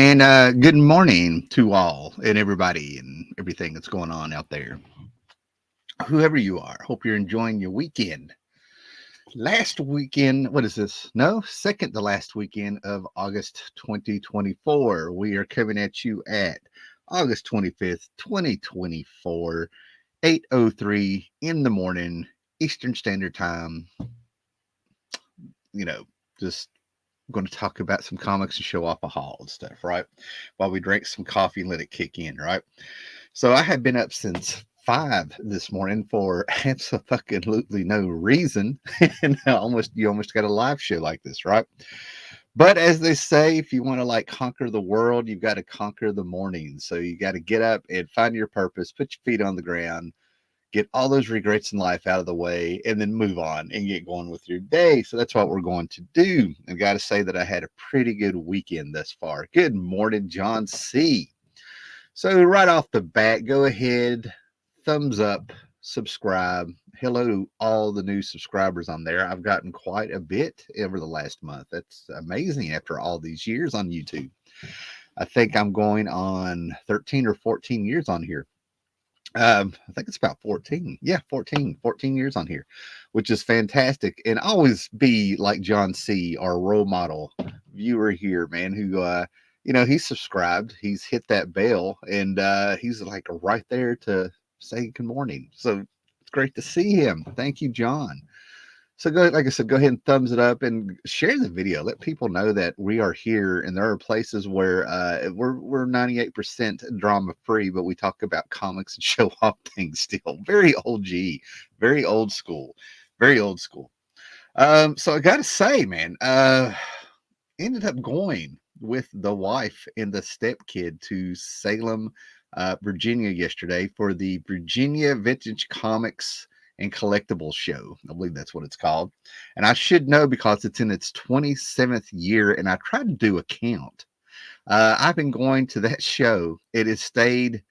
And good morning to all and everybody and everything that's going on out there. Whoever you are, hope you're enjoying your weekend. Last weekend, what is this? No, second to last weekend of August 2024. We are coming at you at August 25th, 2024, 8:03 in the morning, Eastern Standard Time. You know, just going to talk about some comics and show off a haul and stuff, right? While we drink some coffee and let it kick in, right? So I had been up since 5 this morning for absolutely no reason, and you almost got a live show like this, right? But as they say, if you want to like conquer the world, you've got to conquer the morning. So you got to get up and find your purpose, put your feet on the ground, get all those regrets in life out of the way, and then move on and get going with your day. So that's what we're going to do. I've got to say that I had a pretty good weekend thus far. Good morning, John C. So right off the bat, go ahead, thumbs up, subscribe. Hello to all the new subscribers on there. I've gotten quite a bit over the last month. That's amazing after all these years on YouTube. I think I'm going on 13 or 14 years on here. I think it's about 14. Yeah, 14 years on here, which is fantastic. And always be like John C., our role model viewer here, man, who, he's subscribed, he's hit that bell, and he's like right there to say good morning. So it's great to see him. Thank you, John. So go, like I said, go ahead and thumbs it up and share the video. Let people know that we are here, and there are places where we're 98% drama free, but we talk about comics and show off things still. Very OG, very old school, very old school. So I got to say, man, ended up going with the wife and the stepkid to Salem, Virginia yesterday for the Virginia Vintage Comics and Collectibles Show. I believe that's what it's called. And I should know because it's in its 27th year, and I tried to do a count. I've been going to that show. It has stayed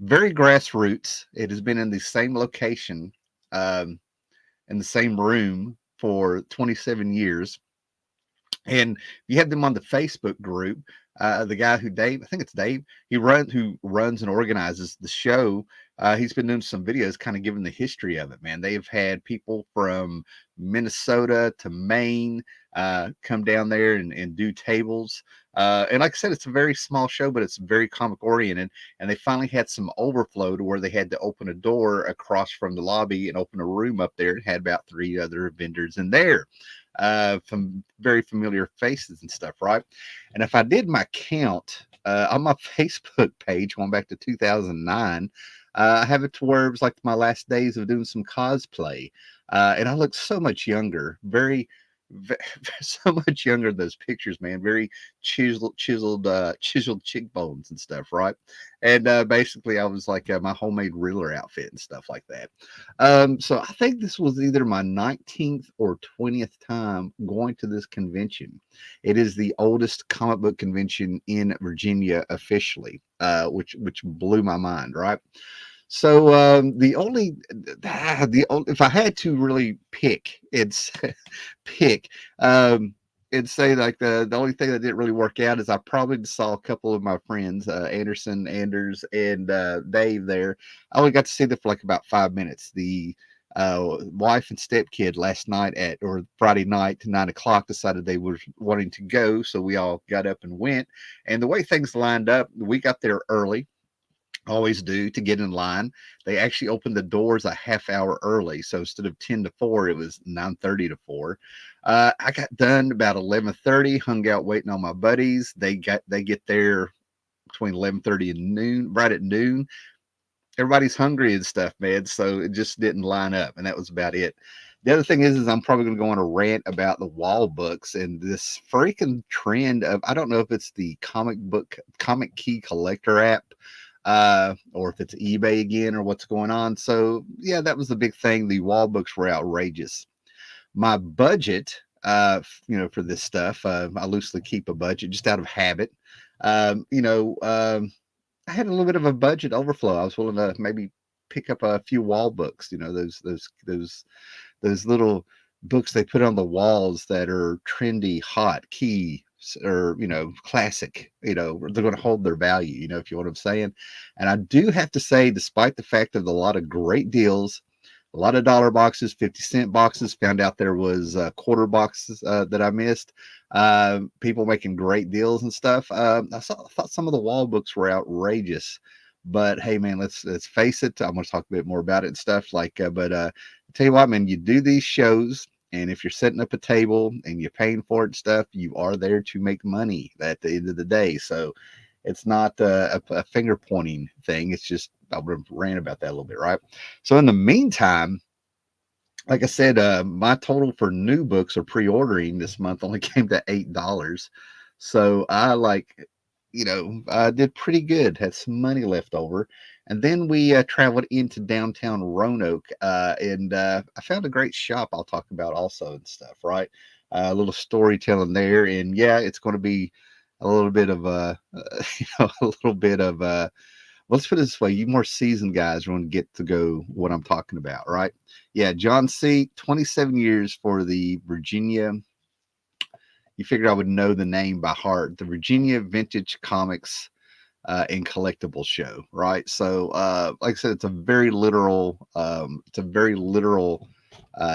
very grassroots. It has been in the same location, um, in the same room for 27 years. And you have them on the Facebook group. The guy who Dave, I think it's Dave, who runs and organizes the show. He's been doing some videos, kind of giving the history of it. Man, they've had people from Minnesota to Maine come down there and do tables. And like I said, it's a very small show, but it's very comic oriented. And they finally had some overflow to where they had to open a door across from the lobby and open a room up there. It had about 3 other vendors in there, from very familiar faces and stuff, right? And if I did my count on my Facebook page going back to 2009, I have it to where it was like my last days of doing some cosplay, and I look so much younger, so much younger in those pictures, man. Very chiseled cheekbones and stuff, right? And basically, I was like my homemade ruler outfit and stuff like that. So I think this was either my 19th or 20th time going to this convention. It is the oldest comic book convention in Virginia officially, which blew my mind, right? So if I had to really pick, it's pick. It'd say like the only thing that didn't really work out is I probably just saw a couple of my friends, Anders, and Dave there. I only got to see them for like about 5 minutes. The wife and stepkid last night or Friday night to 9 o'clock decided they were wanting to go, so we all got up and went. And the way things lined up, we got there early, always do, to get in line. They actually opened the doors a half hour early, so instead of 10 to 4 it was 9:30 to 4. I got done about 11:30, hung out waiting on my buddies. They get there between 11:30 and noon, right at noon. Everybody's hungry and stuff, man, so it just didn't line up, and that was about it. The other thing is I'm probably going to go on a rant about the wall books and this freaking trend of, I don't know if it's the comic key collector app, or if it's eBay again or what's going on. So yeah, that was the big thing. The wall books were outrageous. My budget, for this stuff, I loosely keep a budget just out of habit. Um, you know, um, I had a little bit of a budget overflow. I was willing to maybe pick up a few wall books. Those little books they put on the walls that are trendy, hot key or classic. They're going to hold their value. If you know what I'm saying. And I do have to say, despite the fact of a lot of great deals, a lot of dollar boxes, 50-cent boxes. Found out there was quarter boxes that I missed. People making great deals and stuff. I thought some of the wall books were outrageous. But hey, man, let's face it. I'm going to talk a bit more about it and stuff. But tell you what, man, you do these shows, and if you're setting up a table and you're paying for it and stuff, you are there to make money at the end of the day. So it's not a finger pointing thing. It's just I ran about that a little bit, right? So in the meantime, like I said, my total for new books or pre-ordering this month only came to $8. So I did pretty good. Had some money left over, and then we traveled into downtown Roanoke, and I found a great shop I'll talk about also and stuff. Right, a little storytelling there, and yeah, it's going to be a little bit of a little bit of let's put it this way, you more seasoned guys are going to get to go what I'm talking about, right? Yeah, John C., 27 years for the Virginia. You figured I would know the name by heart. The Virginia Vintage Comics and Collectibles Show, right? So, like I said, it's a very literal,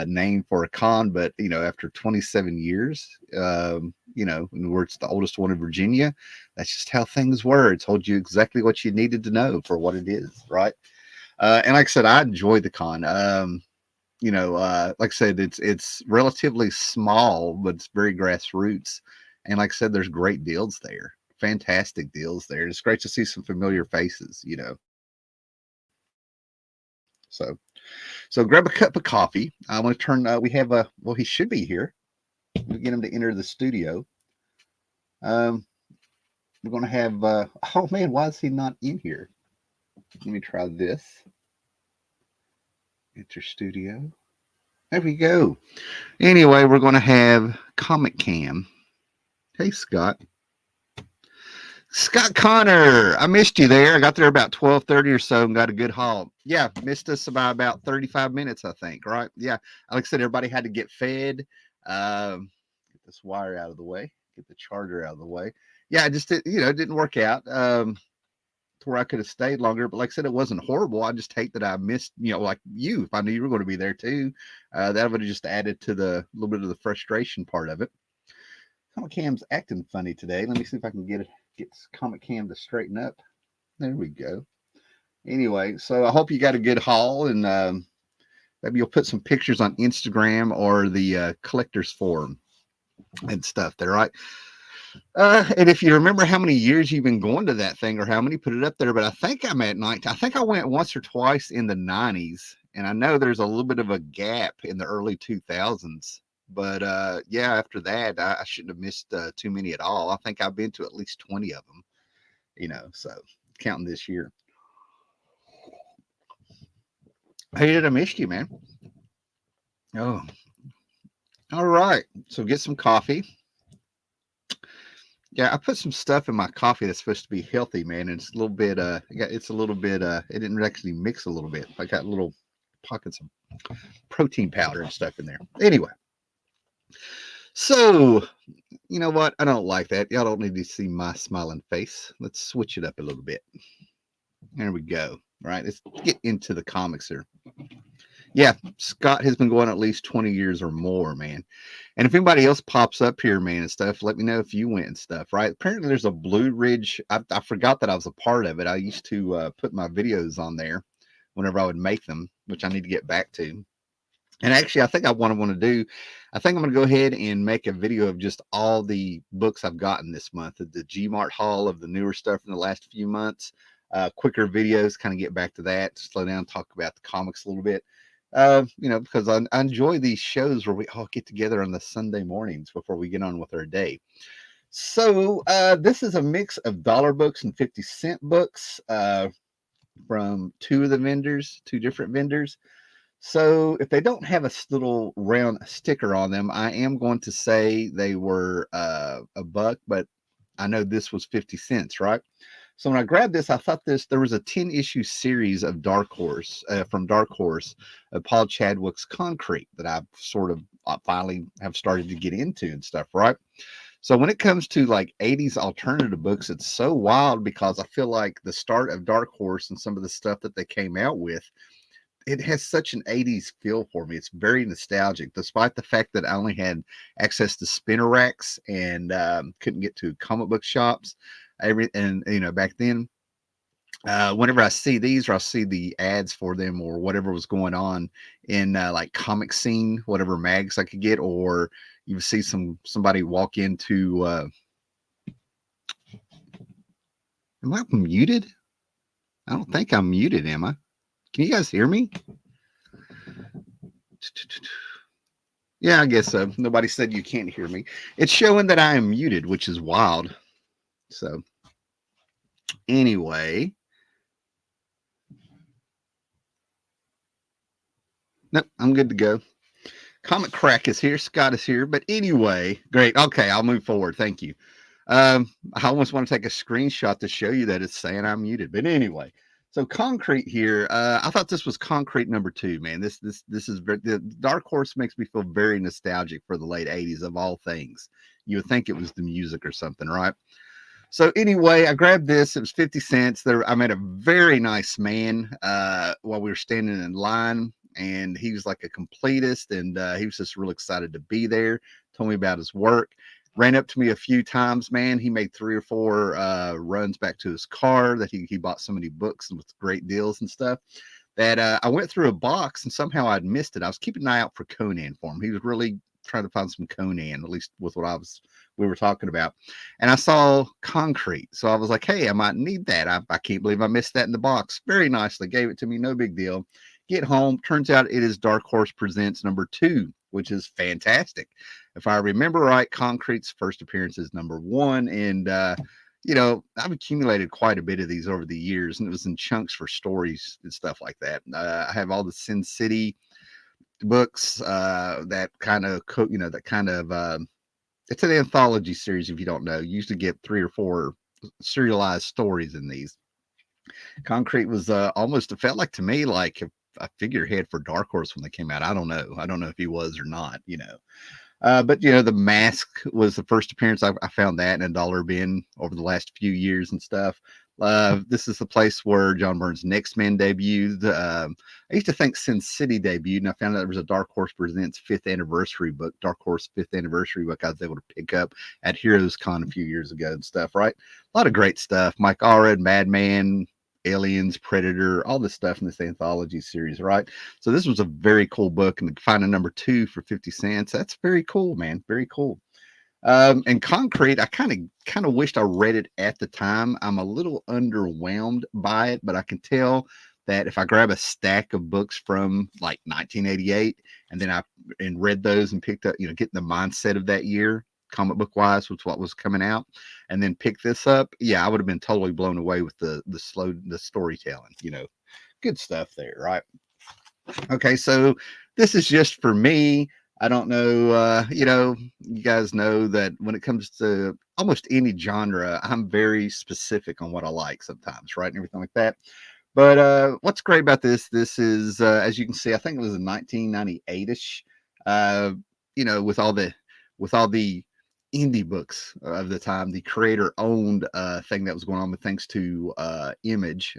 name for a con, but after 27 years, where it's the oldest one in Virginia, that's just how things were. It told you exactly what you needed to know for what it is, right? And like I said, I enjoyed the con. Like I said, it's relatively small, but it's very grassroots. And like I said, there's great deals there, fantastic deals there. It's great to see some familiar faces. So grab a cup of coffee. I want to turn. We have he should be here. We'll get him to enter the studio. We're going to have. Oh man, why is he not in here? Let me try this. Enter studio. There we go. Anyway, we're going to have Comic Cam. Hey, Scott. Scott Connor, I missed you there. I got there about 12:30 or so and got a good haul. Yeah, missed us by about 35 minutes, I think, right? Yeah, like I said, everybody had to get fed. Get this wire out of the way, get the charger out of the way. Yeah, it just, it didn't work out to where I could have stayed longer. But like I said, it wasn't horrible. I just hate that I missed, like you, if I knew you were going to be there too. That would have just added to the little bit of the frustration part of it. Comic Cam's acting funny today. Let me see if I can get Comic Cam to straighten up. There we go. Anyway, so I hope you got a good haul, and maybe you'll put some pictures on Instagram or the collectors forum and stuff there, right? And if you remember how many years you've been going to that thing or how many put it up there, but I think I'm at 19. I think I went once or twice in the 90s, and I know there's a little bit of a gap in the early 2000s. But yeah, after that, I shouldn't have missed too many at all. I think I've been to at least 20 of them, so counting this year. Hey, did I miss you, man? Oh, all right. So get some coffee. Yeah, I put some stuff in my coffee that's supposed to be healthy, man. And it's a little bit, it didn't actually mix a little bit. I got little pockets of protein powder and stuff in there. Anyway. So, you know what? I don't like that. Y'all don't need to see my smiling face. Let's switch it up a little bit. There we go. All right, let's get into the comics here. Yeah, Scott has been going at least 20 years or more, man. And if anybody else pops up here, man, and stuff, let me know if you went and stuff, right? Apparently there's a Blue Ridge. I forgot that I was a part of it. I used to put my videos on there whenever I would make them, which I need to get back to. And actually, I think I want to do, I think I'm going to go ahead and make a video of just all the books I've gotten this month, the Gmart haul of the newer stuff in the last few months, quicker videos, kind of get back to that, slow down, talk about the comics a little bit, because I enjoy these shows where we all get together on the Sunday mornings before we get on with our day. So this is a mix of dollar books and 50-cent books from two different vendors. So if they don't have a little round sticker on them, I am going to say they were a buck, but I know this was 50 cents, right? So when I grabbed this, I thought there was a 10-issue series of Dark Horse, from Dark Horse, Paul Chadwick's Concrete that I sort of finally have started to get into and stuff, right? So when it comes to like 80s alternative books, it's so wild because I feel like the start of Dark Horse and some of the stuff that they came out with, it has such an 80s feel for me. It's very nostalgic, despite the fact that I only had access to spinner racks and couldn't get to comic book shops. And back then, whenever I see these or I see the ads for them or whatever was going on in like comic scene, whatever mags I could get, or you would see somebody walk into. Am I muted? I don't think I'm muted, am I? Can you guys hear me? Yeah, I guess so. Nobody said you can't hear me. It's showing that I am muted, which is wild. So, anyway, nope, I'm good to go. Comic Crack is here. Scott is here. But anyway, great. Okay, I'll move forward. Thank you. I almost want to take a screenshot to show you that it's saying I'm muted. But anyway, so Concrete here. I thought this was Concrete number 2, man. This is the Dark Horse makes me feel very nostalgic for the late 80s of all things. You would think it was the music or something, right? So anyway, I grabbed this. It was 50 cents. I met a very nice man while we were standing in line, and he was like a completist, and he was just real excited to be there. Told me about his work. Ran up to me a few times, man. He made 3 or 4 runs back to his car that he bought so many books and with great deals and stuff. That I went through a box and somehow I'd missed it. I was keeping an eye out for Conan for him. He was really trying to find some Conan, at least with what we were talking about. And I saw Concrete. So I was like, hey, I might need that. I can't believe I missed that in the box. Very nicely. Gave it to me. No big deal. Get home. Turns out it is Dark Horse Presents number 2, which is fantastic. If I remember right, Concrete's first appearance is number 1. And, I've accumulated quite a bit of these over the years, and it was in chunks for stories and stuff like that. I have all the Sin City books that kind of, it's an anthology series. If you don't know, you usually get 3 or 4 serialized stories in these. Concrete was almost, it felt like to me like a figurehead for Dark Horse when they came out. I don't know if he was or not, but the Mask was the first appearance. I found that in a dollar bin over the last few years and stuff. This is the place where John Byrne's Next Man debuted. I used to think Sin City debuted, and I found out there was a Dark Horse Presents 5th anniversary book, Dark Horse 5th anniversary book I was able to pick up at Heroes Con a few years ago and stuff, right? A lot of great stuff. Mike Allred, Madman, Aliens, Predator, all this stuff in this anthology series, right? So this was a very cool book, and to find a number 2 for 50 cents, that's very cool, man. Very cool. And Concrete, I kind of wished I read it at the time. I'm a little underwhelmed by it, but I can tell that if I grab a stack of books from like 1988 and then I read those and picked up, getting the mindset of that year, comic book wise, with what was coming out, and then pick this up, yeah, I would have been totally blown away with the storytelling. Good stuff there, right? Okay, so this is just for me. I don't know, you guys know that when it comes to almost any genre, I'm very specific on what I like sometimes, right? And everything like that. But what's great about this is, as you can see, I think it was in 1998-ish, with all the indie books of the time, the creator owned thing that was going on with thanks to Image.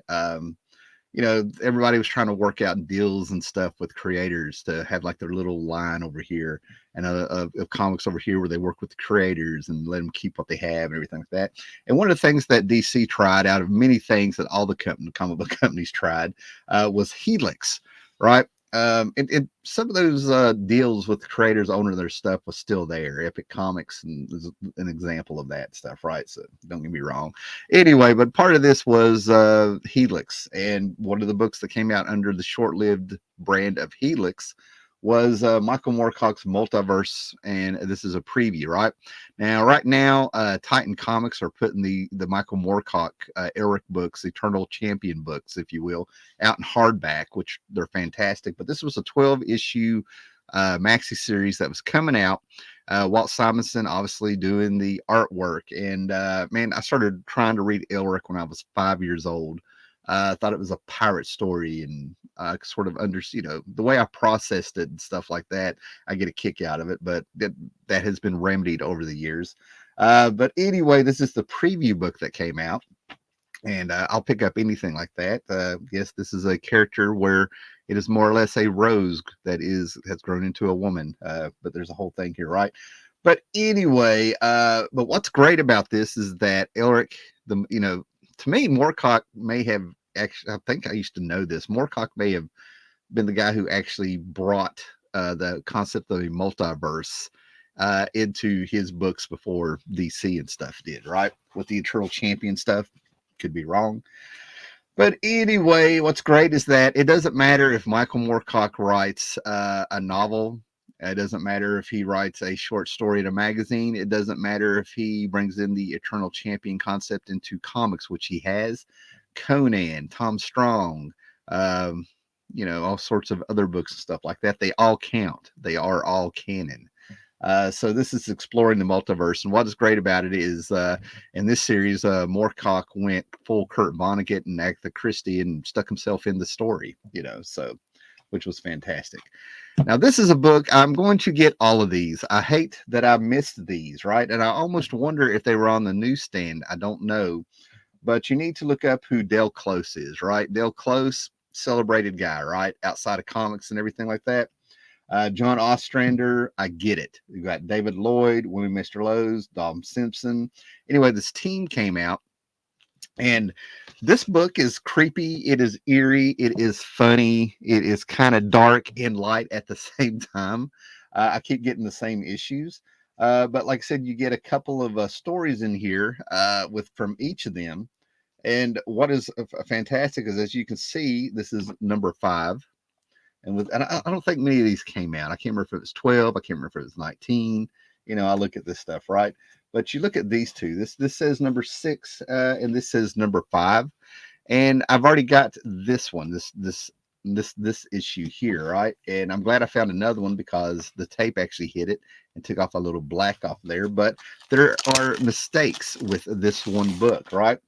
Everybody was trying to work out deals and stuff with creators to have like their little line over here and of comics over here where they work with the creators and let them keep what they have and everything like that. And one of the things that DC tried out of many things that all the comic book companies tried was Helix, right? And some of those deals with creators owning their stuff was still there. Epic Comics and is an example of that stuff, right? So don't get me wrong. Anyway, but part of this was Helix, and one of the books that came out under the short-lived brand of Helix was Michael Moorcock's Multiverse, and this is a preview, right? Right now, Titan Comics are putting the Michael Moorcock Eric books, Eternal Champion books, if you will, out in hardback, which they're fantastic. But this was a 12-issue maxi series that was coming out. Walt Simonson obviously doing the artwork, and man, I started trying to read Elric when I was 5 years old. I thought it was a pirate story, and sort of the way I processed it and stuff like that, I get a kick out of it. But that has been remedied over the years. But anyway, this is the preview book that came out, and I'll pick up anything like that. Yes, this is a character where it is more or less a rose that has grown into a woman. But there's a whole thing here, right? But anyway, but what's great about this is that Elric, to me, Moorcock may have actually. I think I used to know this. Moorcock may have been the guy who actually brought the concept of a multiverse into his books before DC and stuff did, right? With the Eternal Champion stuff. Could be wrong. But anyway, what's great is that it doesn't matter if Michael Moorcock writes a novel. It doesn't matter if he writes a short story in a magazine. It doesn't matter if he brings in the Eternal Champion concept into comics, which he has. Conan, Tom Strong, all sorts of other books and stuff like that. They all count. They are all canon. So this is exploring the multiverse, and what is great about it is in this series, Moorcock went full Kurt Vonnegut and Agatha Christie and stuck himself in the story, so which was fantastic. Now this is a book I'm going to get all of these. I hate that I missed these, right? And I almost wonder if they were on the newsstand. I don't know, but you need to look up who Del Close is, right? Del Close, celebrated guy, right? Outside of comics and everything like that. John Ostrander, I get it. You got David Lloyd, William Mr. Lowe's, Dom Simpson. Anyway, this team came out, and this book is creepy. It is eerie. It is funny. It is kind of dark and light at the same time. I keep getting the same issues. But like I said, you get a couple of stories in here from each of them. And what is fantastic is, as you can see, this is number 5. And I don't think many of these came out. I can't remember if it was 12. I can't remember if it was 19. I look at this stuff, right? But you look at these two. This says number 6, and this says number 5. And I've already got this one, this issue here, right? And I'm glad I found another one because the tape actually hit it and took off a little black off there. But there are mistakes with this one book, right?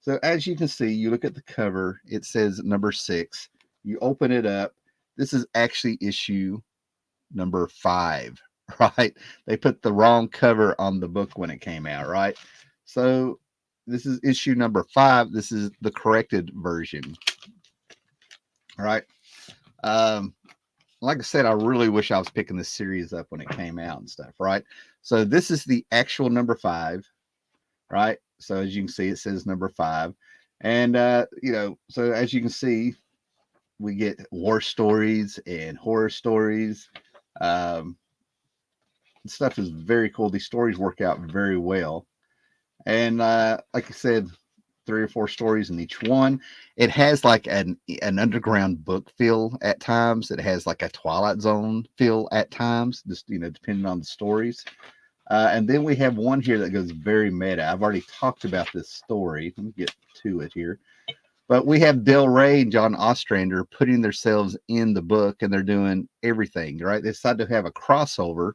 So as you can see, you look at the cover. It says number 6. You open it up. This is actually issue number 5, right? They put the wrong cover on the book when it came out, right? So this is issue number 5. This is the corrected version, right? Like I said, I really wish I was picking this series up when it came out and stuff, right? So this is the actual number 5, right? So as you can see, it says number 5. And, so as you can see, we get war stories and horror stories. Stuff is very cool. These stories work out very well. And like I said, 3 or 4 stories in each one. It has like an underground book feel at times. It has like a Twilight Zone feel at times, just, depending on the stories. And then we have one here that goes very meta. I've already talked about this story. Let me get to it here. But we have Del Rey and John Ostrander putting themselves in the book, and they're doing everything, right? They decided to have a crossover.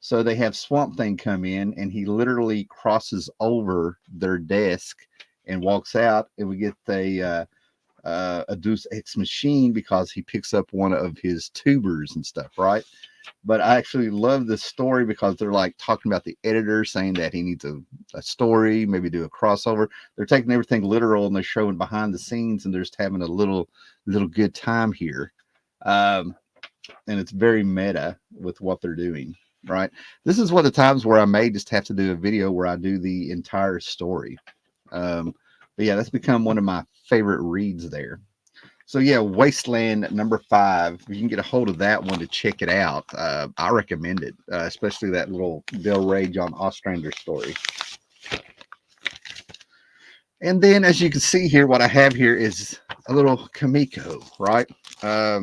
So they have Swamp Thing come in, and he literally crosses over their desk and walks out, and we get a Deus Ex Machine because he picks up one of his tubers and stuff, right? But I actually love this story because they're like talking about the editor saying that he needs a story, maybe do a crossover. They're taking everything literal and they're showing behind the scenes, and they're just having a little good time here. And it's very meta with what they're doing, right? This is one of the times where I may just have to do a video where I do the entire story. But yeah, that's become one of my favorite reads there. So yeah, Wasteland number 5. If you can get a hold of that one to check it out, I recommend it, especially that little Del Rey, John Ostrander story. And then, as you can see here, what I have here is a little Kamiko, right? I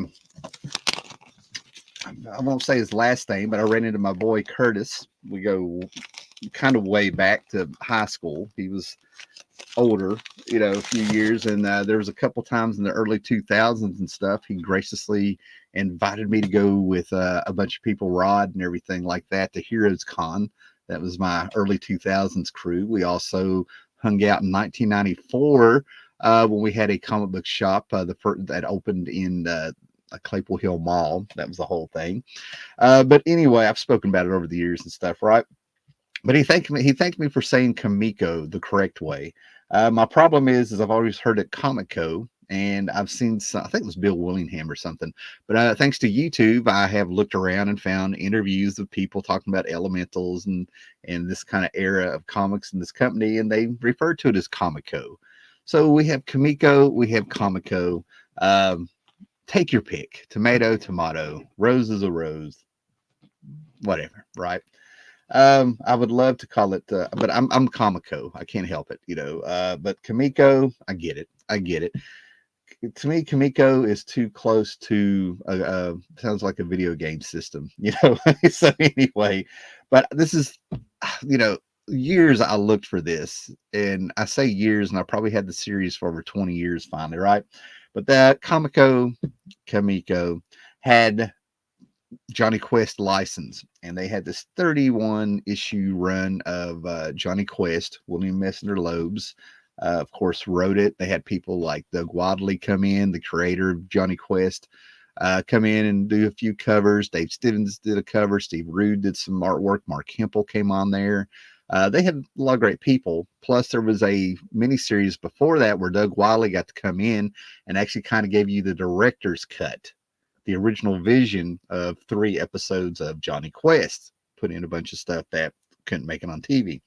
won't say his last name, but I ran into my boy Curtis. We go kind of way back to high school. He was older, a few years, and there was a couple times in the early 2000s and stuff. He graciously invited me to go with a bunch of people, Rod and everything like that, to Heroes Con. That was my early 2000s crew. We also hung out in 1994 when we had a comic book shop that opened in a Claypool Hill Mall. That was the whole thing. But anyway, I've spoken about it over the years and stuff, right? But he thanked me for saying Kamiko the correct way. My problem is I've always heard it Kamiko, and I've seen some, I think it was Bill Willingham or something. But thanks to YouTube, I have looked around and found interviews of people talking about elementals and this kind of era of comics in this company, and they refer to it as Kamiko. So we have Kamiko, we have Kamiko. Um, Take your pick: tomato, tomato, rose is a rose, whatever, right? I would love to call it, but I'm Kamiko. I can't help it, you know. But Kamiko, I get it. I get it. To me, Kamiko is too close to sounds like a video game system, you know. So anyway, but this is, you know, years I looked for this, and I say years, and I probably had the series for over 20 years finally, right? But that Kamiko had Johnny Quest license, and they had this 31 issue run of Johnny Quest. William Messner Loebs, of course, wrote it. They had people like Doug Wadley come in, the creator of Johnny Quest, come in and do a few covers. Dave Stevens did a cover. Steve Rude did some artwork. Mark Hempel came on there. They had a lot of great people. Plus, there was a miniseries before that where Doug Wadley got to come in and actually kind of gave you the director's cut, the original vision of 3 episodes of Johnny Quest, put in a bunch of stuff that couldn't make it on TV.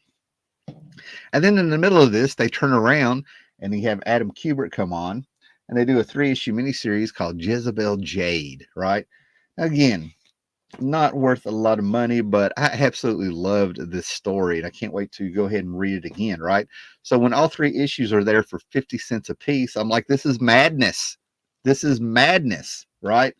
And then in the middle of this, they turn around and you have Adam Kubert come on, and they do a 3-issue miniseries called Jezebel Jade, right? Again, not worth a lot of money, but I absolutely loved this story, and I can't wait to go ahead and read it again, right? So when all 3 issues are there for 50 cents a piece, I'm like, this is madness. This is madness, right?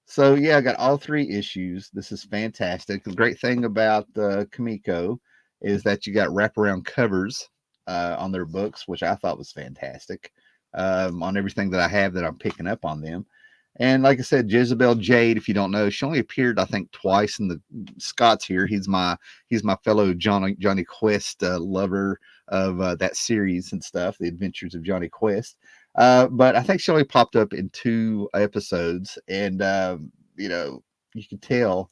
So yeah, I got all 3 issues. This is fantastic. The great thing about Kamiko is that you got wraparound covers on their books, which I thought was fantastic. On everything that I have that I'm picking up on them. And like I said, Jezebel Jade, if you don't know, she only appeared, I think, twice in the Scott's here. He's my fellow Johnny Quest lover of that series and stuff, The Adventures of Johnny Quest. But I think she only popped up in 2 episodes, and you know, you could tell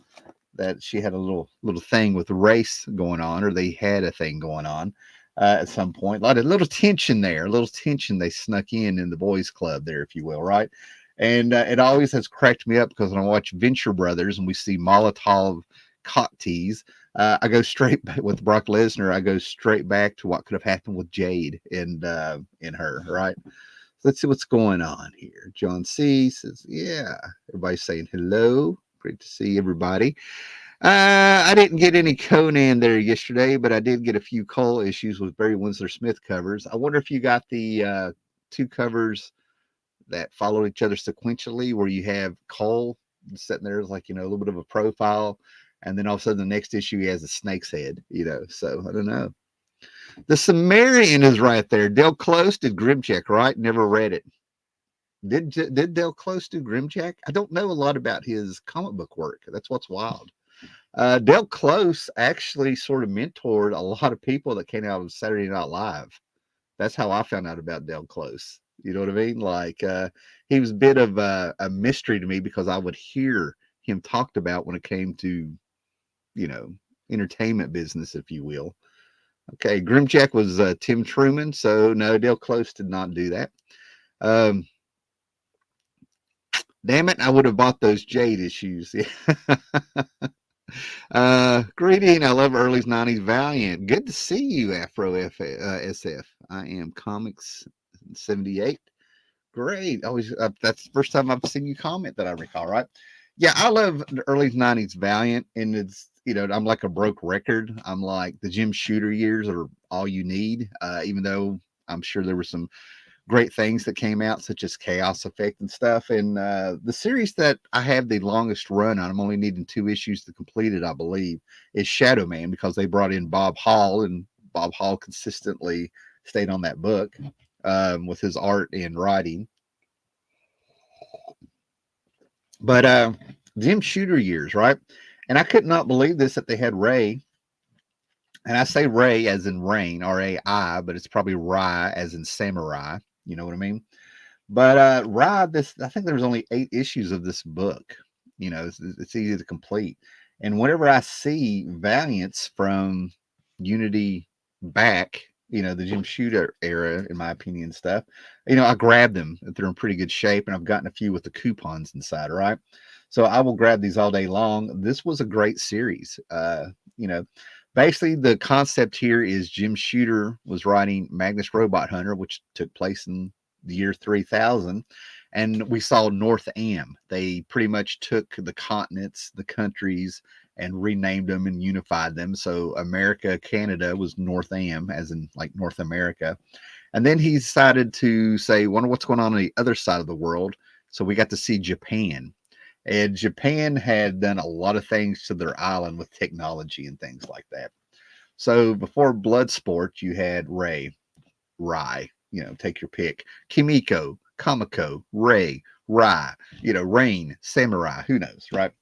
that she had a little thing with race going on, or they had a thing going on at some point. A lot of little tension there, a little tension they snuck in the boys' club there, if you will, right? And it always has cracked me up because when I watch Venture Brothers and we see Molotov cocktease, I go straight back with Brock Lesnar. I go straight back to what could have happened with Jade and in her, right? Let's see what's going on here. John C says, yeah. Everybody's saying hello. Great to see everybody. I didn't get any Conan there yesterday, but I did get a few Cole issues with Barry Windsor Smith covers. I wonder if you got the 2 covers that follow each other sequentially, where you have Cole sitting there as, like, you know, a little bit of a profile, and then all of a sudden the next issue he has a snake's head, you know. So I don't know. The Sumerian is right there. Del Close did Grimjack, right? Never read it. Did Del Close do Grimjack? I don't know a lot about his comic book work. That's what's wild. Del Close actually sort of mentored a lot of people that came out of Saturday Night Live. That's how I found out about Del Close. You know what I mean? Like, he was a bit of a mystery to me because I would hear him talked about when it came to, you know, entertainment business, if you will. Okay, Grimjack was Tim Truman, so no, Del Close did not do that. Um, damn it, I would have bought those Jade issues. Greeting, I love early 90s Valiant. Good to see you, Afro SF. I am Comics 78. Great. Always, that's the first time I've seen you comment that I recall, right? Yeah, I love the early 90s Valiant, and it's, you know, I'm like a broke record. I'm like the Jim Shooter years are all you need, even though I'm sure there were some great things that came out, such as Chaos Effect and stuff. And the series that I have the longest run on, I'm only needing 2 issues to complete it, I believe, is Shadow Man, because they brought in Bob Hall, and Bob Hall consistently stayed on that book with his art and writing. But Jim Shooter years, right? And I could not believe this, that they had Ray. And I say Ray as in rain, R-A-I, but it's probably Rai as in samurai. You know what I mean? But Rai, I think there was only 8 issues of this book. You know, it's easy to complete. And whenever I see Valiants from Unity back, the Jim Shooter era, in my opinion, stuff. I grabbed them if they're in pretty good shape, and I've gotten a few with the coupons inside, right? So I will grab these all day long. This was a great series. You know, Basically the concept here is Jim Shooter was writing Magnus Robot Hunter, which took place in the year 3000. And we saw North Am. They pretty much took the continents, the countries, and renamed them and unified them. So America, Canada was North Am, as in like North America. And then he decided to say, wonder what's going on the other side of the world. So we got to see Japan. And Japan had done a lot of things to their island with technology and things like that. So before Bloodsport, you had Rai, take your pick. Kimiko, Kamiko, Rai, Rain, Samurai, who knows, right?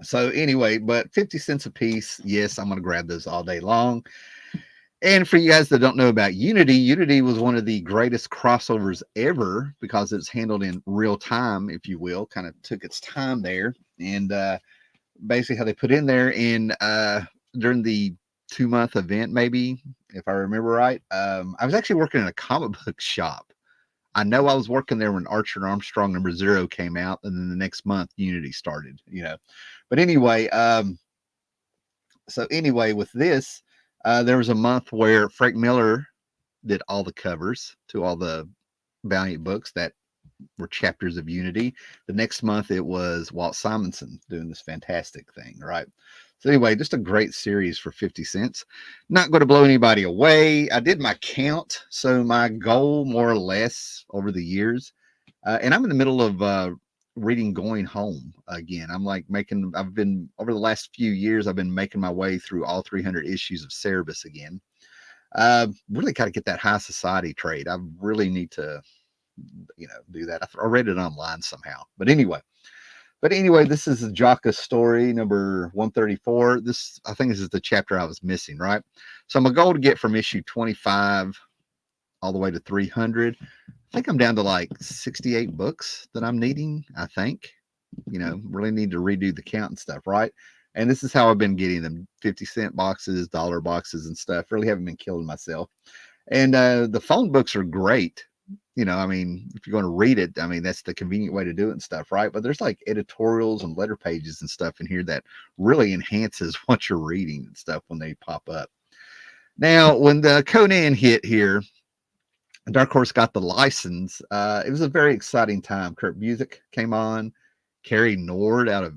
So anyway, but 50 cents a piece. Yes, I'm going to grab those all day long. And for you guys that don't know about Unity, Unity was one of the greatest crossovers ever because it's handled in real time, if you will, kind of took its time there. And basically how they put in there during the 2-month event, maybe, if I remember right, I was actually working in a comic book shop. I know I was working there when Archer and Armstrong #0 came out, and then the next month Unity started. But anyway, with this, there was a month where Frank Miller did all the covers to all the Valiant books that were chapters of Unity. The next month it was Walt Simonson doing this fantastic thing, right? So anyway, just a great series for 50 cents. Not going to blow anybody away. I did my count. So my goal, more or less, over the years, and I'm in the middle of reading Going Home again. I've been, over the last few years, I've been making my way through all 300 issues of Cerebus again. Really got to get that high society trade. I really need to, do that. I read it online somehow. But anyway, this is the Jaka story number 134. I think this is the chapter I was missing, right? So my goal to get from issue 25 all the way to 300. I think I'm down to like 68 books that I'm needing, I think. Really need to redo the count and stuff, right? And this is how I've been getting them: 50-cent boxes, dollar boxes and stuff. Really haven't been killing myself. And the phone books are great. If you're going to read it, that's the convenient way to do it and stuff, right? But there's like editorials and letter pages and stuff in here that really enhances what you're reading and stuff when they pop up. Now, when the Conan hit here, Dark Horse got the license. It was a very exciting time. Kurt Busiek came on. Kerry Nord out of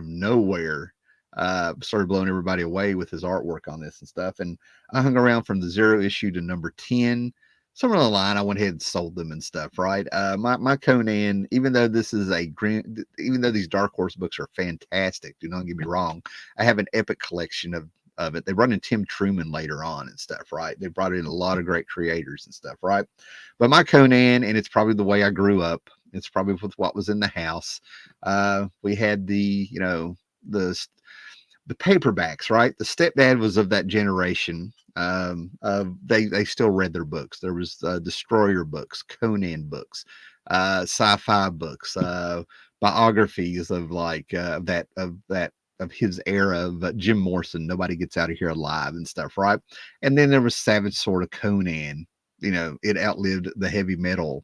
nowhere started blowing everybody away with his artwork on this and stuff. And I hung around from the 0 issue to number 10. Somewhere on the line, I went ahead and sold them and stuff, right? My Conan, even though these Dark Horse books are fantastic, do not get me wrong, I have an epic collection of it. They run in Tim Truman later on and stuff, right? They brought in a lot of great creators and stuff, right? But my Conan, and it's probably the way I grew up, it's probably with what was in the house. We had the paperbacks, right? The stepdad was of that generation. They still read their books. There was Destroyer books, Conan books, sci-fi books, biographies of of his era of Jim Morrison. Nobody Gets Out of Here Alive and stuff, right? And then there was Savage Sword of Conan. It outlived the heavy metal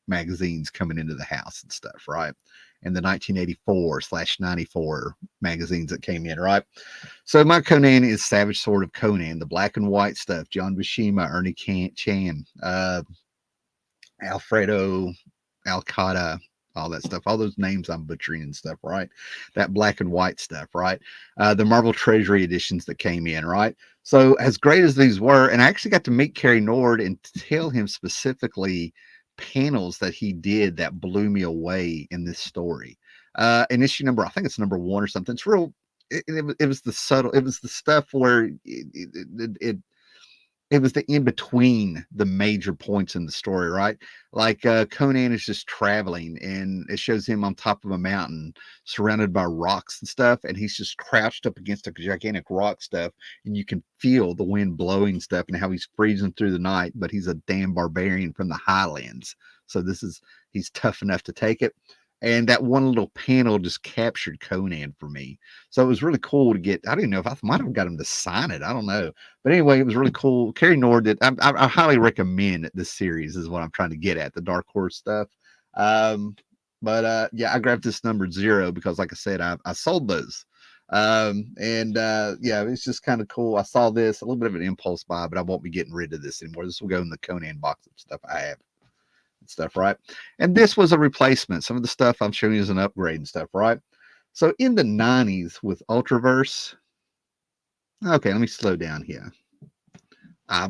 magazines coming into the house and stuff, right? And the 1984/94 magazines that came in, right? So my Conan is Savage Sword of Conan, the black and white stuff. John Buscema, Ernie Chan, Alfredo Alcada, all that stuff. All those names I'm butchering and stuff, right? That black and white stuff, right? The Marvel Treasury editions that came in, right? So as great as these were, and I actually got to meet Kerry Nord and tell him specifically panels that he did that blew me away in this story. In issue number, I think it's number 1 or something. It's real. It was the subtle. It was the stuff where it was the in between the major points in the story, right? Like Conan is just traveling, and it shows him on top of a mountain, surrounded by rocks and stuff, and he's just crouched up against a gigantic rock stuff, and you can feel the wind blowing stuff, and how he's freezing through the night, but he's a damn barbarian from the highlands, so he's tough enough to take it. And that one little panel just captured Conan for me. So it was really cool to get. I don't know if I might have got him to sign it. I don't know. But anyway, it was really cool. Carrie Nord did. I highly recommend this series, is what I'm trying to get at, the Dark Horse stuff. Um, but yeah, I grabbed this number 0 because, like I said, I sold those. And yeah, it's just kind of cool. I saw this, a little bit of an impulse buy, but I won't be getting rid of this anymore. This will go in the Conan box of stuff I have. Stuff, right? And this was a replacement. Some of the stuff I'm showing you is an upgrade and stuff, right? So in the 90s with Ultraverse, okay, let me slow down here.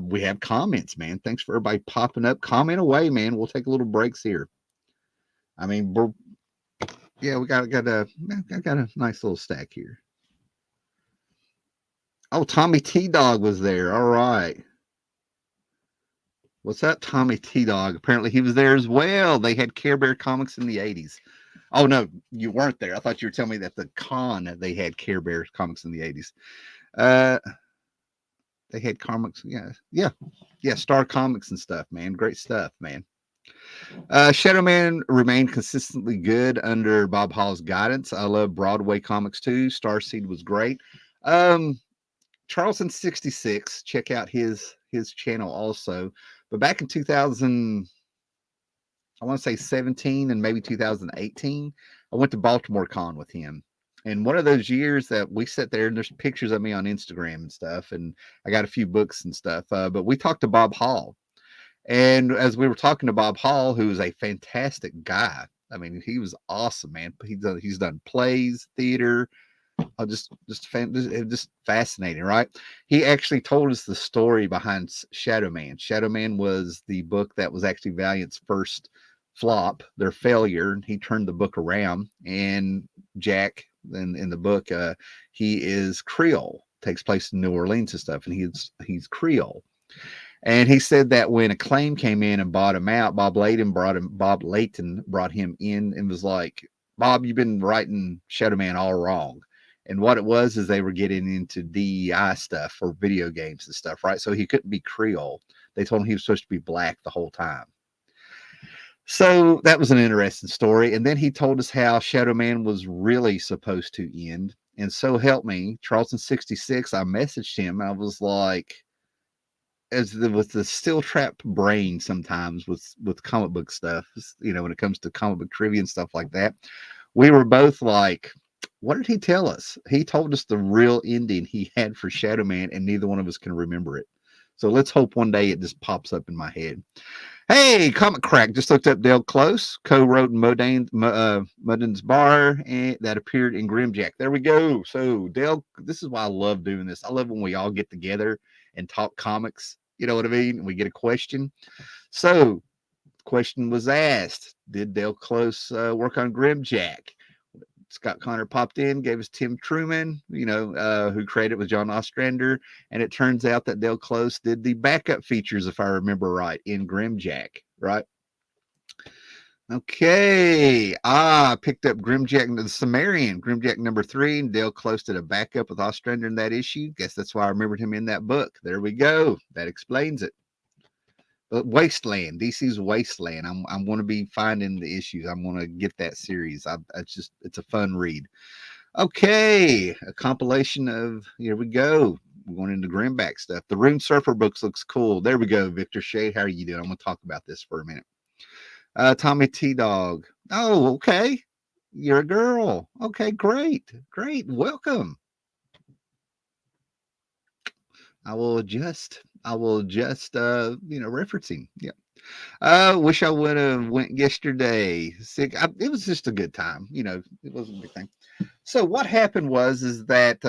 We have comments, man. Thanks for everybody popping up. Comment away, man. We'll take a little breaks here. I mean, yeah, I got a nice little stack here. Oh, Tommy T Dog was there. All right. What's up, Tommy T Dog? Apparently he was there as well. They had Care Bear comics in the 80s. Oh, no, you weren't there. I thought you were telling me that the con, they had Care Bear comics in the 80s. They had comics. Yeah. Star Comics and stuff, man. Great stuff, man. Shadow Man remained consistently good under Bob Hall's guidance. I love Broadway comics too. Starseed was great. Charleston 66. Check out his channel also. But back in 2000, I want to say 17 and maybe 2018, I went to Baltimore Con with him. And one of those years that we sat there, and there's pictures of me on Instagram and stuff, and I got a few books and stuff. But we talked to Bob Hall. And as we were talking to Bob Hall, who is a fantastic guy, I mean, he was awesome, man. He's done plays, theater, just fascinating, right? He actually told us the story behind Shadow Man. Shadow Man was the book that was actually Valiant's first flop, their failure, and he turned the book around. And Jack, in the book, he is Creole, takes place in New Orleans and stuff, and he's Creole. And he said that when Acclaim came in and bought him out, Bob Layton brought him in and was like, Bob, you've been writing Shadow Man all wrong. And what it was is they were getting into DEI stuff for video games and stuff, right? So he couldn't be Creole. They told him he was supposed to be black the whole time. So that was an interesting story. And then he told us how Shadow Man was really supposed to end. And so help me, Charleston 66, I messaged him. I was like, with the still trapped brain sometimes with comic book stuff, when it comes to comic book trivia and stuff like that, we were both like, what did he tell us? He told us the real ending he had for Shadow Man, and neither one of us can remember it. So let's hope one day it just pops up in my head. Hey, Comic Crack just looked up Dale Close, co-wrote Mudden's Bar, and that appeared in Grimjack. There we go. So Dale, this is why I love doing this. I love when we all get together and talk comics. You know what I mean? We get a question. So the question was asked, did Dale Close work on Grimjack? Scott Connor popped in, gave us Tim Truman, who created with John Ostrander. And it turns out that Dale Close did the backup features, if I remember right, in Grimjack, right? Okay. I picked up Grimjack, the Sumerian, Grimjack number 3, and Dale Close did a backup with Ostrander in that issue. Guess that's why I remembered him in that book. There we go. That explains it. But Wasteland, DC's Wasteland. I'm going to be finding the issues. I'm going to get that series. It's a fun read. Okay, a compilation of, here we go. We're going into Grimback stuff. The Rune Surfer books looks cool. There we go, Victor Shea. How are you doing? I'm going to talk about this for a minute. Tommy T Dog. Oh, okay. You're a girl. Okay, great. Welcome. I will adjust, referencing. Yeah. Wish I would have went yesterday. It was just a good time. It wasn't a big thing. So what happened is that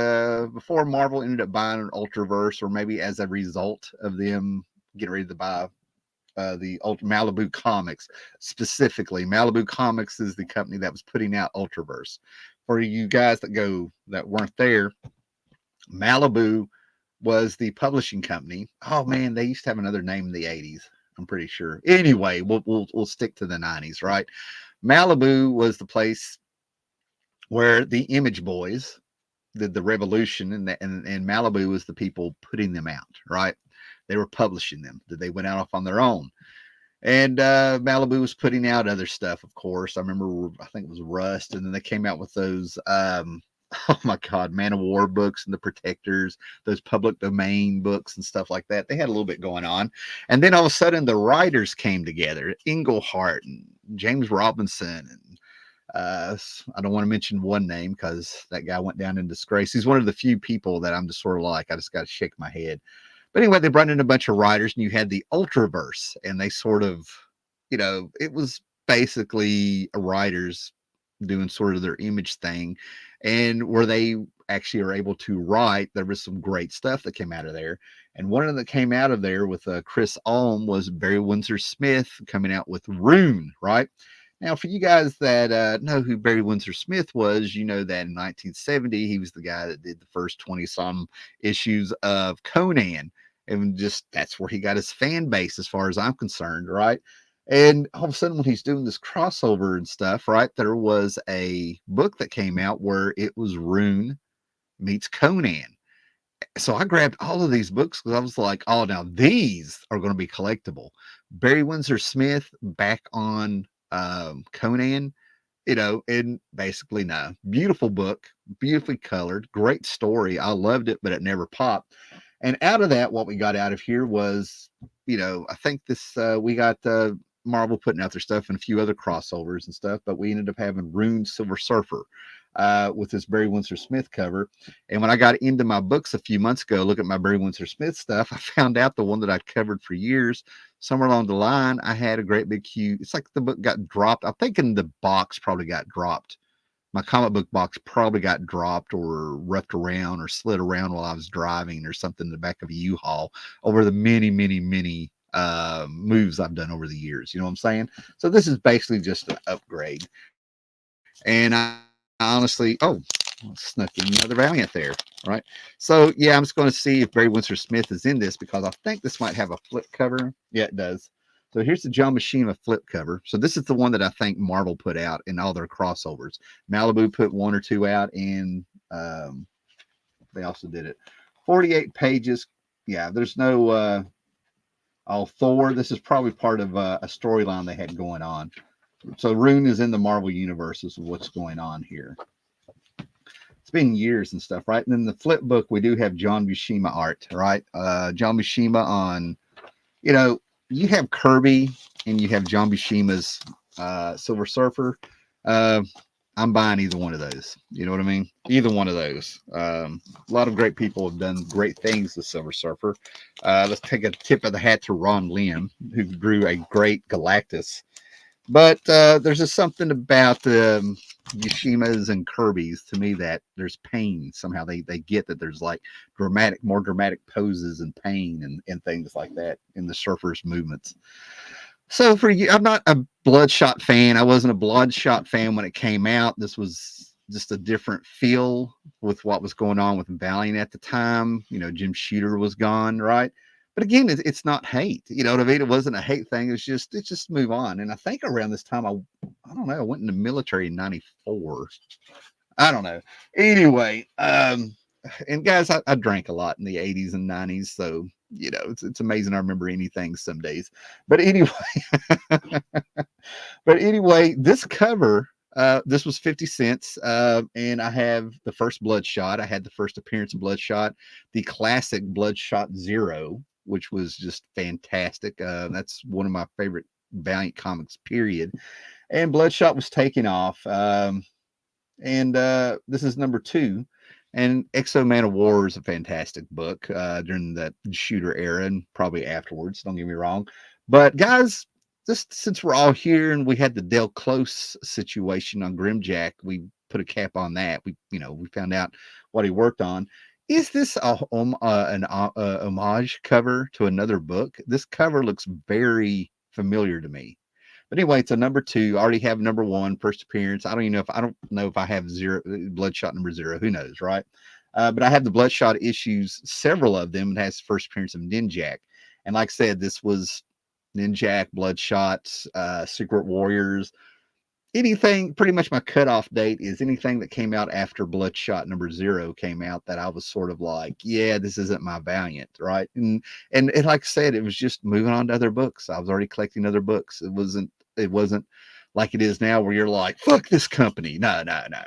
before Marvel ended up buying an Ultraverse, or maybe as a result of them getting ready to buy the Malibu Comics, specifically, Malibu Comics is the company that was putting out Ultraverse. For you guys that weren't there, Malibu was the publishing company. Oh man, they used to have another name in the 80s. I'm pretty sure. Anyway, we'll stick to the 90s, right? Malibu was the place where the Image Boys did the revolution, and Malibu was the people putting them out, right? They were publishing them. They went out off on their own. And Malibu was putting out other stuff, of course. I remember, I think it was Rust, and then they came out with those, oh my God, Man of War books and the Protectors, those public domain books and stuff like that. They had a little bit going on. And then all of a sudden, the writers came together, Englehart and James Robinson. And I don't want to mention one name because that guy went down in disgrace. He's one of the few people that I'm just sort of like, I just got to shake my head. But anyway, they brought in a bunch of writers, and you had the Ultraverse, and they sort of, it was basically writers doing sort of their image thing, and where they actually are able to write. There was some great stuff that came out of there, and one of them that came out of there with Chris Ulm was Barry Windsor Smith coming out with Rune, right? Now, for you guys that know who Barry Windsor Smith was, you know that in 1970, he was the guy that did the first 20 some issues of Conan. And just that's where he got his fan base, as far as I'm concerned, right? And all of a sudden, when he's doing this crossover and stuff, right, there was a book that came out where it was Rune meets Conan. So I grabbed all of these books because I was like, oh, now these are going to be collectible. Barry Windsor Smith back on Conan, and basically, no, beautiful book, beautifully colored, great story. I loved it, but it never popped. And out of that, what we got out of here was, I think this, we got Marvel putting out their stuff and a few other crossovers and stuff, but we ended up having Rune Silver Surfer with this Barry Windsor Smith cover. And when I got into my books a few months ago, look at my Barry Windsor Smith stuff, I found out the one that I'd covered for years, somewhere along the line, I had a great big huge, it's like the book got dropped. I'm thinking the box probably got dropped. My comic book box probably got dropped or roughed around or slid around while I was driving or something in the back of a U-Haul over the many, many, many moves I've done over the years. You know what I'm saying? So this is basically just an upgrade. And I honestly, oh, snuck in another Valiant there, right? So yeah, I'm just going to see if Barry Windsor Smith is in this because I think this might have a flip cover. Yeah, it does. So here's the John Mishima flip cover. So this is the one that I think Marvel put out in all their crossovers. Malibu put one or two out, and they also did it. 48 pages. Yeah, there's no Thor. This is probably part of a storyline they had going on. So Rune is in the Marvel universe is what's going on here. It's been years and stuff, right? And then the flip book, we do have John Buscema art, right? John Buscema on, you have Kirby and you have John Buscema's Silver Surfer. I'm buying either one of those. You know what I mean? Either one of those. A lot of great people have done great things with Silver Surfer. Let's take a tip of the hat to Ron Lim, who drew a great Galactus. But there's just something about Buscema's and Kirby's to me that there's pain. Somehow they get that there's like more dramatic poses and pain and things like that in the surfers' movements. So for you, I'm not a Bloodshot fan. I wasn't a Bloodshot fan when it came out. This was just a different feel with what was going on with Valiant at the time. Jim Shooter was gone, right? But again, it's not hate. You know what I mean? It wasn't a hate thing. It's just move on. And I think around this time, I don't know, I went in the military in 94. I don't know. Anyway, and guys, I drank a lot in the 80s and 90s. So, it's amazing I remember anything some days. But anyway, this cover, this was 50 cents. And I have the first Bloodshot. I had the first appearance of Bloodshot, the classic Bloodshot Zero, which was just fantastic. That's one of my favorite Valiant comics, period. And Bloodshot was taking off. And this is number 2. And Exo Man of War is a fantastic book during that Shooter era and probably afterwards. Don't get me wrong. But guys, just since we're all here and we had the Del Close situation on Grimjack, we put a cap on that. We found out what he worked on. Is this an homage cover to another book? This cover looks very familiar to me. But anyway, it's a number 2. I already have number 1, first appearance. I don't know if I have Bloodshot number 0. Who knows, right? But I have the Bloodshot issues, several of them. It has the first appearance of Ninjak. And like I said, this was Ninjak, Bloodshot, Secret Warriors. anything, pretty much my cutoff date is anything that came out after Bloodshot #0 came out that I was sort of like, yeah, this isn't my Valiant, right? And like I said, it was just moving on to other books. I was already collecting other books. It wasn't like it is now where you're like, fuck this company. No, no, no,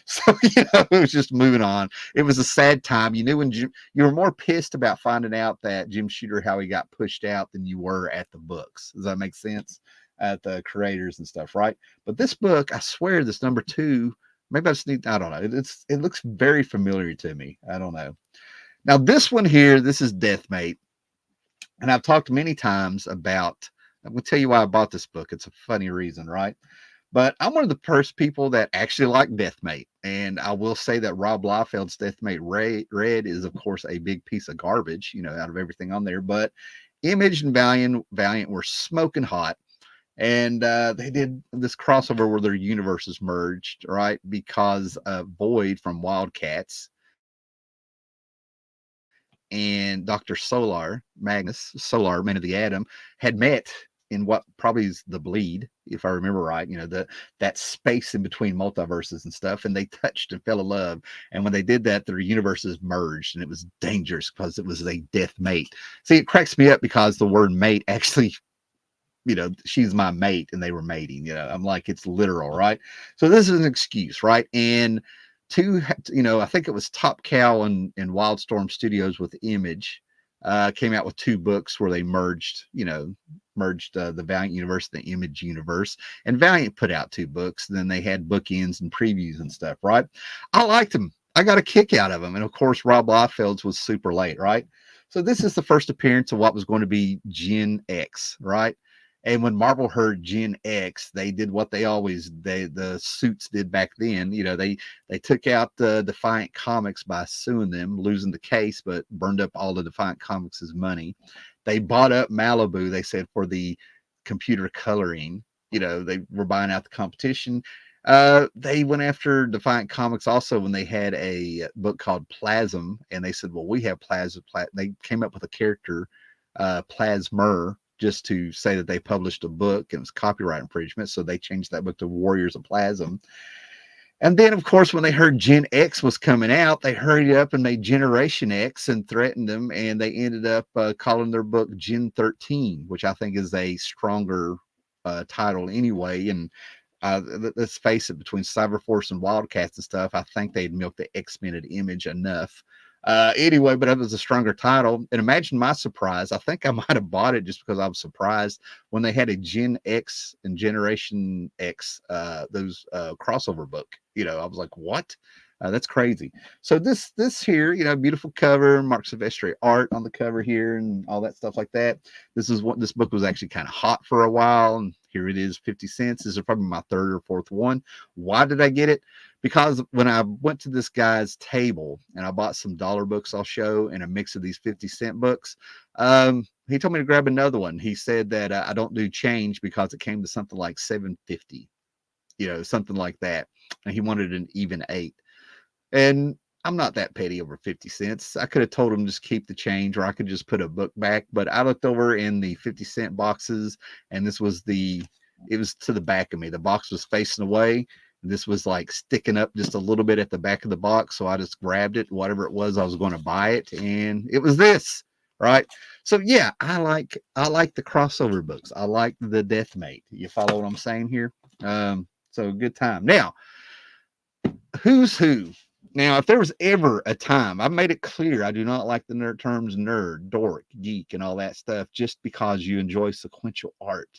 So, it was just moving on. It was a sad time. You knew when you were more pissed about finding out that Jim Shooter, how he got pushed out than you were at the books. Does that make sense? At the creators and stuff, right? But this book, I swear, this #2, maybe I just need, I don't know. It looks very familiar to me. I don't know. Now, this one here, this is Deathmate. And I've talked many times about, I'm going to tell you why I bought this book. It's a funny reason, right? But I'm one of the first people that actually like Deathmate. And I will say that Rob Liefeld's Deathmate Red is, of course, a big piece of garbage, out of everything on there. But Image and Valiant were smoking hot. And they did this crossover where their universes merged, right? Because Void from Wildcats and Dr. Magnus Solar, Man of the Atom, had met in what probably is the Bleed, if I remember right, that space in between multiverses and stuff, and they touched and fell in love. And when they did that, their universes merged, and it was dangerous because it was a death mate. See, it cracks me up because the word mate actually, she's my mate, and they were mating. I'm like, it's literal, right? So this is an excuse, right? And I think it was Top Cow and Wildstorm Studios with Image came out with 2 books where they merged the Valiant universe, the Image universe, and Valiant put out 2 books. And then they had bookends and previews and stuff, right? I liked them. I got a kick out of them. And of course, Rob Liefeld's was super late, right? So this is the first appearance of what was going to be Gen X, right? And when Marvel heard Gen X, they did what the suits did back then. They took out the Defiant Comics by suing them, losing the case, but burned up all the Defiant Comics' money. They bought up Malibu, they said, for the computer coloring. They were buying out the competition. They went after Defiant Comics also when they had a book called Plasm, and they said, well, we have Plasm. They came up with a character, Plasmer, just to say that they published a book and it was copyright infringement. So they changed that book to Warriors of Plasm. And then, of course, when they heard Gen X was coming out, they hurried up and made Generation X and threatened them. And they ended up calling their book Gen 13, which I think is a stronger title anyway. And let's face it, between Cyberforce and Wildcats and stuff, I think they'd milked the X-Men at Image enough. Anyway, but it was a stronger title. And imagine my surprise. I think I might have bought it just because I was surprised when they had a Gen X and Generation X, those crossover book. I was like, what? That's crazy. So this here, beautiful cover, Mark Silvestri art on the cover here and all that stuff like that. This book was actually kind of hot for a while, and here it is, 50 cents. This is probably my 3rd or 4th one. Why did I get it? Because when I went to this guy's table and I bought some dollar books I'll show and a mix of these 50-cent books, he told me to grab another one. He said that I don't do change because it came to something like $7.50, something like that. And he wanted an even 8. And I'm not that petty over 50 cents. I could have told him just keep the change, or I could just put a book back. But I looked over in the 50-cent boxes, and it was to the back of me. The box was facing away. This was like sticking up just a little bit at the back of the box. So I just grabbed it, whatever it was, I was going to buy it. And it was this, right? So yeah, I like the crossover books. I like the Deathmate. You follow what I'm saying here? So good time. Now, who's who? Now, if there was ever a time, I've made it clear I do not like the terms nerd, dork, geek, and all that stuff just because you enjoy sequential art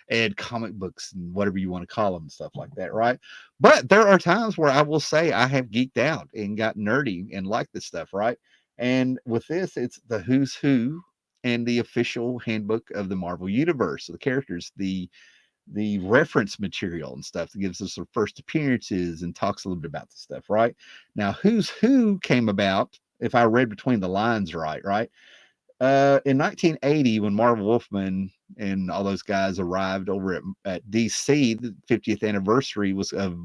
and comic books and whatever you want to call them and stuff like that, right? But there are times where I will say I have geeked out and got nerdy and like this stuff, right? And with this, it's the who's who and the official handbook of the Marvel Universe, the characters, the reference material and stuff that gives us their first appearances and talks a little bit about the stuff, right? Now, who's who came about, if I read between the lines right? In 1980, when Marv Wolfman and all those guys arrived over at DC, the 50th anniversary of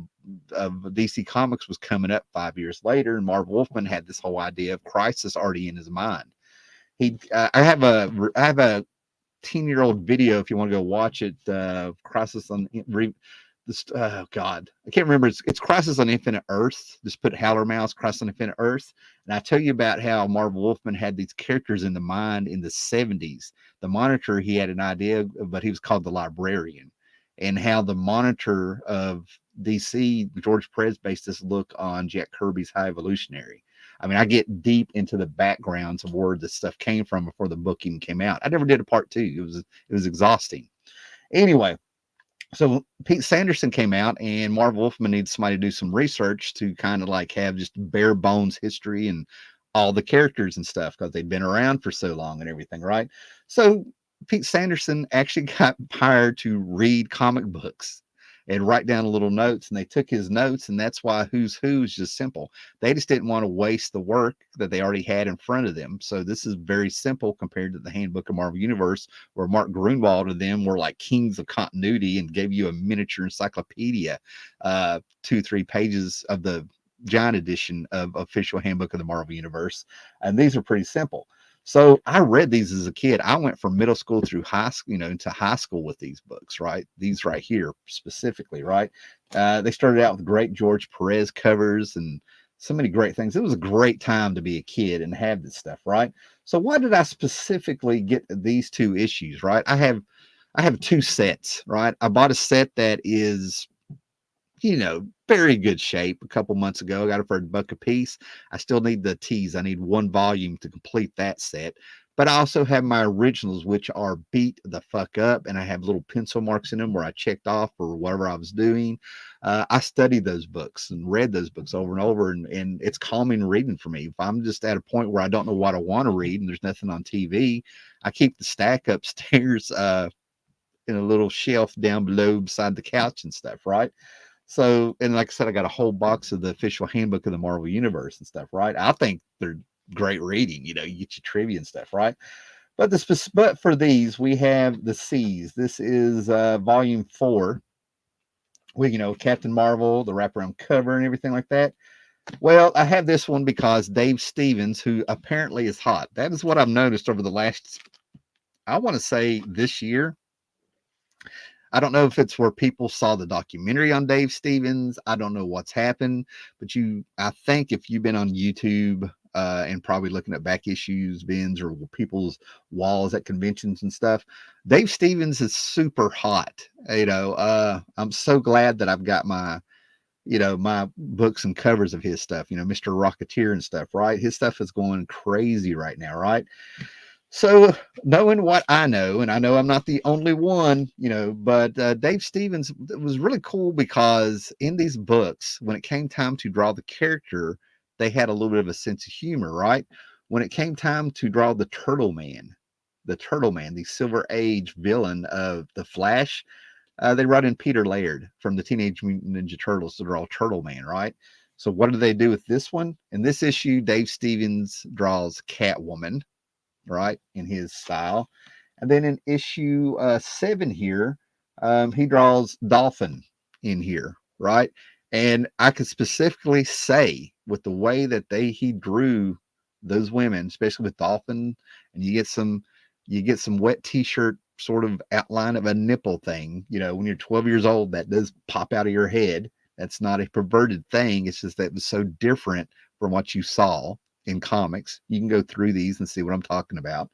DC Comics was coming up 5 years later, and Marv Wolfman had this whole idea of Crisis already in his mind. I have a 10-year-old video if you want to go watch it. Crisis on this, oh God, I can't remember. It's Crisis on Infinite Earth. Just put Howler Mouse, Crisis on Infinite Earth. And I tell you about how Marvel Wolfman had these characters in the mind in the 70s. The Monitor, he had an idea, but he was called the Librarian. And how the Monitor of DC, George Perez, based this look on Jack Kirby's High Evolutionary. I mean, I get deep into the backgrounds of where this stuff came from before the book even came out. I never did a part two. It was exhausting. Anyway, so Pete Sanderson came out, and Marv Wolfman needs somebody to do some research to kind of like have just bare bones history and all the characters and stuff because they've been around for so long and everything, right? So Pete Sanderson actually got hired to read comic books and write down little notes, and they took his notes, and that's why Who's Who is just simple. They just didn't want to waste the work that they already had in front of them. So this is very simple compared to the Handbook of Marvel Universe, where Mark Grunwald and them were like kings of continuity and gave you a miniature encyclopedia, 2-3 pages of the giant edition of Official Handbook of the Marvel Universe. And these are pretty simple. So I read these as a kid. I went from middle school through high school, into high school with these books, right? These right here specifically, right? They started out with great George Perez covers and so many great things. It was a great time to be a kid and have this stuff, right? So why did I specifically get these two issues, right? I have two sets, right? I bought a set that is very good shape a couple months ago. I got it for $1 a piece. I still need the teas. I need one volume to complete that set. But I also have my originals, which are beat the fuck up, and I have little pencil marks in them where I checked off or whatever I was doing. I studied those books and read those books over and over, and it's calming reading for me. If I'm just at a point where I don't know what I want to read and there's nothing on TV, I keep the stack upstairs in a little shelf down below beside the couch and stuff, right? So, and like I said, I got a whole box of the Official Handbook of the Marvel Universe and stuff, right? I think they're great reading. You get your trivia and stuff, right? But for these, we have the C's. This is volume 4. Captain Marvel, the wraparound cover and everything like that. Well, I have this one because Dave Stevens, who apparently is hot. That is what I've noticed over the last, I want to say this year. I don't know if it's where people saw the documentary on Dave Stevens. I don't know what's happened, but I think if you've been on YouTube and probably looking at back issues, bins, or people's walls at conventions and stuff, Dave Stevens is super hot. I'm so glad that I've got my books and covers of his stuff, Mr. Rocketeer and stuff, right? His stuff is going crazy right now, right? So knowing what I know, and I know I'm not the only one, but Dave Stevens was really cool because in these books, when it came time to draw the character, they had a little bit of a sense of humor, right? When it came time to draw the Turtle Man, the Silver Age villain of the Flash, they brought in Peter Laird from the Teenage Mutant Ninja Turtles to draw Turtle Man, right? So what do they do with this one? In this issue, Dave Stevens draws Catwoman, right, in his style. And then in issue 7 here, he draws Dolphin in here, right? And I could specifically say with the way that he drew those women, especially with Dolphin, and you get some wet t-shirt sort of outline of a nipple thing, when you're 12 years old, that does pop out of your head. That's not a perverted thing. It's just that it was so different from what you saw in comics. You can go through these and see what I'm talking about.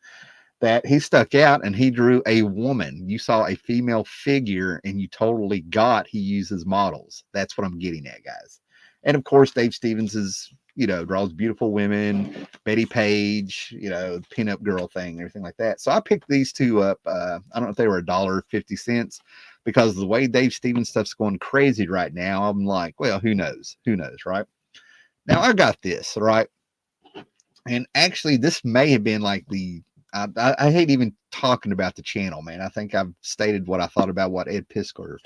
That he stuck out and he drew a woman. You saw a female figure and you totally got he uses models. That's what I'm getting at, guys. And of course, Dave Stevens is, draws beautiful women, Betty Page, pinup girl thing, everything like that. So I picked these two up. I don't know if they were $1.50 because the way Dave Stevens stuff's going crazy right now, I'm like, well, who knows? Who knows, right? Now I got this, right? And actually, this may have been like I hate even talking about the channel, man. I think I've stated what I thought about what Ed Piskor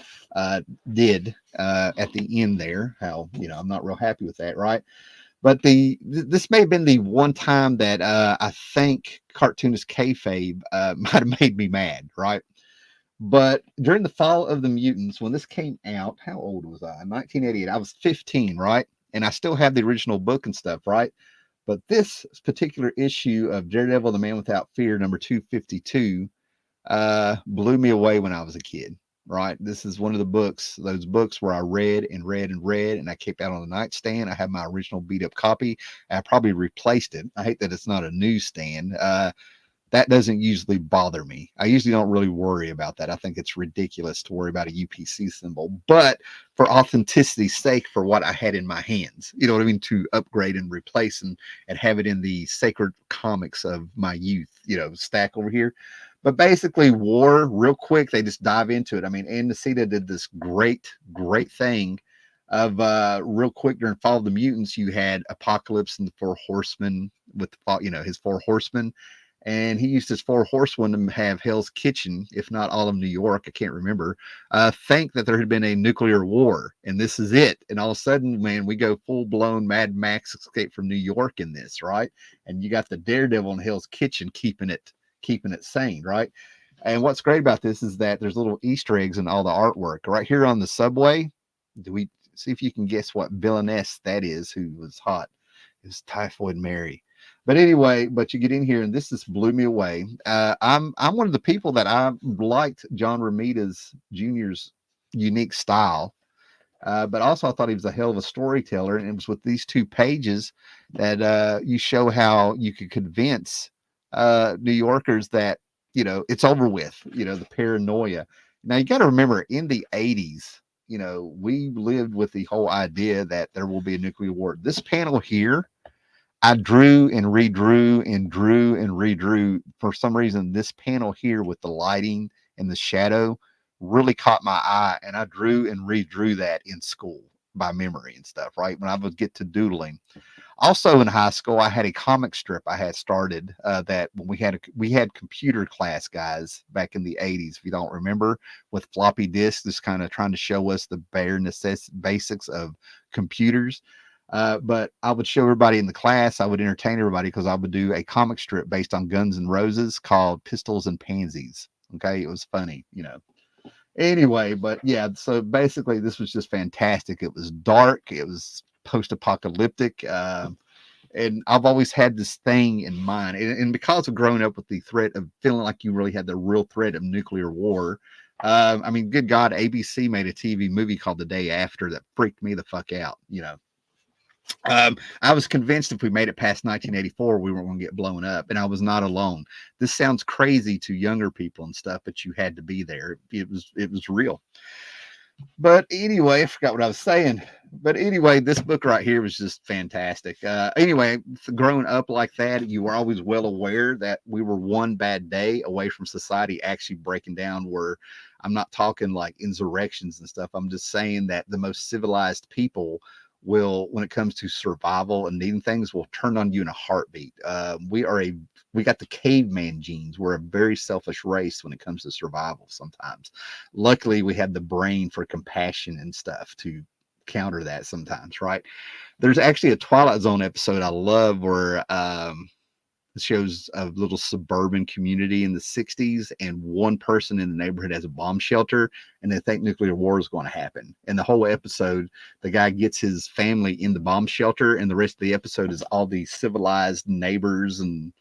did at the end there. How, I'm not real happy with that, right? But this may have been the one time that I think cartoonist kayfabe might have made me mad, right? But during the Fall of the Mutants, when this came out, how old was I? 1988. I was 15, right? And I still have the original book and stuff, right? But this particular issue of Daredevil, the Man Without Fear, number 252, blew me away when I was a kid. right? This is one of the books, those books where I read and read and read, and I kept that on the nightstand. I have my original beat up copy. I probably replaced it. I hate that it's not a newsstand. That doesn't usually bother me. I usually don't really worry about that. I think it's ridiculous to worry about a UPC symbol, but for authenticity's sake, for what I had in my hands, you know what I mean, to upgrade and replace and have it in the sacred comics of my youth, stack over here. But basically, war, real quick, they just dive into it. I mean, Andesita did this great thing of real quick during Fall of the Mutants. You had Apocalypse and the Four Horsemen with his Four Horsemen, and he used his Four Horsemen to have Hell's Kitchen, if not all of New York, I can't remember, think that there had been a nuclear war, and this is it. And all of a sudden, man, we go full blown Mad Max Escape from New York in this, right? And you got the Daredevil in Hell's Kitchen keeping it sane, right? And what's great about this is that there's little Easter eggs in all the artwork. Right here on the subway, do we see if you can guess what villainess that is who was hot? It was Typhoid Mary. But anyway, but you get in here and this just blew me away. I'm one of the people that I liked John Romita's Jr.'s unique style. But also I thought he was a hell of a storyteller. And it was with these 2 pages that you show how you could convince New Yorkers that, it's over with, the paranoia. Now you got to remember in the 80s, we lived with the whole idea that there will be a nuclear war. This panel here, I drew and redrew and drew and redrew. For some reason, this panel here with the lighting and the shadow really caught my eye, and I drew and redrew that in school by memory and stuff, right? When I would get to doodling. Also in high school, I had a comic strip I had started that when we had computer class, guys, back in the 80s, if you don't remember, with floppy disks, just kind of trying to show us the bare basics of computers. But I would show everybody in the class, I would entertain everybody because I would do a comic strip based on Guns N' Roses called Pistols and Pansies. Okay, it was funny. Anyway, but yeah, so basically this was just fantastic. It was dark, it was post-apocalyptic, and I've always had this thing in mind, and because of growing up with the threat of feeling like you really had the real threat of nuclear war. I mean, good God, ABC made a TV movie called The Day After that freaked me the fuck out. I was convinced if we made it past 1984, we weren't going to get blown up, and I was not alone. This sounds crazy to younger people and stuff, but you had to be there. It was real. But anyway, I forgot what I was saying. But anyway, this book right here was just fantastic. Anyway, growing up like that, you were always well aware that we were one bad day away from society actually breaking down. Where I'm not talking like insurrections and stuff. I'm just saying that the most civilized people will, when it comes to survival and needing things, will turn on you in a heartbeat. We got the caveman genes. We're a very selfish race when it comes to survival sometimes. Luckily, we have the brain for compassion and stuff to counter that sometimes, right? There's actually a Twilight Zone episode I love where it shows a little suburban community in the 60s, and one person in the neighborhood has a bomb shelter, and they think nuclear war is going to happen. And the whole episode, the guy gets his family in the bomb shelter, and the rest of the episode is all these civilized neighbors and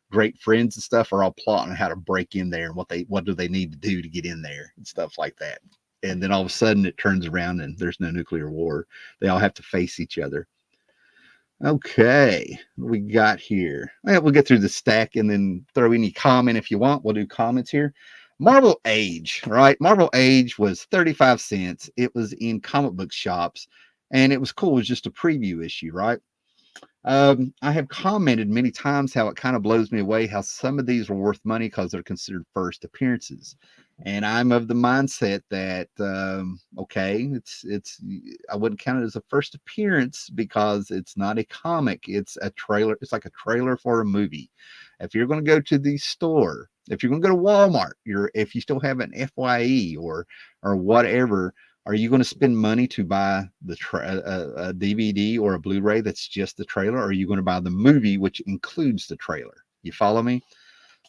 great friends and stuff are all plotting how to break in there and what do they need to do to get in there and stuff like that. And then all of a sudden it turns around and there's no nuclear war. They all have to face each other. Okay, what we got here? Well, we'll get through the stack and then throw any comment if you want. We'll do comments here. Marvel Age, right? Marvel Age was 35 cents. It was in comic book shops, and it was cool. It was just a preview issue, right? I have commented many times how it kind of blows me away how some of these are worth money because they're considered first appearances. And I'm of the mindset that okay, it's I wouldn't count it as a first appearance because it's not a comic, it's a trailer. It's like a trailer for a movie. If you're going to go to the store, if you're going to go to Walmart, if you still have an FYE or whatever, are you going to spend money to buy a DVD or a Blu-ray that's just the trailer? Or are you going to buy the movie, which includes the trailer? You follow me?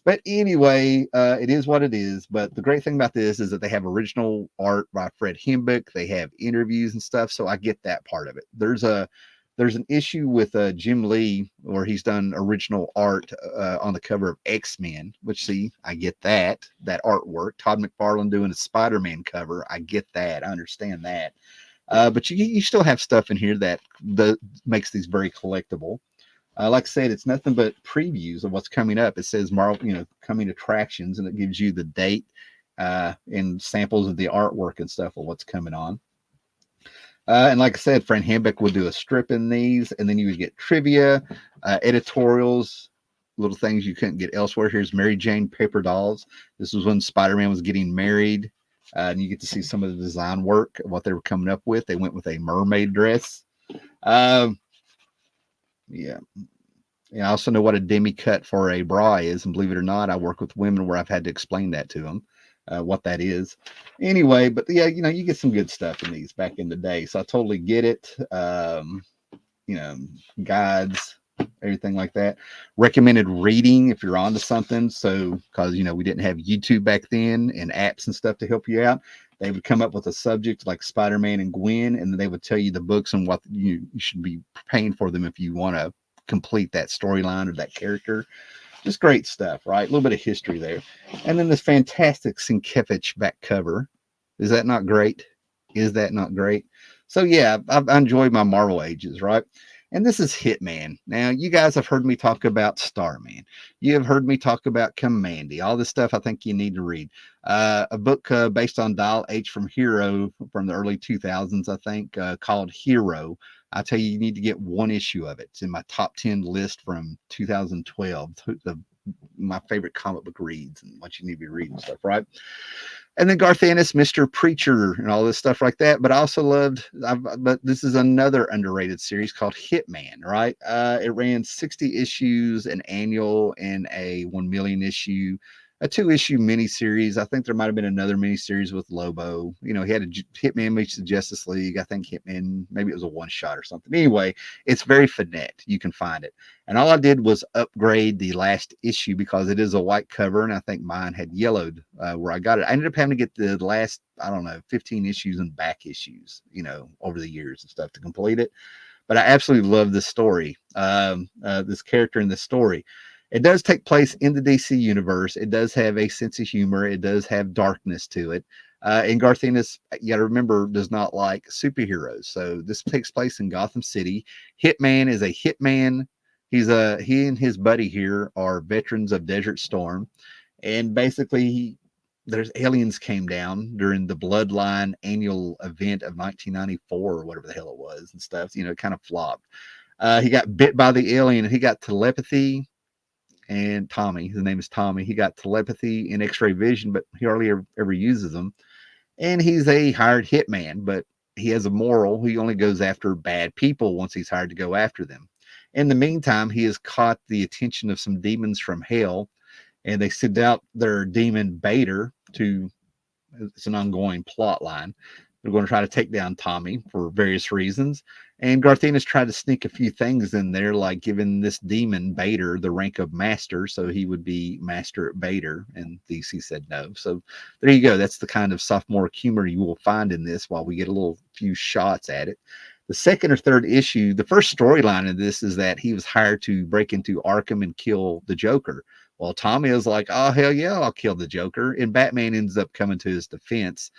But anyway, it is what it is. But the great thing about this is that they have original art by Fred Hembeck. They have interviews and stuff. So I get that part of it. There's a There's an issue with Jim Lee where he's done original art on the cover of X-Men, which, see, I get that artwork. Todd McFarlane doing a Spider-Man cover. I get that. I understand that. But you still have stuff in here that makes these very collectible. Like I said, it's nothing but previews of what's coming up. It says Marvel, coming attractions, and it gives you the date and samples of the artwork and stuff of what's coming on. And like I said, Fran Hambeck would do a strip in these, and then you would get trivia, editorials, little things you couldn't get elsewhere. Here's Mary Jane Paper Dolls. This was when Spider-Man was getting married, and you get to see some of the design work, what they were coming up with. They went with a mermaid dress. Yeah. I also know what a demi cut for a bra is, and believe it or not, I work with women where I've had to explain that to them. What that is. Anyway, but yeah, you get some good stuff in these back in the day. So I totally get it. Guides, everything like that. Recommended reading if you're onto something. So, because, we didn't have YouTube back then and apps and stuff to help you out. They would come up with a subject like Spider-Man and Gwen, and then they would tell you the books and what you should be paying for them if you want to complete that storyline or that character. Just great stuff, right? A little bit of history there. And then this fantastic Sienkiewicz back cover. Is that not great? Is that not great? So yeah, I've enjoyed my Marvel ages, right? And this is Hitman. Now, you guys have heard me talk about Starman. You have heard me talk about Commandy. All this stuff I think you need to read. A book based on Dial H from Hero from the early 2000s, I think, called Hero. I tell you, you need to get one issue of it. It's in my top 10 list from 2012. My favorite comic book reads and what you need to be reading stuff, right? And then Garth Ennis, Mr. Preacher, and all this stuff like that. But I also but this is another underrated series called Hitman, right? It ran 60 issues, an annual, and a 1 million issue, a 2-issue miniseries. I think there might have been another miniseries with Lobo. He had a Hitman meets the Justice League. I think Hitman, maybe it was a one-shot or something. Anyway, it's very finette. You can find it. And all I did was upgrade the last issue because it is a white cover, and I think mine had yellowed where I got it. I ended up having to get the last, 15 issues and back issues, over the years and stuff to complete it. But I absolutely love this story, this character in this story. It does take place in the DC universe. It does have a sense of humor. It does have darkness to it. And Garth Ennis, you got to remember, does not like superheroes. So this takes place in Gotham City. Hitman is a hitman. He and his buddy here are veterans of Desert Storm. And basically, there's aliens came down during the Bloodline annual event of 1994 or whatever the hell it was and stuff. It kind of flopped. He got bit by the alien and he got telepathy. And Tommy, his name is Tommy, he got telepathy and x-ray vision, but he hardly ever uses them. And he's a hired hitman, but he has a moral. He only goes after bad people once he's hired to go after them. In the meantime, he has caught the attention of some demons from hell, and they send out their demon Bader it's an ongoing plot line. They're going to try to take down Tommy for various reasons. And Garth Ennis tried to sneak a few things in there, like giving this demon Bader the rank of master, so he would be master at Bader. And DC said no. So there you go. That's the kind of sophomore humor you will find in this while we get a few shots at it. The second or third issue, the first storyline of this is that he was hired to break into Arkham and kill the Joker. Well, Tommy is like, oh, hell yeah, I'll kill the Joker. And Batman ends up coming to his defense.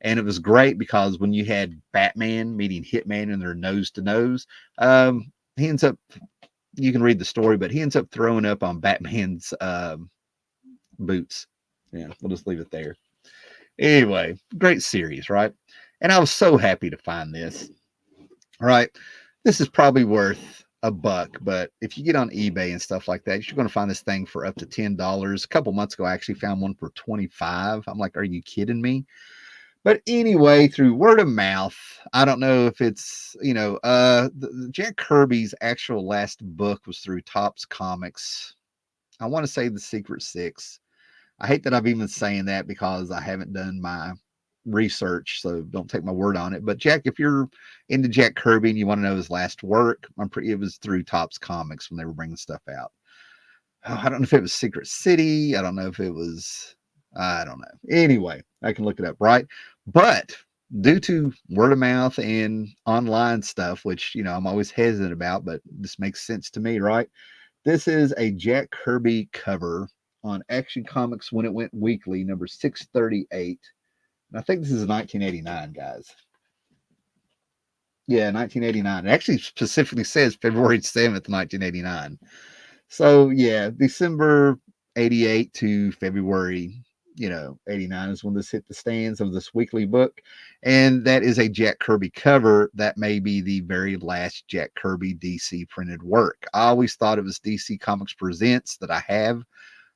And it was great because when you had Batman meeting Hitman and they're nose to nose, he ends up, you can read the story, but he ends up throwing up on Batman's boots. Yeah, we'll just leave it there. Anyway, great series, right? And I was so happy to find this. All right. This is probably worth $1, but if you get on eBay and stuff like that, you're going to find this thing for up to $10. A couple months ago, I actually found one for $25. I'm like, are you kidding me? But anyway, through word of mouth, I don't know if it's, Jack Kirby's actual last book was through Topps Comics. I want to say The Secret Six. I hate that I'm even saying that because I haven't done my research, so don't take my word on it. But Jack, if you're into Jack Kirby and you want to know his last work, it was through Topps Comics when they were bringing stuff out. I don't know if it was Secret City. I don't know if it was, I don't know. Anyway, I can look it up, right? But due to word of mouth and online stuff, which, I'm always hesitant about, but this makes sense to me, right? This is a Jack Kirby cover on Action Comics when it went weekly, number 638. And I think this is 1989, guys. Yeah, 1989. It actually specifically says February 7th, 1989. So, yeah, December 88 to February, 89 is when this hit the stands of this weekly book. And that is a Jack Kirby cover. That may be the very last Jack Kirby DC printed work. I always thought it was DC Comics Presents that I have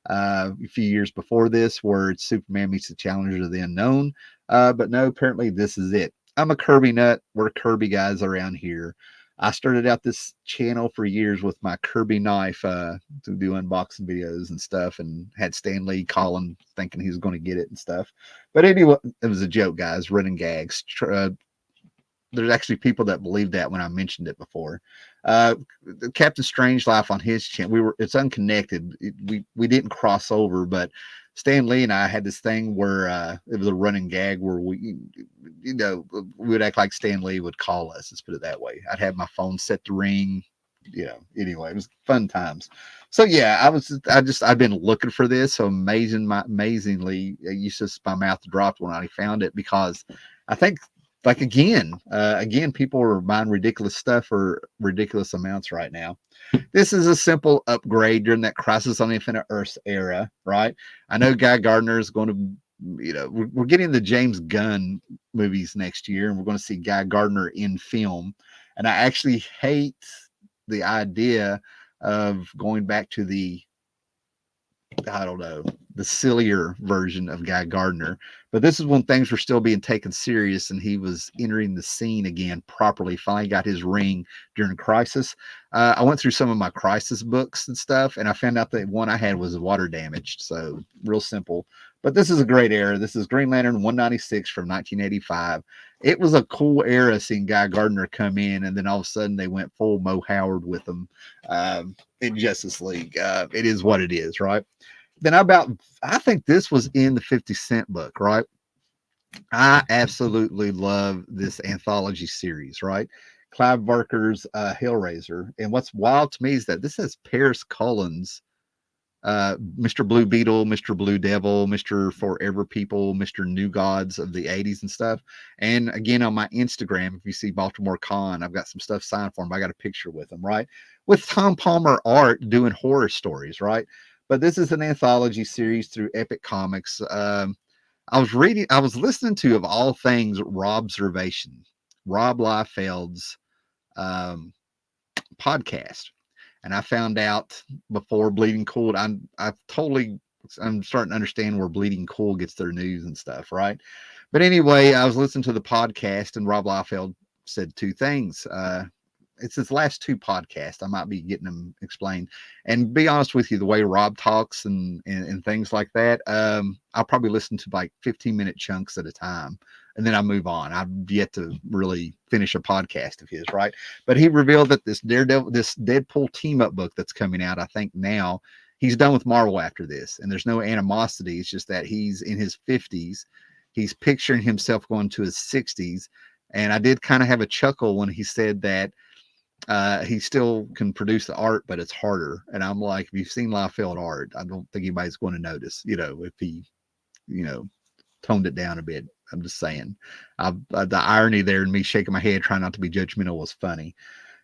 a few years before this, where it's Superman meets the Challengers of the Unknown. But no, apparently this is it. I'm a Kirby nut. We're Kirby guys around here. I started out this channel for years with my Kirby knife to do unboxing videos and stuff, and had Stan Lee calling, thinking he was going to get it and stuff. But anyway, it was a joke, guys. Running gags. There's actually people that believe that when I mentioned it before. Captain Strangelove on his channel, it's unconnected. We didn't cross over, but Stan Lee and I had this thing where it was a running gag where we would act like Stan Lee would call us. Let's put it that way. I'd have my phone set to ring. Anyway, it was fun times. So yeah, I've been looking for this. So amazingly, my mouth dropped when I found it, because I think, like, again, people are buying ridiculous stuff for ridiculous amounts right now. This is a simple upgrade during that Crisis on Infinite Earths era, right? I know Guy Gardner is going to, we're getting the James Gunn movies next year, and we're going to see Guy Gardner in film. And I actually hate the idea of going back to the sillier version of Guy Gardner. But this is when things were still being taken serious, and he was entering the scene again properly. Finally got his ring during Crisis. I went through some of my Crisis books and stuff, and I found out that one I had was water damaged. So real simple. But this is a great era. This is Green Lantern 196 from 1985. It was a cool era seeing Guy Gardner come in, and then all of a sudden they went full Mo Howard with him in Justice League. It is what it is, right? Then I think this was in the 50 Cent book, right? I absolutely love this anthology series, right? Clive Barker's Hellraiser. And what's wild to me is that this has Paris Cullen's Mr. Blue Beetle, Mr. Blue Devil, Mr. Forever People, Mr. New Gods of the 80s and stuff. And again, on my Instagram, if you see Baltimore Con, I've got some stuff signed for him. I got a picture with him, right? With Tom Palmer art doing horror stories, right? But this is an anthology series through Epic Comics. I was listening to, of all things, Rob Liefeld's podcast. And I found out before Bleeding Cool, I'm starting to understand where Bleeding Cool gets their news and stuff, right? But anyway, I was listening to the podcast, and Rob Liefeld said two things. It's his last two podcasts. I might be getting them explained. And be honest with you, the way Rob talks and things like that, I'll probably listen to like 15-minute chunks at a time, and then I move on. I've yet to really finish a podcast of his, right? But he revealed that this Deadpool team-up book that's coming out, I think now, he's done with Marvel after this, and there's no animosity. It's just that he's in his 50s. He's picturing himself going to his 60s. And I did kind of have a chuckle when he said that he still can produce the art, but it's harder. And I'm like, if you've seen Liefeld art, I don't think anybody's going to notice, if he, toned it down a bit. I'm just saying. The irony there in me shaking my head, trying not to be judgmental, was funny.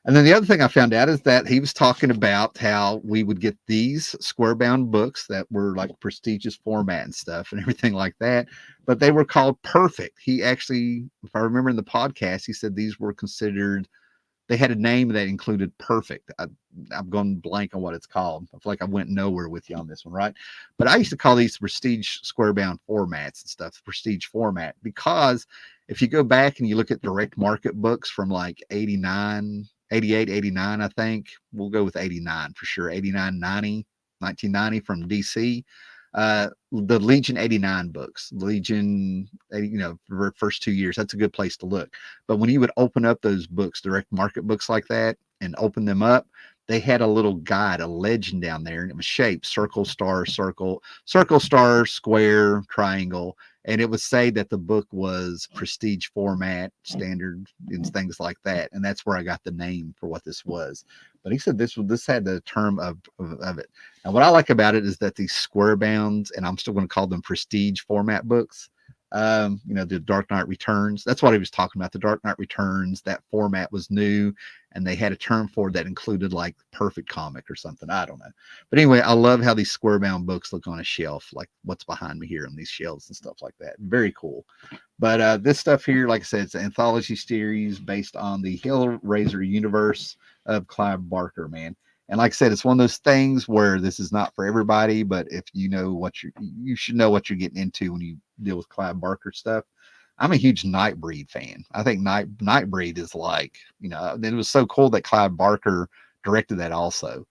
And then the other thing I found out is that he was talking about how we would get these square bound books that were like prestigious format and stuff and everything like that, but they were called Perfect. He actually, if I remember in the podcast, he said these were considered, they had a name that included Perfect. I'm going blank on what it's called. I feel like I went nowhere with you on this one, right? But I used to call these prestige square bound formats and stuff, prestige format, because if you go back and you look at direct market books from like 88, 89, I think, we'll go with 89 for sure, 89, 90, 1990 from DC. The Legion 89 books, Legion, for first 2 years, that's a good place to look. But when you would open up those books, direct market books like that, and open them up, they had a little guide, a legend down there, and it was shaped circle, star, circle, circle, star, square, triangle. and it would say that the book was prestige format, standard, and things like that. And that's where I got the name for what this was. But he said this had the term of it. And what I like about it is that these square bound, and I'm still going to call them prestige format books. The Dark Knight Returns. That's what he was talking about. The Dark Knight Returns. That format was new, and they had a term for it that included like perfect comic or something. I don't know. But anyway, I love how these square bound books look on a shelf, like what's behind me here on these shelves and stuff like that. Very cool. But this stuff here, like I said, it's an anthology series based on the Hellraiser universe of Clive Barker, man. And like I said, it's one of those things where this is not for everybody, but if you know what you should know what you're getting into when you deal with Clive Barker stuff. I'm a huge Nightbreed fan. I think Nightbreed is like, it was so cool that Clive Barker directed that also.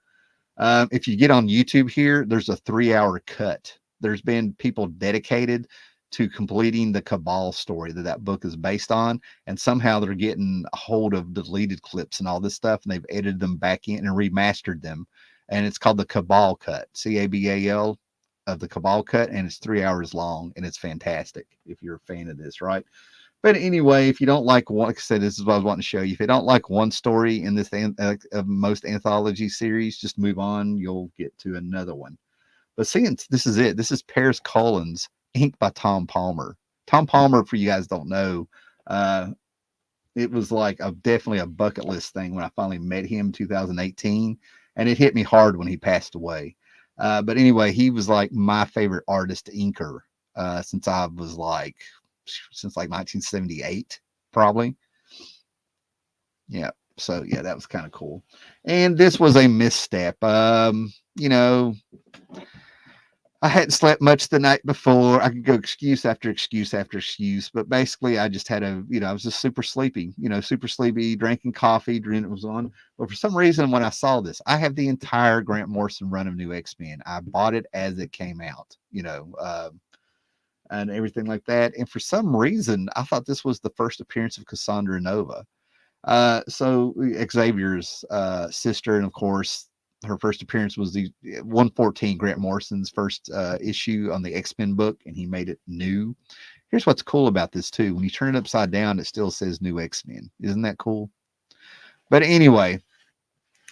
If you get on YouTube here, there's a 3-hour cut. There's been people dedicated to completing the Cabal story that book is based on, and somehow they're getting a hold of deleted clips and all this stuff, and they've edited them back in and remastered them, and it's called the Cabal cut, Cabal, of the Cabal cut, and it's 3 hours long, and it's fantastic if you're a fan of this, right? But anyway, if you don't like one, like I said, this is what I was wanting to show you. If you don't like one story in this of most anthology series, just move on. You'll get to another one. But seeing this is it. This is Paris Collins, inked by Tom Palmer. Tom Palmer, for you guys don't know, it was like definitely a bucket list thing when I finally met him in 2018, and it hit me hard when he passed away. But anyway, he was like my favorite artist inker since 1978, probably. Yeah. So yeah, that was kind of cool. And this was a misstep. I hadn't slept much the night before. I could go excuse after excuse after excuse, but basically I just had I was just super sleepy, drinking coffee, it was on. But for some reason, when I saw this, I have the entire Grant Morrison run of New X-Men. I bought it as it came out, and everything like that. And for some reason, I thought this was the first appearance of Cassandra Nova. So Xavier's sister, and of course, her first appearance was the 114, Grant Morrison's first issue on the X-Men book, and he made it new. Here's what's cool about this too. When you turn it upside down, it still says New X-Men. Isn't that cool? But anyway,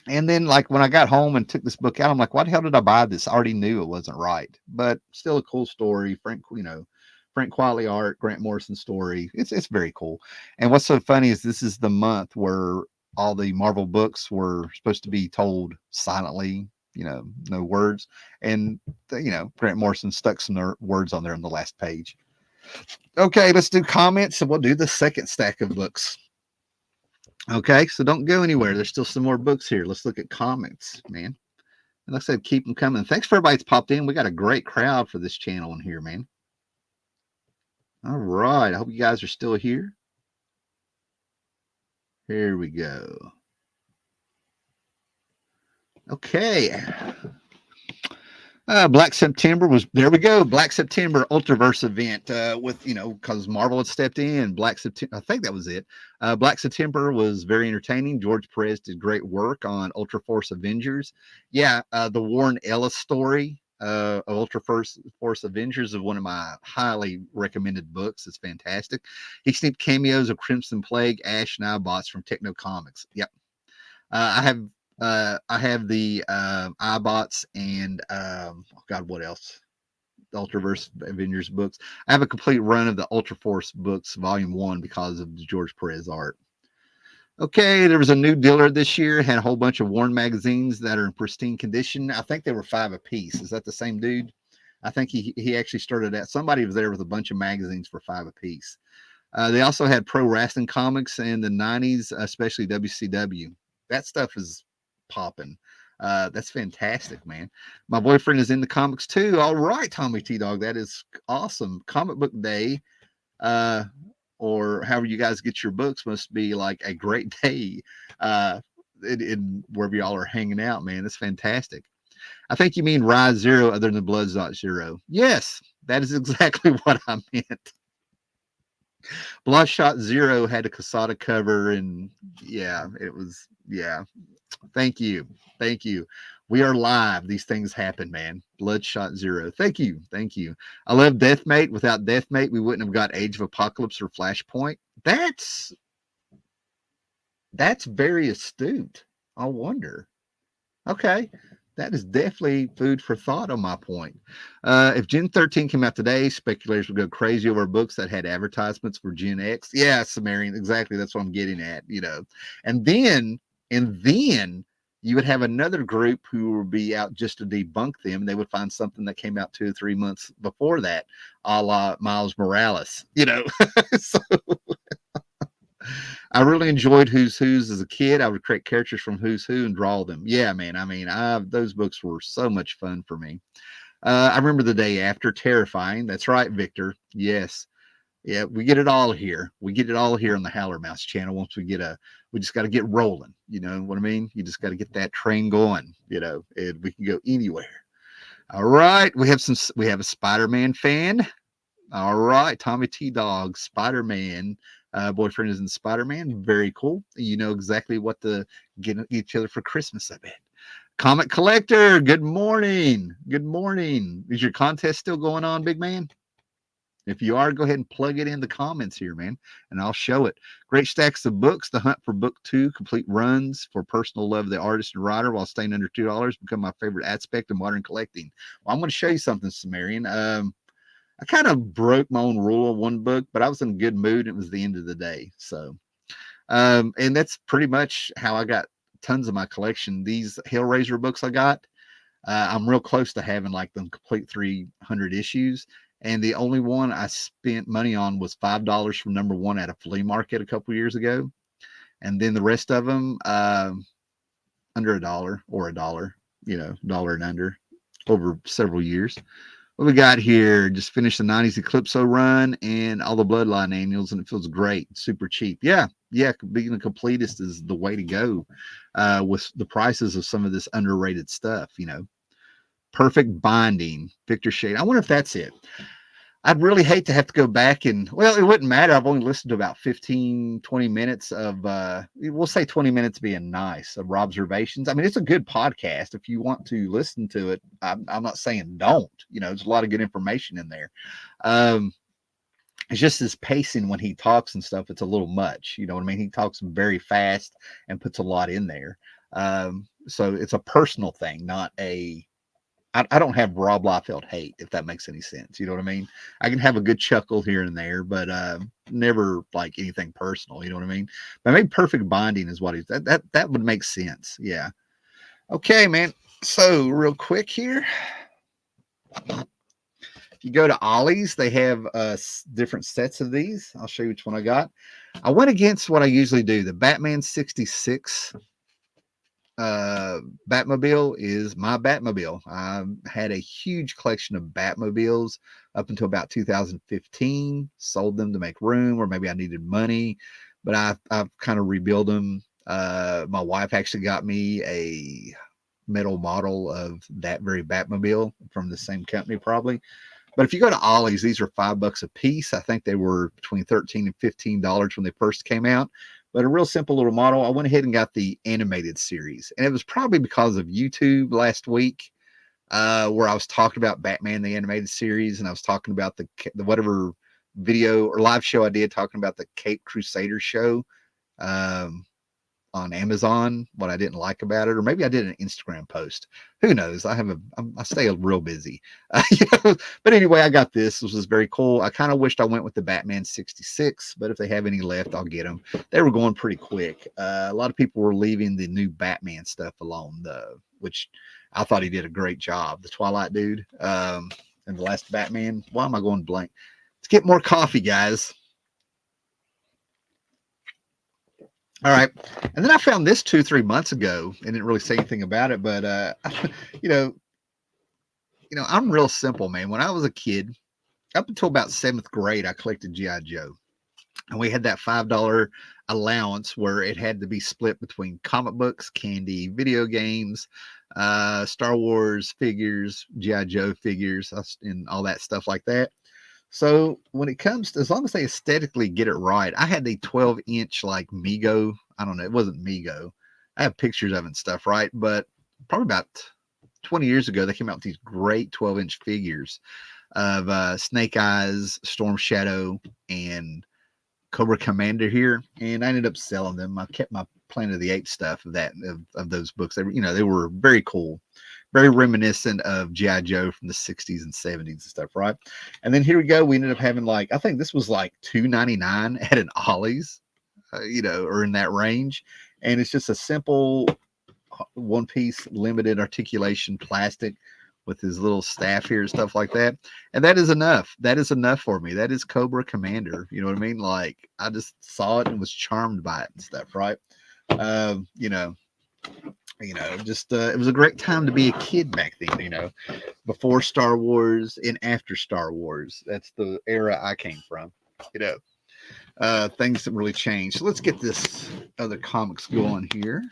and then like when I got home and took this book out, I'm like, why the hell did I buy this? I already knew it wasn't right, but still a cool story. Frank Quitely art, Grant Morrison story. It's very cool. And what's so funny is this is the month where all the Marvel books were supposed to be told silently, no words. And, Grant Morrison stuck some words on there on the last page. Okay, let's do comments, and we'll do the second stack of books. Okay, so don't go anywhere. There's still some more books here. Let's look at comments, man. And like I said, keep them coming. Thanks for everybody that's popped in. We got a great crowd for this channel in here, man. All right, I hope you guys are still here. Here we go. Okay. Black September was, there we go. Black September Ultraverse event with, because Marvel had stepped in. Black September, I think that was it. Black September was very entertaining. George Perez did great work on Ultra Force Avengers. Yeah, the Warren Ellis story of Ultra Force Avengers is one of my highly recommended books. It's fantastic. He sneaked cameos of Crimson Plague, Ash, and iBots from Techno Comics. Yep. I have the iBots and God, what else? The Ultraverse Avengers books. I have a complete run of the Ultra Force books, Volume 1, because of the George Perez art. Okay, there was a new dealer this year. Had a whole bunch of Warren magazines that are in pristine condition. I think they were $5 a piece. Is that the same dude? I think he actually started out. Somebody was there with a bunch of magazines for $5 a piece. They also had pro wrestling comics in the 90s, especially WCW. That stuff is popping. That's fantastic, man. My boyfriend is into comics too. All right, Tommy T Dog, that is awesome. Comic Book Day, or however you guys get your books, must be like a great day in wherever y'all are hanging out, man. That's fantastic. I think you mean Rise Zero other than Bloodshot Zero. Yes, that is exactly what I meant. Bloodshot Zero had a Casada cover, and yeah, it was, yeah. Thank you. Thank you. We are live. These things happen, man. Bloodshot Zero. Thank you. Thank you. I love Deathmate. Without Deathmate, we wouldn't have got Age of Apocalypse or Flashpoint. That's very astute. I wonder. Okay. That is definitely food for thought on my point. If Gen 13 came out today, speculators would go crazy over books that had advertisements for Gen X. Yeah, Sumerian, exactly. That's what I'm getting at, you know. And then you would have another group who would be out just to debunk them. They would find something that came out 2 or 3 months before that, a la Miles Morales, you know. So I really enjoyed Who's Who's as a kid. I would create characters from Who's Who and draw them. Yeah, man. I mean, those books were so much fun for me. I remember the day after, terrifying. That's right, Victor. Yes. Yeah, we get it all here. We get it all here on the Howler Mouse channel. Once we just got to get rolling. You know what I mean? You just got to get that train going, you know, and we can go anywhere. All right. We have a Spider-Man fan. All right. Tommy T Dog, Spider-Man. Boyfriend is in Spider-Man. Very cool. You know exactly what to get each other for Christmas, I bet. Comic Collector, good morning. Good morning. Is your contest still going on, big man? If you are, go ahead and plug it in the comments here, man, and I'll show it. Great stacks of books. The hunt for book 2, complete runs for personal love of the artist and writer while staying under $2 become my favorite aspect of modern collecting. Well, I'm going to show you something, Sumerian. I kind of broke my own rule of one book, but I was in a good mood. It was the end of the day. So, and that's pretty much how I got tons of my collection. These Hellraiser books I got, I'm real close to having like them complete 300 issues. And the only one I spent money on was $5 from number 1 at a flea market a couple years ago. And then the rest of them, under $1 or $1, you know, $1 and under over several years. What we got here? Just finished the 90s Eclipso run and all the Bloodline annuals, and it feels great. Super cheap. Yeah. Being a completist is the way to go with the prices of some of this underrated stuff, you know. Perfect Binding, Victor Shade. I wonder if that's it. I'd really hate to have to go back and, well, it wouldn't matter. I've only listened to about 15, 20 minutes of, we'll say 20 minutes being nice, of Robservations. I mean, it's a good podcast. If you want to listen to it, I'm not saying don't, you know, there's a lot of good information in there. It's just his pacing when he talks and stuff. It's a little much, you know what I mean? He talks very fast and puts a lot in there. So it's a personal thing, not I don't have Rob Liefeld hate, if that makes any sense. You know what I mean? I can have a good chuckle here and there, but never like anything personal. You know what I mean? But maybe Perfect Binding is what he's that would make sense. Yeah. Okay, man. So real quick here, if you go to Ollie's, they have different sets of these. I'll show you which one I got. I went against what I usually do. The Batman 66 Batmobile is my Batmobile. I had a huge collection of Batmobiles up until about 2015. Sold them to make room, or maybe I needed money, but I've kind of rebuilt them. My wife actually got me a metal model of that very Batmobile from the same company, probably. But if you go to Ollie's, these are $5 a piece. I think they were between $13 and $15 when they first came out. But a real simple little model. I went ahead and got the animated series. And it was probably because of YouTube last week, where I was talking about Batman, the animated series. And I was talking about the whatever video or live show I did, talking about the Cape Crusader show on Amazon, what I didn't like about it. Or maybe I did an Instagram post. Who knows? I stay real busy. You know? But anyway, I got this. This was very cool. I kind of wished I went with the Batman 66, but if they have any left, I'll get them. They were going pretty quick. A lot of people were leaving the new Batman stuff alone, which I thought he did a great job. The Twilight dude and the last Batman. Why am I going blank? Let's get more coffee, guys. All right. And then I found this 2-3 months ago and didn't really say anything about it, but you know, I'm real simple, man. When I was a kid, up until about 7th grade, I collected G.I. Joe. And we had that $5 allowance where it had to be split between comic books, candy, video games, Star Wars figures, G.I. Joe figures, and all that stuff like that. So when it comes to, as long as they aesthetically get it right, I had the 12-inch like Mego. I don't know. It wasn't Mego. I have pictures of it and stuff, right? But probably about 20 years ago, they came out with these great 12-inch figures of Snake Eyes, Storm Shadow, and Cobra Commander here, and I ended up selling them. I kept my Planet of the Apes stuff of those books. They were, they were very cool, very reminiscent of G.I. Joe from the 60s and 70s and stuff, right? And then here we go. We ended up having I think this was like $2.99 at an Ollie's, or in that range. And it's just a simple one piece limited articulation plastic with his little staff here and stuff like that. And that is enough. That is enough for me. That is Cobra Commander. You know what I mean? I just saw it and was charmed by it and stuff, right? Just it was a great time to be a kid back then, before Star Wars and after Star Wars. That's the era I came from, things that really changed. So let's get this other comics going here.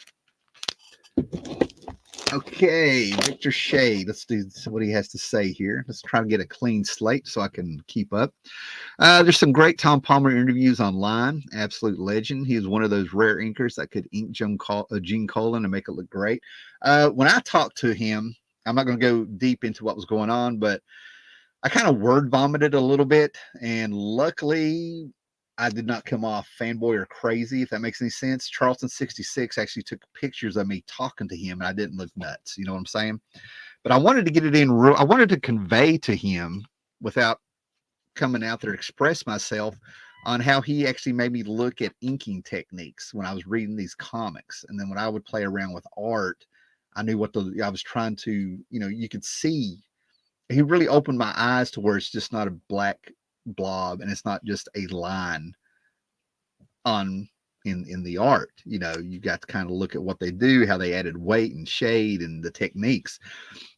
Okay, Victor Shea. Let's do what he has to say here. Let's try to get a clean slate so I can keep up. There's some great Tom Palmer interviews online. Absolute legend. He is one of those rare inkers that could ink Gene Colan and make it look great. When I talked to him, I'm not going to go deep into what was going on, but I kind of word vomited a little bit. And luckily, I did not come off fanboy or crazy, if that makes any sense. Charleston 66 actually took pictures of me talking to him, and I didn't look nuts. You know what I'm saying? But I wanted to get it in real. I wanted to convey to him without coming out there, express myself on how he actually made me look at inking techniques when I was reading these comics. And then when I would play around with art, I knew what I was trying to, you could see. He really opened my eyes to where it's just not a black blob and it's not just a line in the art. You got to kind of look at what they do, how they added weight and shade and the techniques.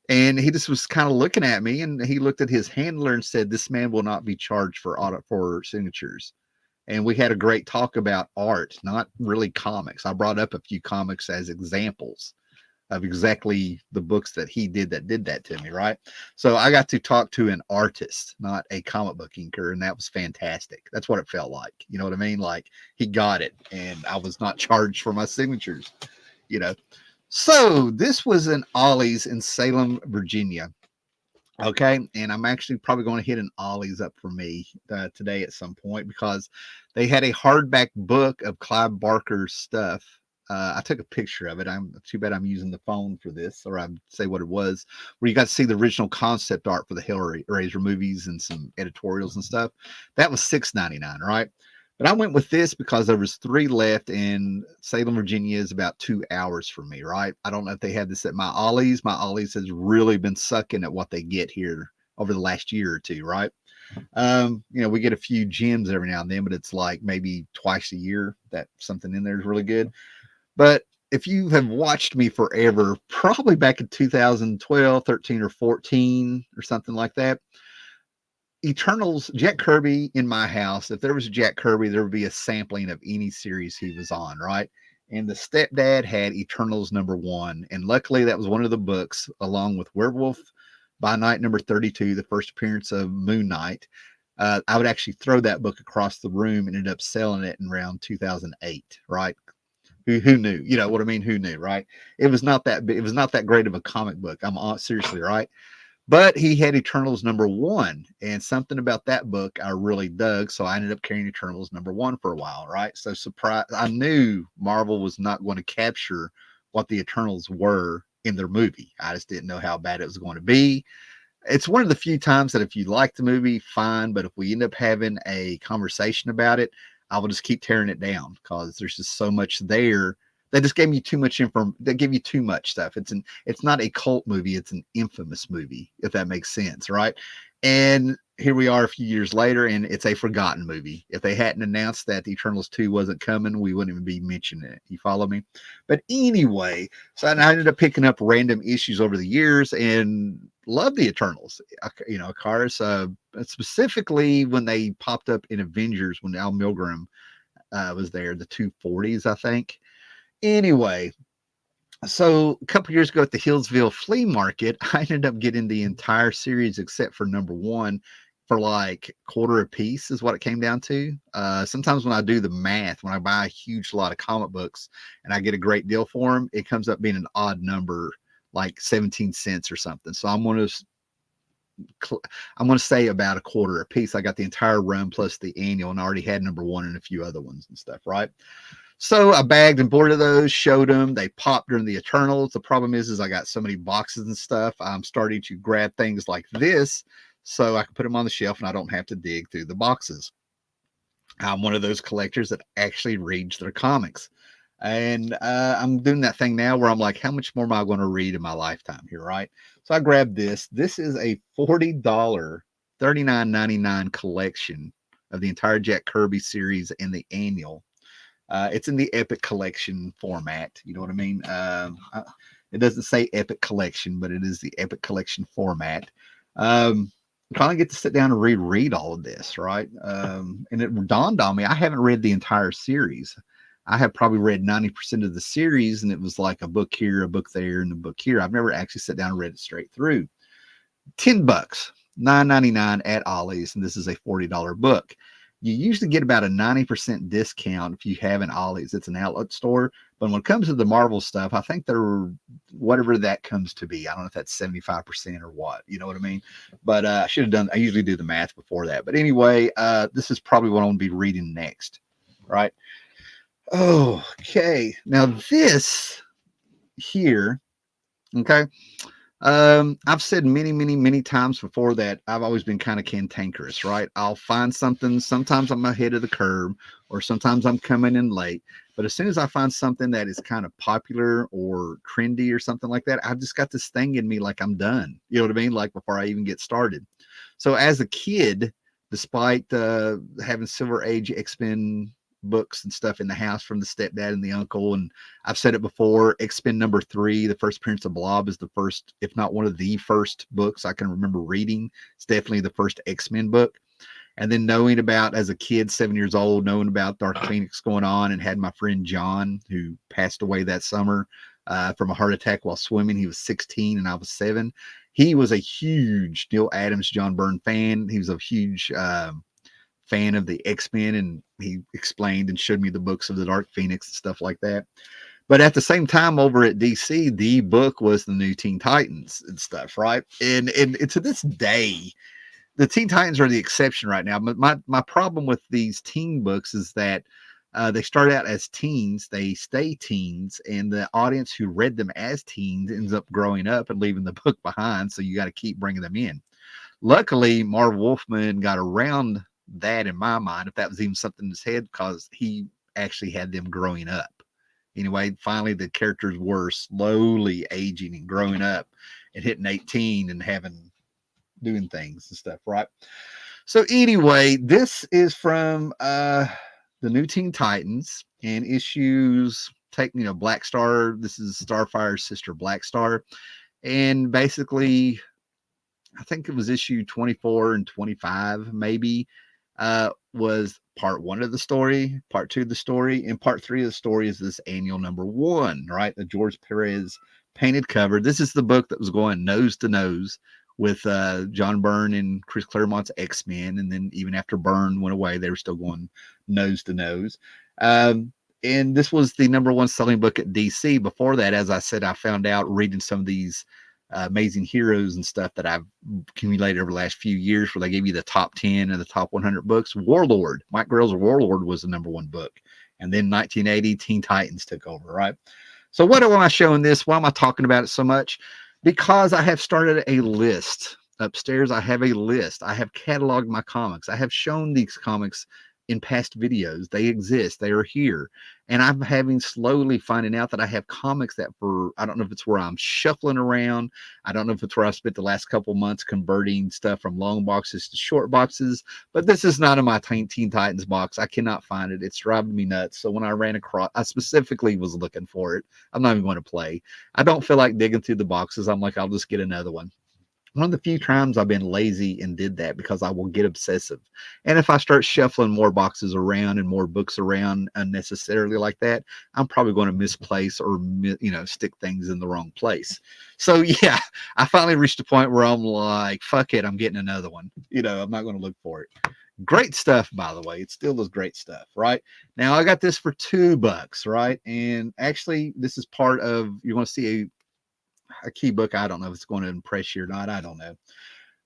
And he just was kind of looking at me, and he looked at his handler and said, "This man will not be charged for signatures." And we had a great talk about art, not really comics. I brought up a few comics as examples of exactly the books that he did that to me, right? So I got to talk to an artist, not a comic book inker, and that was fantastic. That's what it felt like. You know what I mean? Like, he got it, and I was not charged for my signatures, So this was an Ollie's in Salem, Virginia. Okay, and I'm actually probably going to hit an Ollie's up for me today at some point, because they had a hardback book of Clive Barker's stuff. I took a picture of it. I'm too bad I'm using the phone for this, or I'd say what it was, where you got to see the original concept art for the Hellraiser movies and some editorials and stuff. That was $6.99, right? But I went with this because there was 3 left, and Salem, Virginia is about 2 hours from me, right? I don't know if they had this at my Ollie's. My Ollie's has really been sucking at what they get here over the last year or two, right? We get a few gems every now and then, but it's like maybe twice a year that something in there is really good. But if you have watched me forever, probably back in 2012, 13, or 14, or something like that, Eternals, Jack Kirby in my house, if there was a Jack Kirby, there would be a sampling of any series he was on, right? And the stepdad had Eternals #1. And luckily, that was one of the books, along with Werewolf by Night #32, the first appearance of Moon Knight. I would actually throw that book across the room and ended up selling it in around 2008, right? Who knew? You know what I mean? Who knew, right? It was not that big. It was not that great of a comic book. I'm on, seriously, right? But he had Eternals #1, and something about that book I really dug. So I ended up carrying Eternals #1 for a while, right? So I knew Marvel was not going to capture what the Eternals were in their movie. I just didn't know how bad it was going to be. It's one of the few times that if you like the movie, fine. But if we end up having a conversation about it, I will just keep tearing it down, because there's just so much there. They just gave me too much information. They give you too much stuff. It's not a cult movie. It's an infamous movie, if that makes sense, right? And here we are a few years later, and it's a forgotten movie. If they hadn't announced that the Eternals 2 wasn't coming, we wouldn't even be mentioning it. You follow me? But anyway, so I ended up picking up random issues over the years and love the Eternals. Cars, specifically when they popped up in Avengers, when Al Milgrom was there, the 240s, I think. Anyway, so a couple years ago at the Hillsville Flea Market, I ended up getting the entire series except for #1 for like quarter a piece is what it came down to. Sometimes when I do the math, when I buy a huge lot of comic books and I get a great deal for them, it comes up being an odd number, like 17 cents or something. So I'm going to say about a quarter a piece. I got the entire run plus the annual, and I already had number one and a few other ones and stuff, right? So I bagged and boarded those, showed them. They popped during the Eternals. The problem is I got so many boxes and stuff. I'm starting to grab things like this so I can put them on the shelf and I don't have to dig through the boxes. I'm one of those collectors that actually reads their comics. And I'm doing that thing now where I'm like, how much more am I going to read in my lifetime here, right? So I grabbed this. This is a $40, $39.99 collection of the entire Jack Kirby series and the annual. It's in the Epic Collection format. You know what I mean? It doesn't say Epic Collection, but it is the Epic Collection format. Finally get to sit down and reread all of this, right? And it dawned on me, I haven't read the entire series. I have probably read 90% of the series, and it was like a book here, a book there, and a book here. I've never actually sat down and read it straight through. $10, $9.99 at Ollie's, and this is a $40 book. You usually get about a 90% discount if you have an Ollie's. It's an outlet store. But when it comes to the Marvel stuff, I think they're whatever that comes to be. I don't know if that's 75% or what. You know what I mean? But I should have done, I usually do the math before that. But anyway, this is probably what I'm going to be reading next. Right? Okay. Now this here, okay. I've said many times before that I've always been kind of cantankerous, right? I'll find something. Sometimes I'm ahead of the curve, or sometimes I'm coming in late. But as soon as I find something that is kind of popular or trendy or something like that, I've just got this thing in me like I'm done. You know what I mean? Like before I even get started. So as a kid, despite having Silver Age X-Men books and stuff in the house from the stepdad and the uncle, and I've said it before, X-Men number 3, the first appearance of Blob, is the first, if not one of the first books I can remember reading. It's definitely the first X-Men book. And then knowing about, as a kid, 7 years old, knowing about Dark Phoenix going on, and had my friend John, who passed away that summer from a heart attack while swimming. He was 16 and I was 7. He was a huge Neil Adams, John Byrne fan. He was a huge fan of the X-Men, and he explained and showed me the books of the Dark Phoenix and stuff like that. But at the same time, over at DC, the book was the new Teen Titans and stuff, right? And to this day, the Teen Titans are the exception right now. But my problem with these teen books is that they start out as teens, they stay teens, and the audience who read them as teens ends up growing up and leaving the book behind. So you got to keep bringing them in. Luckily, Marv Wolfman got around that, in my mind, if that was even something in his head, because he actually had them growing up. Anyway, finally the characters were slowly aging and growing up and hitting 18 and doing things and stuff, right? So anyway, this is from the new Teen Titans, and issues Black Star. This is Starfire's sister, Black Star, and basically I think it was issue 24 and 25 maybe, was part 1 of the story, part 2 of the story, and part 3 of the story is this annual number 1, right? The George Perez painted cover. This is the book that was going nose to nose with John Byrne and Chris Claremont's X-Men, and then even after Byrne went away, they were still going nose to nose. And this was the number 1 selling book at DC. Before that, as I said, I found out reading some of these amazing heroes and stuff that I've accumulated over the last few years, where they gave you the top 10 and the top 100 books. Warlord, Mike Grell's Warlord was the number 1 book. And then 1980, Teen Titans took over, right? So what am I showing this? Why am I talking about it so much? Because I have started a list. Upstairs, I have a list. I have cataloged my comics. I have shown these comics in past videos. They exist. They are here. And I'm having slowly finding out that I have comics that I don't know if it's where I'm shuffling around. I don't know if it's where I spent the last couple months converting stuff from long boxes to short boxes, but this is not in my Teen Titans box. I cannot find it. It's driving me nuts. So when I ran across, I specifically was looking for it. I'm not even going to play. I don't feel like digging through the boxes. I'm like, I'll just get another one. One of the few times I've been lazy and did that, because I will get obsessive. And if I start shuffling more boxes around and more books around unnecessarily like that, I'm probably going to misplace or, stick things in the wrong place. So yeah, I finally reached a point where I'm like, fuck it, I'm getting another one. I'm not going to look for it. Great stuff, by the way. It still is great stuff, right? Now I got this for $2, right? And actually, this is part of, you're going to see a key book. I don't know if it's going to impress you or not. I don't know.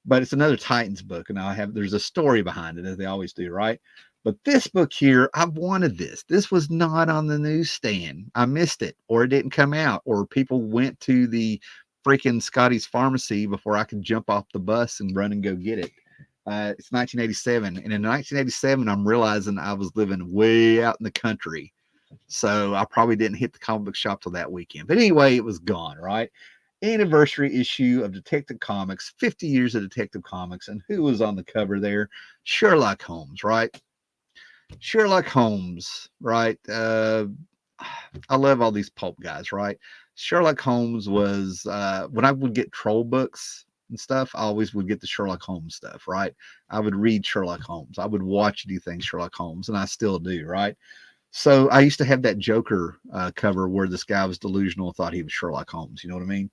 But it's another Titans book. And there's a story behind it, as they always do, right? But this book here, I've wanted this. This was not on the newsstand. I missed it, or it didn't come out, or people went to the freaking Scotty's Pharmacy before I could jump off the bus and run and go get it. It's 1987. And in 1987, I'm realizing I was living way out in the country. So I probably didn't hit the comic book shop till that weekend. But anyway, it was gone, right? Anniversary issue of Detective Comics, 50 years of Detective Comics. And who was on the cover there? Sherlock Holmes, right? Sherlock Holmes, right? I love all these pulp guys, right? Sherlock Holmes was, when I would get troll books and stuff, I always would get the Sherlock Holmes stuff, right? I would read Sherlock Holmes. I would watch anything Sherlock Holmes, and I still do, right? So I used to have that Joker cover where this guy was delusional and thought he was Sherlock Holmes. You know what I mean?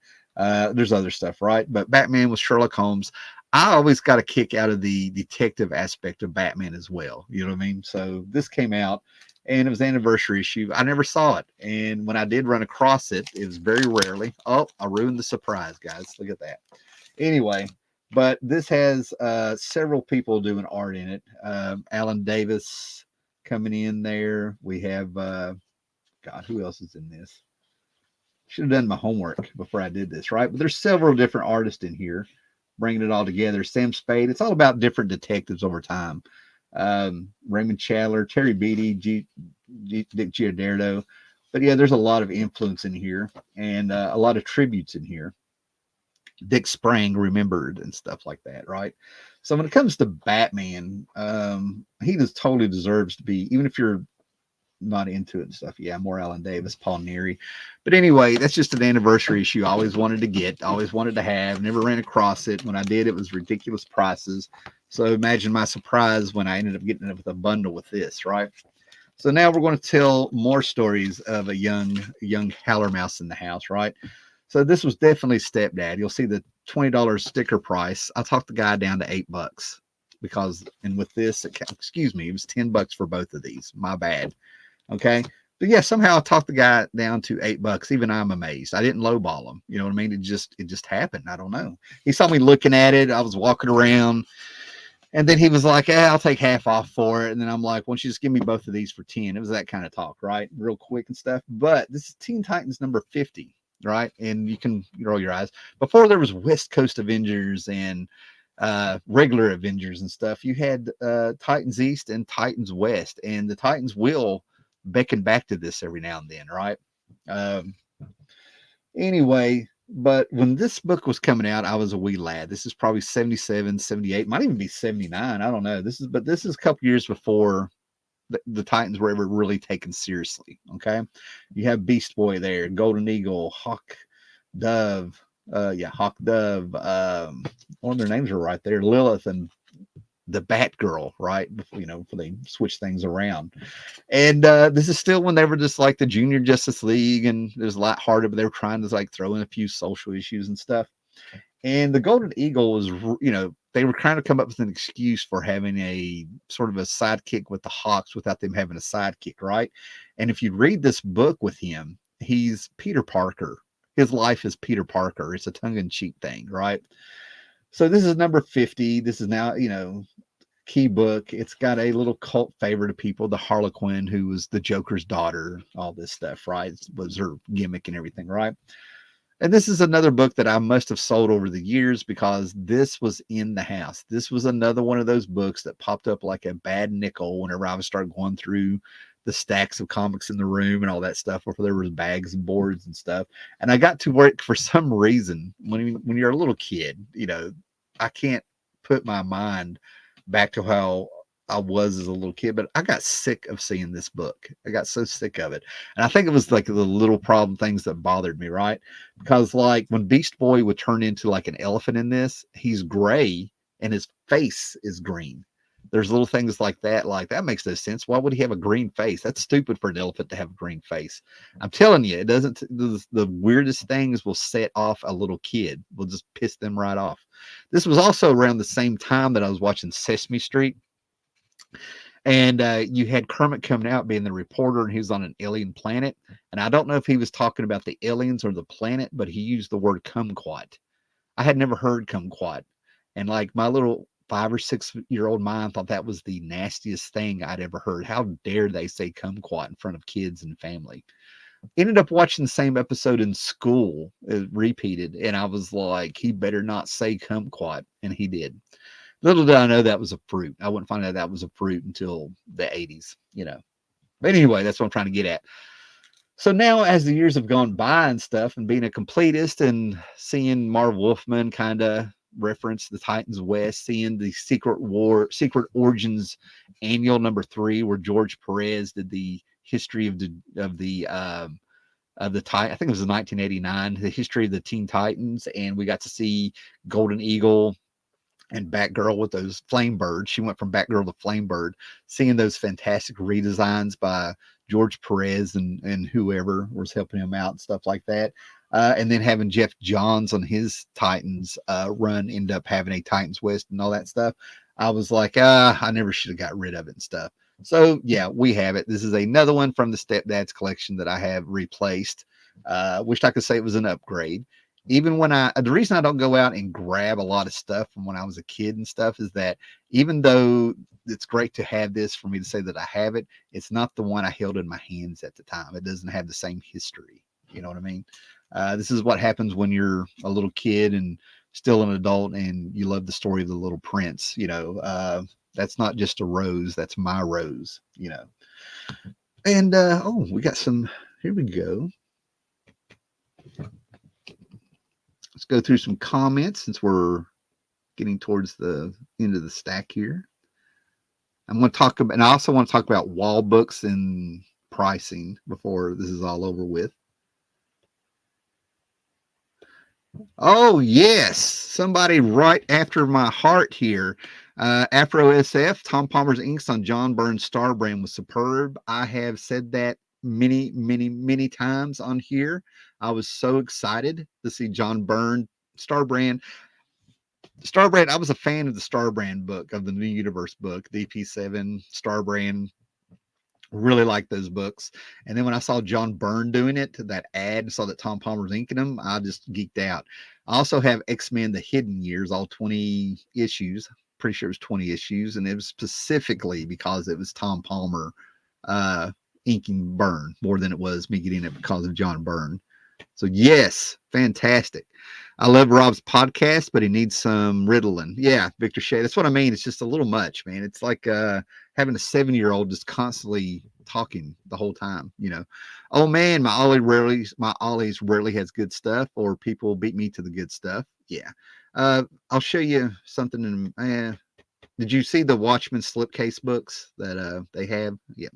There's other stuff, right? But Batman was Sherlock Holmes. I always got a kick out of the detective aspect of Batman as well. You know what I mean? So this came out, and it was the anniversary issue. I never saw it. And when I did run across it, it was very rarely. Oh, I ruined the surprise, guys. Look at that. Anyway, but this has several people doing art in it. Alan Davis coming in there. We have, God, who else is in this? Should have done my homework before I did this, right? But there's several different artists in here bringing it all together. Sam Spade. It's all about different detectives over time. Raymond Chandler, Terry Beatty, Dick Giordano. But yeah, there's a lot of influence in here, and a lot of tributes in here. Dick Sprang remembered and stuff like that, right? So when it comes to Batman, he just totally deserves to be, even if you're not into it and stuff. Yeah, more Alan Davis, Paul Neary. But anyway, that's just an anniversary issue I always wanted to get, always wanted to have, never ran across it. When I did, it was ridiculous prices. So imagine my surprise when I ended up getting it with a bundle with this, right? So now we're going to tell more stories of a young howler mouse in the house, right? So this was definitely Stepdad. You'll see the $20 sticker price. I talked the guy down to $8 because, and with this, it was $10 for both of these. My bad. Okay. But yeah, somehow I talked the guy down to $8. Even I'm amazed. I didn't lowball him. You know what I mean? It just happened. I don't know. He saw me looking at it. I was walking around, and then he was like, I'll take half off for it. And then I'm like, why don't you just give me both of these for 10? It was that kind of talk, right? Real quick and stuff. But this is Teen Titans number 50, right? And you can roll your eyes. Before there was West Coast Avengers and regular Avengers and stuff, you had Titans East and Titans West. And the Titans will beckon back to this every now and then, right? Anyway, but when this book was coming out, I was a wee lad. This is probably 77, 78, might even be 79. I don't know. This is a couple years before the Titans were ever really taken seriously. Okay. You have Beast Boy there, Golden Eagle, Hawk, Dove. Hawk, Dove. One of their names are right there, Lilith, and the Batgirl, right? Before they switch things around. And this is still when they were just like the Junior Justice League, and it was a lot harder, but they were trying to like throw in a few social issues and stuff. And the Golden Eagle was, they were trying to come up with an excuse for having a sort of a sidekick with the Hawks without them having a sidekick, right? And if you read this book with him, he's Peter Parker. His life is Peter Parker. It's a tongue-in-cheek thing, right? So this is number 50. This is now, key book. It's got a little cult favorite of people, the Harlequin, who was the Joker's daughter, all this stuff, right? It was her gimmick and everything, right? And this is another book that I must have sold over the years because this was in the house. This was another one of those books that popped up like a bad nickel whenever I would start going through the stacks of comics in the room and all that stuff, where there was bags and boards and stuff. And I got to work for some reason when you're a little kid, I can't put my mind back to how I was as a little kid, but I got sick of seeing this book. I got so sick of it. And I think it was like the little problem things that bothered me, right? Because like when Beast Boy would turn into like an elephant in this, he's gray and his face is green. There's little things like that makes no sense. Why would he have a green face? That's stupid for an elephant to have a green face. I'm telling you, it doesn't. The weirdest things will set off a little kid. Will just piss them right off. This was also around the same time that I was watching Sesame Street, and you had Kermit coming out being the reporter, and he was on an alien planet. And I don't know if he was talking about the aliens or the planet, but he used the word kumquat. I had never heard kumquat. And like my little 5 or 6 year old mind thought that was the nastiest thing I'd ever heard. How dare they say kumquat in front of kids and family? Ended up watching the same episode in school, repeated, and I was like, he better not say kumquat, and he did. Little did I know that was a fruit. I wouldn't find out that was a fruit until the 80s, you know. But anyway, that's what I'm trying to get at. So now, as the years have gone by and stuff, and being a completist and seeing Marv Wolfman kind of reference the Titans West, seeing the Secret Origins annual #3, where George Perez did the history of the Titan. I think it was in 1989, the history of the Teen Titans, and we got to see Golden Eagle and Batgirl with those flame birds. She went from Batgirl to Flame Bird, seeing those fantastic redesigns by George Perez and whoever was helping him out and stuff like that. And then having Jeff Johns on his Titans run end up having a Titans West and all that stuff. I was like, I never should have got rid of it and stuff. So yeah, we have it. This is another one from the Stepdad's collection that I have replaced. Wished I could say it was an upgrade. Even when the reason I don't go out and grab a lot of stuff from when I was a kid and stuff is that even though it's great to have this for me to say that I have it, it's not the one I held in my hands at the time. It doesn't have the same history. You know what I mean? This is what happens when you're a little kid and still an adult and you love the story of the Little Prince. You know, that's not just a rose. That's my rose, you know. And, we got some, here we go. Let's go through some comments since we're getting towards the end of the stack here. I'm going to talk about, and I also want to talk about wall books and pricing before this is all over with. Oh, yes. Somebody right after my heart here. Afro SF, Tom Palmer's inks on John Byrne's Starbrand was superb. I have said that many, many, many times on here. I was so excited to see John Byrne Starbrand. I was a fan of the Starbrand book, of the New Universe book, DP7, Starbrand. Really liked those books. And then when I saw John Byrne doing it, that ad, and saw that Tom Palmer's inking them, I just geeked out. I also have X-Men The Hidden Years, all 20 issues. Pretty sure it was 20 issues. And it was specifically because it was Tom Palmer inking Byrne more than it was me getting it because of John Byrne. So yes, fantastic. I love Rob's podcast, but he needs some Ritalin. Yeah, Victor Shea. That's what I mean. It's just a little much, man. It's like having a 7-year-old just constantly talking the whole time, you know. Oh man, my Ollie's rarely has good stuff, or people beat me to the good stuff. Yeah. I'll show you something did you see the Watchmen slipcase books that they have? Yeah.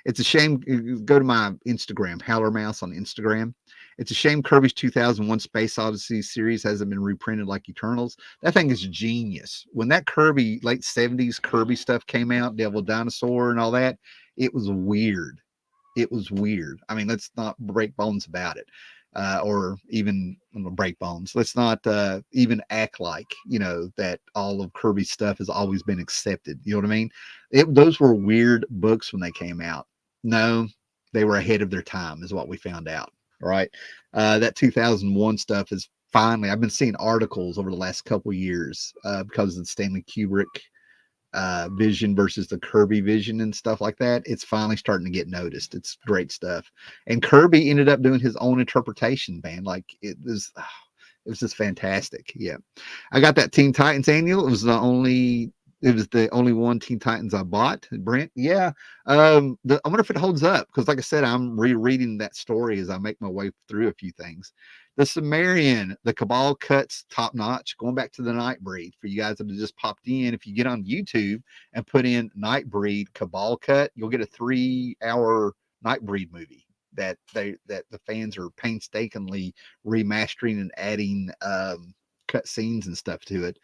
It's a shame. Go to my Instagram, Howler Mouse on Instagram. It's a shame Kirby's 2001 Space Odyssey series hasn't been reprinted like Eternals. That thing is genius. When that Kirby, late 70s Kirby stuff came out, Devil Dinosaur and all that, it was weird. It was weird. I mean, let's not break bones about it. Or even break bones. Let's not even act like, you know, that all of Kirby's stuff has always been accepted. You know what I mean? Those were weird books when they came out. No, they were ahead of their time, is what we found out. Right. That 2001 stuff is finally, I've been seeing articles over the last couple of years because of the Stanley Kubrick vision versus the Kirby vision and stuff like that. It's finally starting to get noticed. It's great stuff. And Kirby ended up doing his own interpretation, man. Like it was just fantastic. Yeah. I got that Teen Titans annual. It was the only one Teen Titans I bought. Brent, yeah. I wonder if it holds up because, like I said, I'm rereading that story as I make my way through a few things. The Sumerian, the Cabal cuts top notch. Going back to the Nightbreed for you guys that have just popped in. If you get on YouTube and put in Nightbreed Cabal cut, you'll get a 3-hour Nightbreed movie that the fans are painstakingly remastering and adding cut scenes and stuff to it.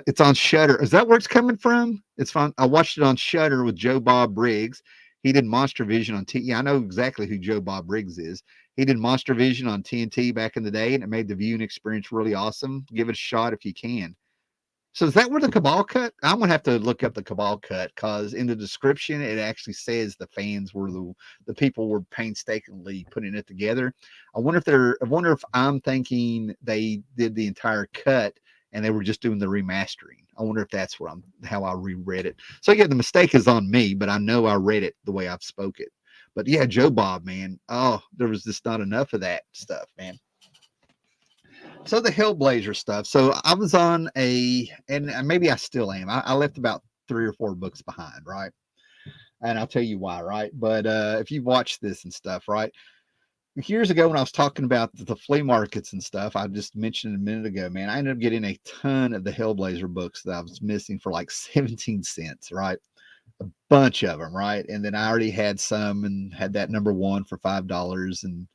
It's on Shudder. Is that where it's coming from? It's fun. I watched it on Shudder with Joe Bob Briggs. He did Monster Vision on T. Yeah, I know exactly who Joe Bob Briggs is. He did Monster Vision on TNT back in the day, and it made the viewing experience really awesome. Give it a shot if you can. So is that where the Cabal cut? I'm gonna have to look up the Cabal cut because in the description it actually says the fans were the people were painstakingly putting it together. I wonder if I'm thinking they did the entire cut and they were just doing the remastering. I wonder if that's how I reread it. So yeah, the mistake is on me, but I know I read it the way I've spoke it. But yeah, Joe Bob, man. Oh, there was just not enough of that stuff, man. So the Hellblazer stuff. So I was on and maybe I still am. I left about 3 or 4 books behind, right? And I'll tell you why, right? But if you've watched this and stuff, right? Years ago when I was talking about the flea markets and stuff, I just mentioned a minute ago, man, I ended up getting a ton of the Hellblazer books that I was missing for like 17 cents, right? A bunch of them, right? And then I already had some and had that number 1 for $5. And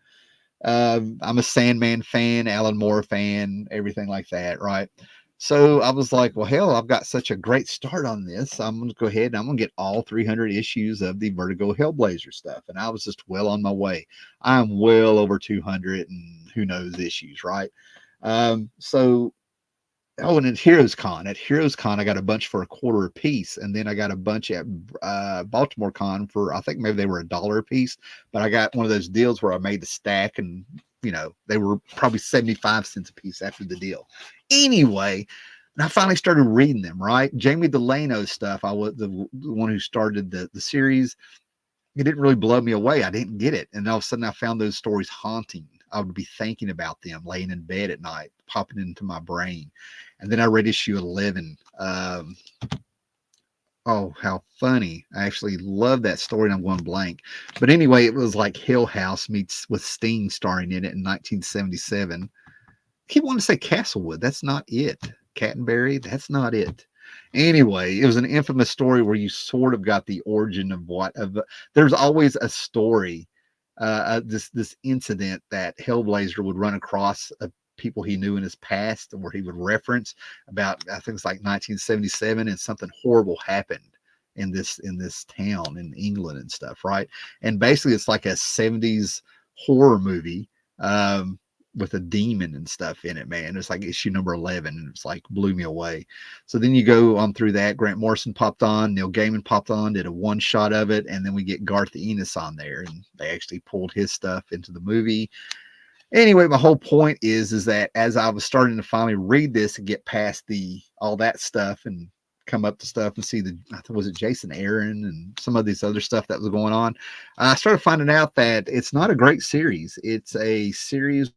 I'm a Sandman fan, Alan Moore fan, everything like that, right? So I was like, well, hell, I've got such a great start on this. I'm going to go ahead and I'm going to get all 300 issues of the Vertigo Hellblazer stuff. And I was just well on my way. I'm well over 200 and who knows issues, right? So and at Heroes Con. At Heroes Con, I got a bunch for $0.25 a piece, and then I got a bunch at Baltimore Con for I think maybe they were $1 a piece. But I got one of those deals where I made the stack, and they were probably 75 cents a piece after the deal. Anyway, and I finally started reading them. Right, Jamie Delano's stuff. I was the one who started the series. It didn't really blow me away. I didn't get it, and all of a sudden I found those stories haunting. I would be thinking about them laying in bed at night, popping into my brain. And then I read issue 11. Oh, how funny. I actually love that story and I'm going blank. But anyway, it was like Hill House meets with Steen starring in it in 1977. I keep wanting to say Castlewood. That's not it. Cattenberry. That's not it. Anyway, it was an infamous story where you sort of got the origin of there's always a story, this incident that Hellblazer would run across people he knew in his past, where he would reference about, I think it's like 1977, and something horrible happened in this town in England and stuff, right? And basically, it's like a 70s horror movie. With a demon and stuff in it, man. It's like issue number 11, and it's like blew me away. So then you go on through that. Grant Morrison popped on, Neil Gaiman popped on, did a one shot of it, and then we get Garth Ennis on there, and they actually pulled his stuff into the movie. Anyway, my whole point is that as I was starting to finally read this and get past all that stuff and come up to stuff and see was it Jason Aaron and some of these other stuff that was going on, I started finding out that it's not a great series. It's a series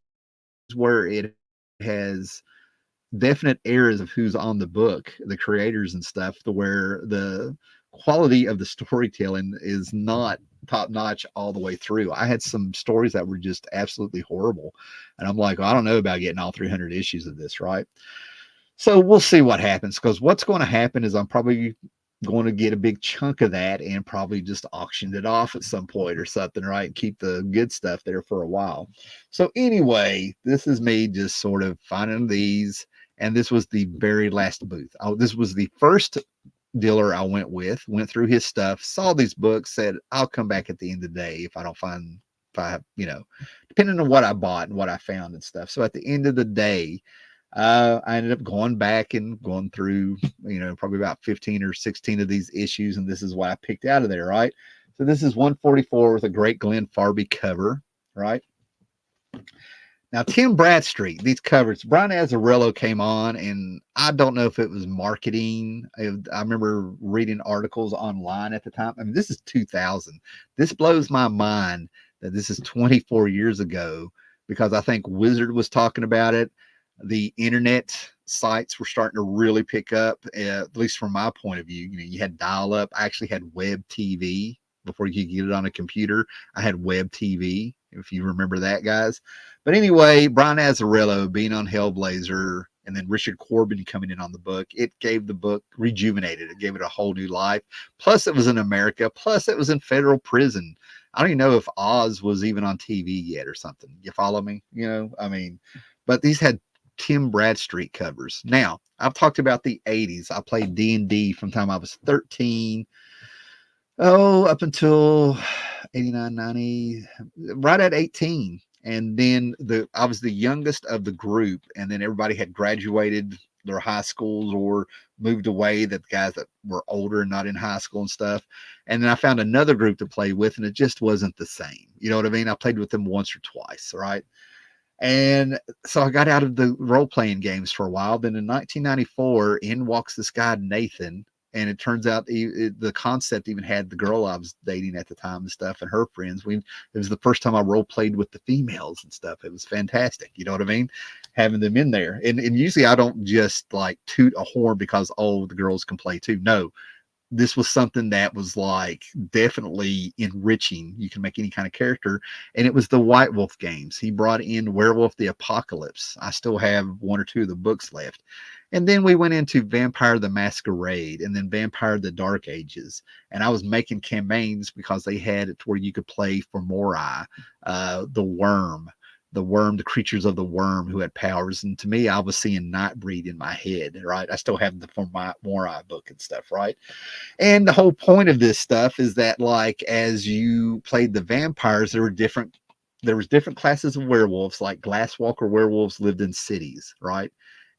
where it has definite errors of who's on the book, the creators and stuff, to where the quality of the storytelling is not top notch all the way through. I had some stories that were just absolutely horrible, and I'm like, well, I don't know about getting all 300 issues of this, right? So we'll see what happens, because what's going to happen is I'm probably going to get a big chunk of that and probably just auction it off at some point or something, right? Keep the good stuff there for a while. So anyway, this is me just sort of finding these, and this was the very last booth. This was the first dealer I went through his stuff, saw these books, said I'll come back at the end of the day if I don't find, depending on what I bought and what I found and stuff. So at the end of the day, I ended up going back and going through, probably about 15 or 16 of these issues. And this is what I picked out of there, right? So this is 144 with a great Glenn Farby cover, right? Now, Tim Bradstreet, these covers, Brian Azzarello came on, and I don't know if it was marketing. I remember reading articles online at the time. I mean, this is 2000. This blows my mind that this is 24 years ago, because I think Wizard was talking about it. The internet sites were starting to really pick up, at least from my point of view. You had dial-up. I actually had web TV before you could get it on a computer. I had web TV, if you remember that, guys. But anyway, Brian Azzarello being on Hellblazer and then Richard Corbin coming in on the book, it gave the book rejuvenated. It gave it a whole new life. Plus, it was in America. Plus, it was in federal prison. I don't even know if Oz was even on TV yet or something. You follow me? You know, I mean, but these had Tim Bradstreet covers. Now, I've talked about the 80s. I played D&D from the time I was 13. Oh, up until 89, 90, right at 18. And then I was the youngest of the group, and then everybody had graduated their high schools or moved away, that the guys that were older and not in high school and stuff. And then I found another group to play with, and it just wasn't the same. You know what I mean? I played with them once or twice, right? And so I got out of the role-playing games for a while. Then in 1994, in walks this guy, Nathan, and it turns out the concept even had the girl I was dating at the time and stuff and her friends. It was the first time I role-played with the females and stuff. It was fantastic. You know what I mean? Having them in there. And usually I don't just like toot a horn because, oh, the girls can play too. No, this was something that was like definitely enriching. You can make any kind of character. And it was the White Wolf games. He brought in Werewolf the Apocalypse. I still have one or two of the books left. And then we went into Vampire the Masquerade and then Vampire the Dark Ages. And I was making campaigns because they had it where you could play for Morai, the worm, the creatures of the worm who had powers. And to me, I was seeing Nightbreed in my head, right? I still have the Morai book and stuff, right? And the whole point of this stuff is that, like, as you played the vampires, there was different classes of werewolves. Like Glasswalker werewolves lived in cities, right?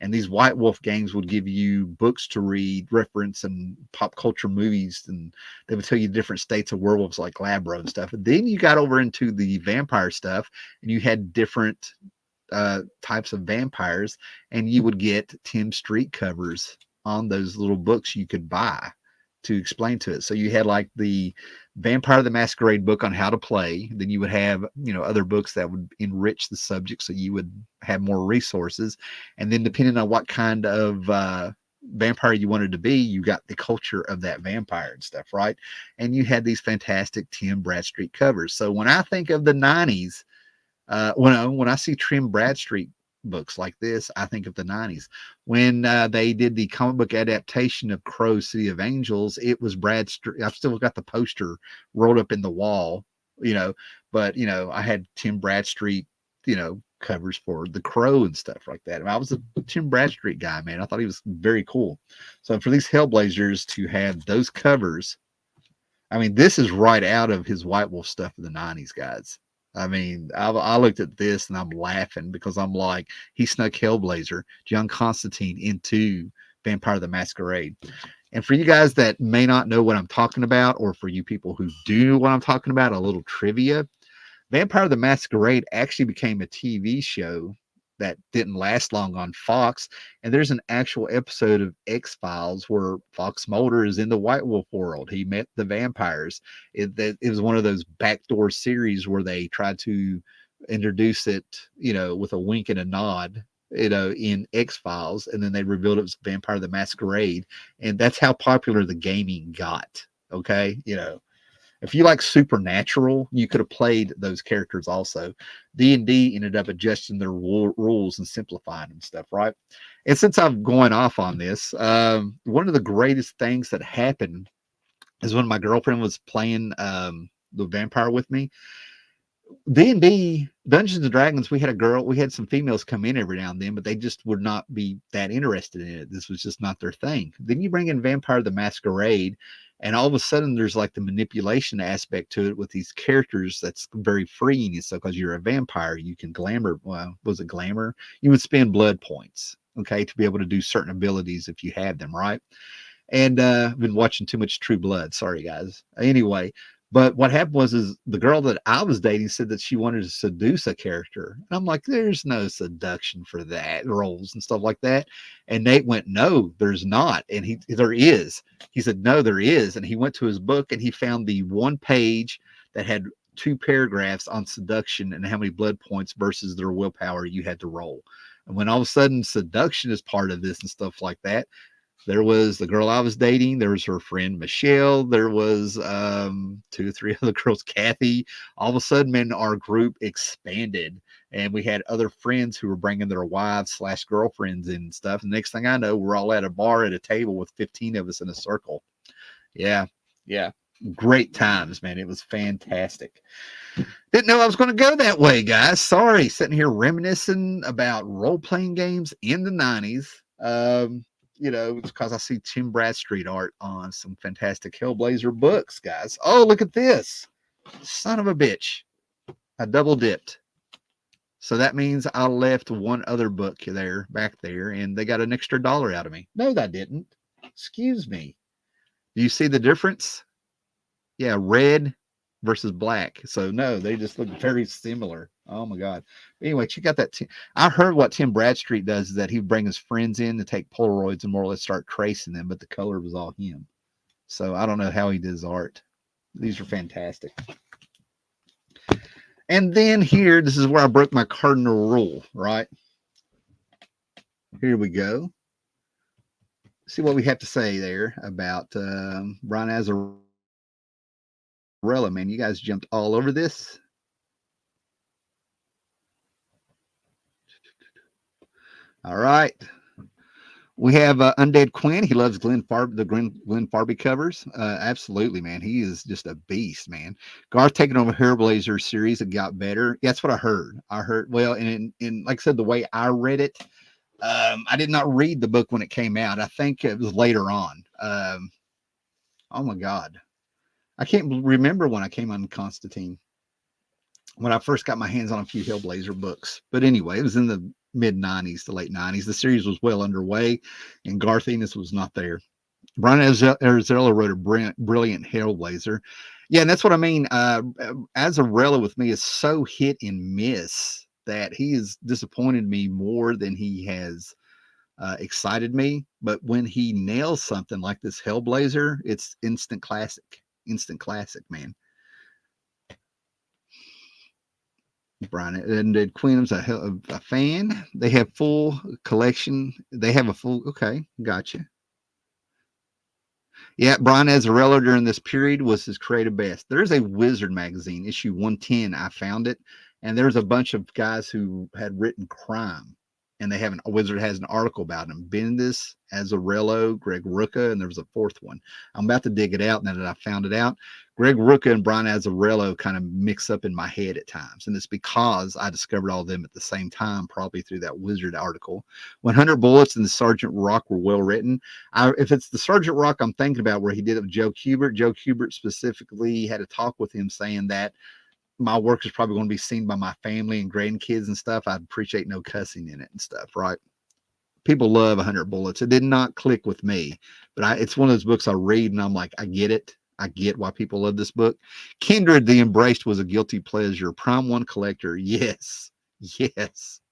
And these White Wolf gangs would give you books to read, reference, and pop culture movies, and they would tell you different states of werewolves like Labro and stuff. And then you got over into the vampire stuff, and you had different types of vampires, and you would get Tim Street covers on those little books you could buy to explain to it. So you had like the Vampire the Masquerade book on how to play. Then you would have, other books that would enrich the subject, so you would have more resources. And then depending on what kind of vampire you wanted to be, you got the culture of that vampire and stuff, right? And you had these fantastic Tim Bradstreet covers. So when I think of the 90s, when I see Tim Bradstreet books like this, I think of the 90s. When they did the comic book adaptation of Crow City of Angels, it was Bradstreet. I've still got the poster rolled up in the wall, but I had Tim Bradstreet, covers for the Crow and stuff like that. I was a Tim Bradstreet guy, man. I thought he was very cool. So for these Hellblazers to have those covers, I mean, this is right out of his White Wolf stuff of the 90s, guys. I mean, I looked at this and I'm laughing because I'm like, he snuck Hellblazer, John Constantine, into Vampire the Masquerade. And for you guys that may not know what I'm talking about, or for you people who do know what I'm talking about, a little trivia. Vampire the Masquerade actually became a TV show that didn't last long on Fox. And there's an actual episode of X-Files where Fox Mulder is in the White Wolf world. He met the vampires. It was one of those backdoor series where they tried to introduce it, with a wink and a nod, in X-Files. And then they revealed it was Vampire the Masquerade. And that's how popular the gaming got. Okay. If you like Supernatural, you could have played those characters also. D&D ended up adjusting their rules and simplifying and stuff, right? And since I'm going off on this, one of the greatest things that happened is when my girlfriend was playing the vampire with me. D&D, Dungeons and Dragons, we had some females come in every now and then, but they just would not be that interested in it. This was just not their thing. Then you bring in Vampire the Masquerade, and all of a sudden there's like the manipulation aspect to it with these characters that's very freeing. And so because you're a vampire, you can glamour. Well, was it glamour? You would spend blood points, okay, to be able to do certain abilities if you have them, right? And I've been watching too much True Blood. Sorry, guys. Anyway, but what happened is the girl that I was dating said that she wanted to seduce a character. And I'm like, there's no seduction for that, roles and stuff like that. And Nate went, no, there's not. And there is. He said, no, there is. And he went to his book and he found the one page that had 2 paragraphs on seduction and how many blood points versus their willpower you had to roll. And when all of a sudden seduction is part of this and stuff like that, There was the girl I was dating. There was her friend Michelle. There was 2 or 3 other girls, Kathy. All of a sudden, man, our group expanded, and we had other friends who were bringing their wives slash girlfriends in and stuff. And next thing I know, we're all at a bar at a table with 15 of us in a circle. Yeah, yeah, great times, man. It was fantastic. Didn't know I was going to go that way, guys. Sorry, sitting here reminiscing about role playing games in the 90s. It's because I see Tim Bradstreet art on some fantastic Hellblazer books, guys. Oh, look at this. Son of a bitch. I double dipped. So that means I left one other book back there, and they got an extra $1 out of me. No, I didn't. Excuse me. Do you see the difference? Yeah, red versus black. So no, they just look very similar. Oh my God. Anyway, check out that. I heard what Tim Bradstreet does is that he would bring his friends in to take Polaroids and more or less start tracing them, but the color was all him. So I don't know how he does art. These are fantastic. And then here, this is where I broke my cardinal rule, right? Here we go. See what we have to say there about Brian Azzarello. Man, you guys jumped all over this. All right. We have Undead Quinn. He loves Glenn Farby covers. Absolutely, man. He is just a beast, man. Garth taking over Hairblazer series. It got better. Yeah, that's what I heard. Well, and like I said, the way I read it, I did not read the book when it came out. I think it was later on. Oh my God. I can't remember when I came on Constantine, when I first got my hands on a few Hellblazer books. But anyway, it was in the mid 90s to late 90s. The series was well underway, and Garth Ennis was not there. Brian Azzarello wrote a brilliant Hellblazer. Yeah, and that's what I mean. Azzarello with me is so hit and miss that he has disappointed me more than he has excited me. But when he nails something like this Hellblazer, it's instant classic. Instant classic, man. Brian and Queen's a fan. They have full collection. They have a full. Okay, gotcha. Yeah, Brian Azzarello during this period was his creative best. There's a Wizard magazine, issue 110. I found it, and there's a bunch of guys who had written crime, and they have a Wizard has an article about him. Bendis, Azzarello, Greg Rucka, and there was a fourth one. I'm about to dig it out now that I found it out. Greg Rucka and Brian Azzarello kind of mix up in my head at times, and it's because I discovered all of them at the same time, probably through that Wizard article. 100 Bullets and the Sergeant Rock were well written. If it's the Sergeant Rock I'm thinking about, where he did it with Joe Kubert specifically had a talk with him saying that my work is probably going to be seen by my family and grandkids and stuff. I'd appreciate no cussing in it and stuff, right? People love 100 Bullets. It did not click with me, but it's one of those books I read and I'm like, I get it. I get why people love this book. Kindred the Embraced was a guilty pleasure. Prime One collector. Yes. Yes.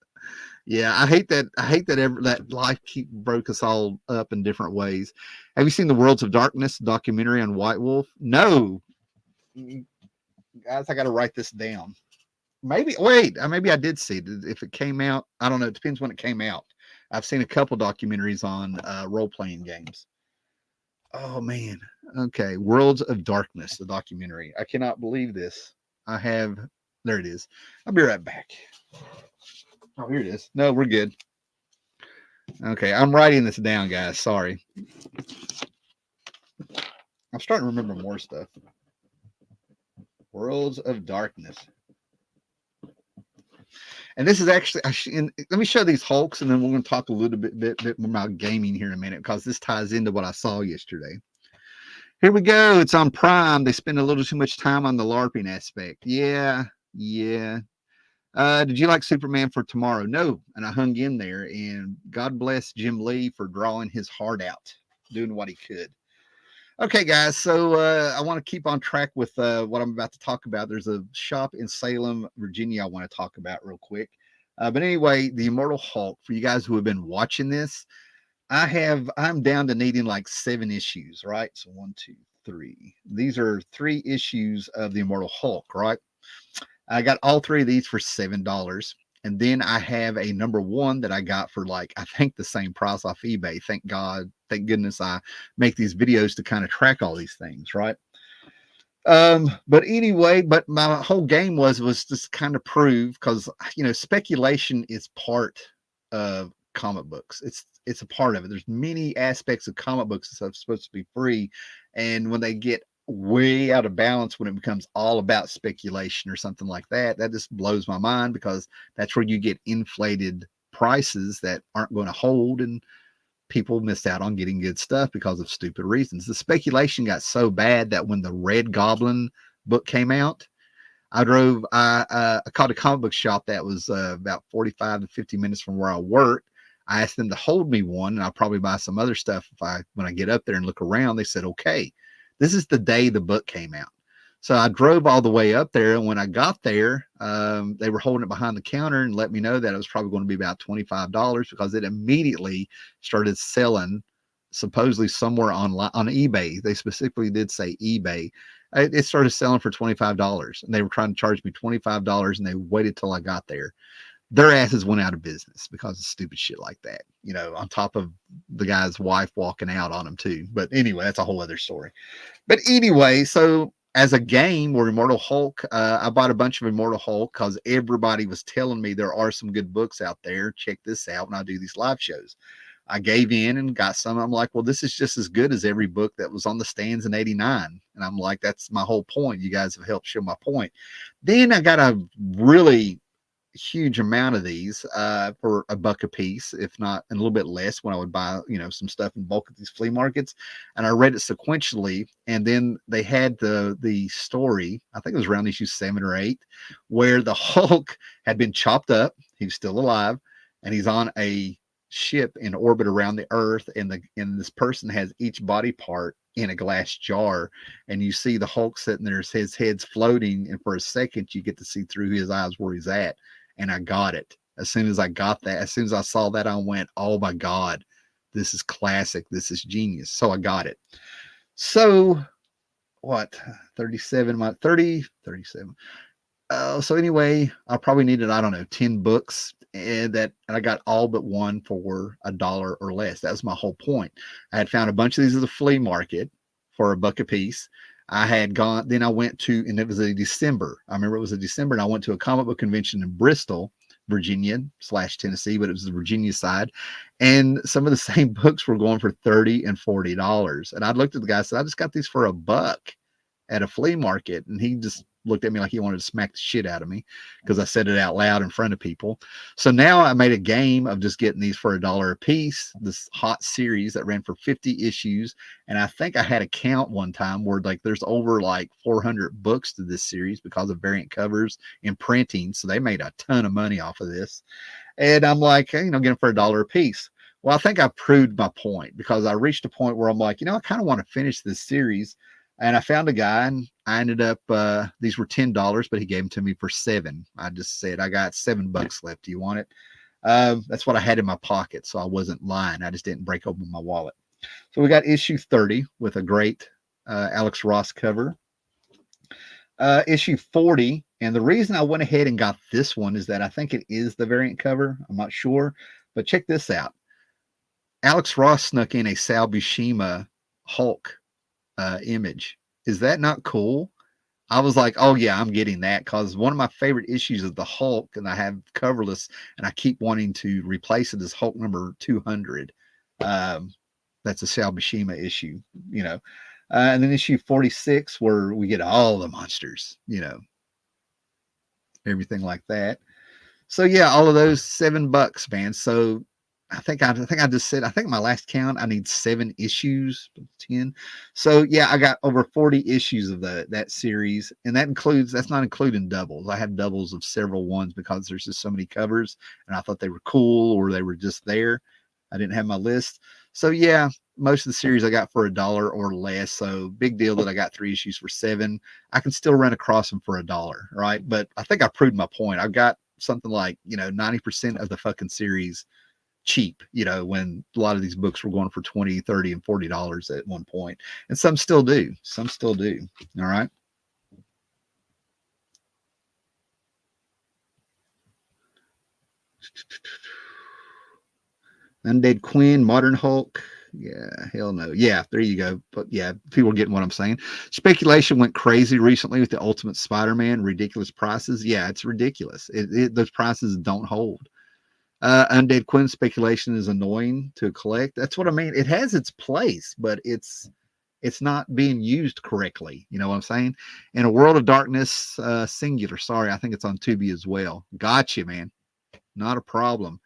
Yeah, I hate that. That life broke us all up in different ways. Have you seen the Worlds of Darkness documentary on White Wolf? No. Guys, I got to write this down. Maybe I did see it. If it came out, I don't know. It depends when it came out. I've seen a couple documentaries on role-playing games. Oh, man. Okay. Worlds of Darkness, the documentary. I cannot believe this. There it is. I'll be right back. Oh, here it is. No, we're good. Okay. I'm writing this down, guys. Sorry. I'm starting to remember more stuff. Worlds of Darkness. And this is actually, let me show these Hulks, and then we're going to talk a little bit more about gaming here in a minute, because this ties into what I saw yesterday. Here we go. It's on Prime. They spend a little too much time on the LARPing aspect. Yeah. Did you like Superman for Tomorrow? No. And I hung in there, and God bless Jim Lee for drawing his heart out, doing what he could. Okay, guys, so I want to keep on track with what I'm about to talk about. There's a shop in Salem, Virginia, I want to talk about real quick. But anyway, the Immortal Hulk, for you guys who have been watching this, I'm down to needing like 7 issues, right? So 1, 2, 3. These are 3 issues of the Immortal Hulk, right? I got all 3 of these for $7. And then I have a number 1 that I got for like, I think the same price off eBay. Thank God thank goodness I make these videos to kind of track all these things, right? But anyway, but my whole game was just kind of prove, because speculation is part of comic books. It's a part of it. There's many aspects of comic books that's supposed to be free, and when they get way out of balance, when it becomes all about speculation or something like that, that just blows my mind, because that's where you get inflated prices that aren't going to hold, and people missed out on getting good stuff because of stupid reasons. The speculation got so bad that when the Red Goblin book came out, I called a comic book shop that was about 45 to 50 minutes from where I worked. I asked them to hold me one, and I'll probably buy some other stuff when I get up there and look around. They said, okay. This is the day the book came out. So I drove all the way up there, and when I got there, they were holding it behind the counter and let me know that it was probably going to be about $25, because it immediately started selling, supposedly somewhere online on eBay. They specifically did say eBay. It started selling for $25, and they were trying to charge me $25, and they waited till I got there. Their asses went out of business because of stupid shit like that, on top of the guy's wife walking out on him too. But anyway, that's a whole other story. But anyway, so as a game or Immortal Hulk, I bought a bunch of Immortal Hulk because everybody was telling me there are some good books out there. Check this out when I do these live shows. I gave in and got some. I'm like, well, this is just as good as every book that was on the stands in '89. And I'm like, that's my whole point. You guys have helped show my point. Then I got a really huge amount of these for $1 a piece, if not a little bit less, when I would buy some stuff in bulk at these flea markets. And I read it sequentially, and then they had the story, I think it was around issue 7 or 8, where the Hulk had been chopped up. He was still alive, and he's on a ship in orbit around the earth, and this person has each body part in a glass jar, and you see the Hulk sitting there, his head's floating, and for a second you get to see through his eyes where he's at. And I got it. As soon as I got that, as soon as I saw that, I went, oh my God, this is classic. This is genius. So I got it. So what? 37, 37. So anyway, I probably needed, I don't know, 10 books, and I got all but one for $1 or less. That was my whole point. I had found a bunch of these at the flea market for $1 a piece. I had gone, then I went to, and it was a December. I remember it was a December, and I went to a comic book convention in Bristol, Virginia / Tennessee, but it was the Virginia side. And some of the same books were going for $30 and $40. And I looked at the guy and said, I just got these for $1 at a flea market. And he just looked at me like he wanted to smack the shit out of me because I said it out loud in front of people. So now I made a game of just getting these for $1 a piece, this hot series that ran for 50 issues. And I think I had a count one time where there's over 400 books to this series because of variant covers and printing. So they made a ton of money off of this. And I'm like, get them for $1 a piece. Well, I think I proved my point, because I reached a point where I'm like, I kind of want to finish this series. And I found a guy, and I ended up, these were $10, but he gave them to me for $7. I just said, I got $7 left. Do you want it? That's what I had in my pocket. So I wasn't lying. I just didn't break open my wallet. So we got issue 30 with a great Alex Ross cover. Issue 40. And the reason I went ahead and got this one is that I think it is the variant cover. I'm not sure, but check this out. Alex Ross snuck in a Sal Buscema Hulk image. Is that not cool? I was like, oh yeah, I'm getting that, because one of my favorite issues of the Hulk, and I have coverless, and I keep wanting to replace it as Hulk number 200. That's a Sal Buscema issue, and then issue 46, where we get all the monsters, everything like that. So yeah, all of those $7, man. So I think I just said, I think my last count, I need 7 issues, 10. So yeah, I got over 40 issues of that series. And that's not including doubles. I have doubles of several ones because there's just so many covers, and I thought they were cool, or they were just there. I didn't have my list. So yeah, most of the series I got for $1 or less. So big deal that I got 3 issues for $7. I can still run across them for $1, right? But I think I proved my point. I've got something like, 90% of the fucking series cheap, when a lot of these books were going for $20, $30, and $40 at one point. And some still do. All right. Undead Quinn, Modern Hulk, Yeah, hell no. Yeah, there you go. But yeah, people are getting what I'm saying. Speculation went crazy recently with the Ultimate Spider-Man, ridiculous prices. Yeah, it's ridiculous. Those prices don't hold. Undead Quinn speculation is annoying to collect. That's what I mean. It has its place, but it's not being used correctly. You know what I'm saying? In a World of Darkness, singular. Sorry, I think it's on Tubi as well. Gotcha, man. Not a problem.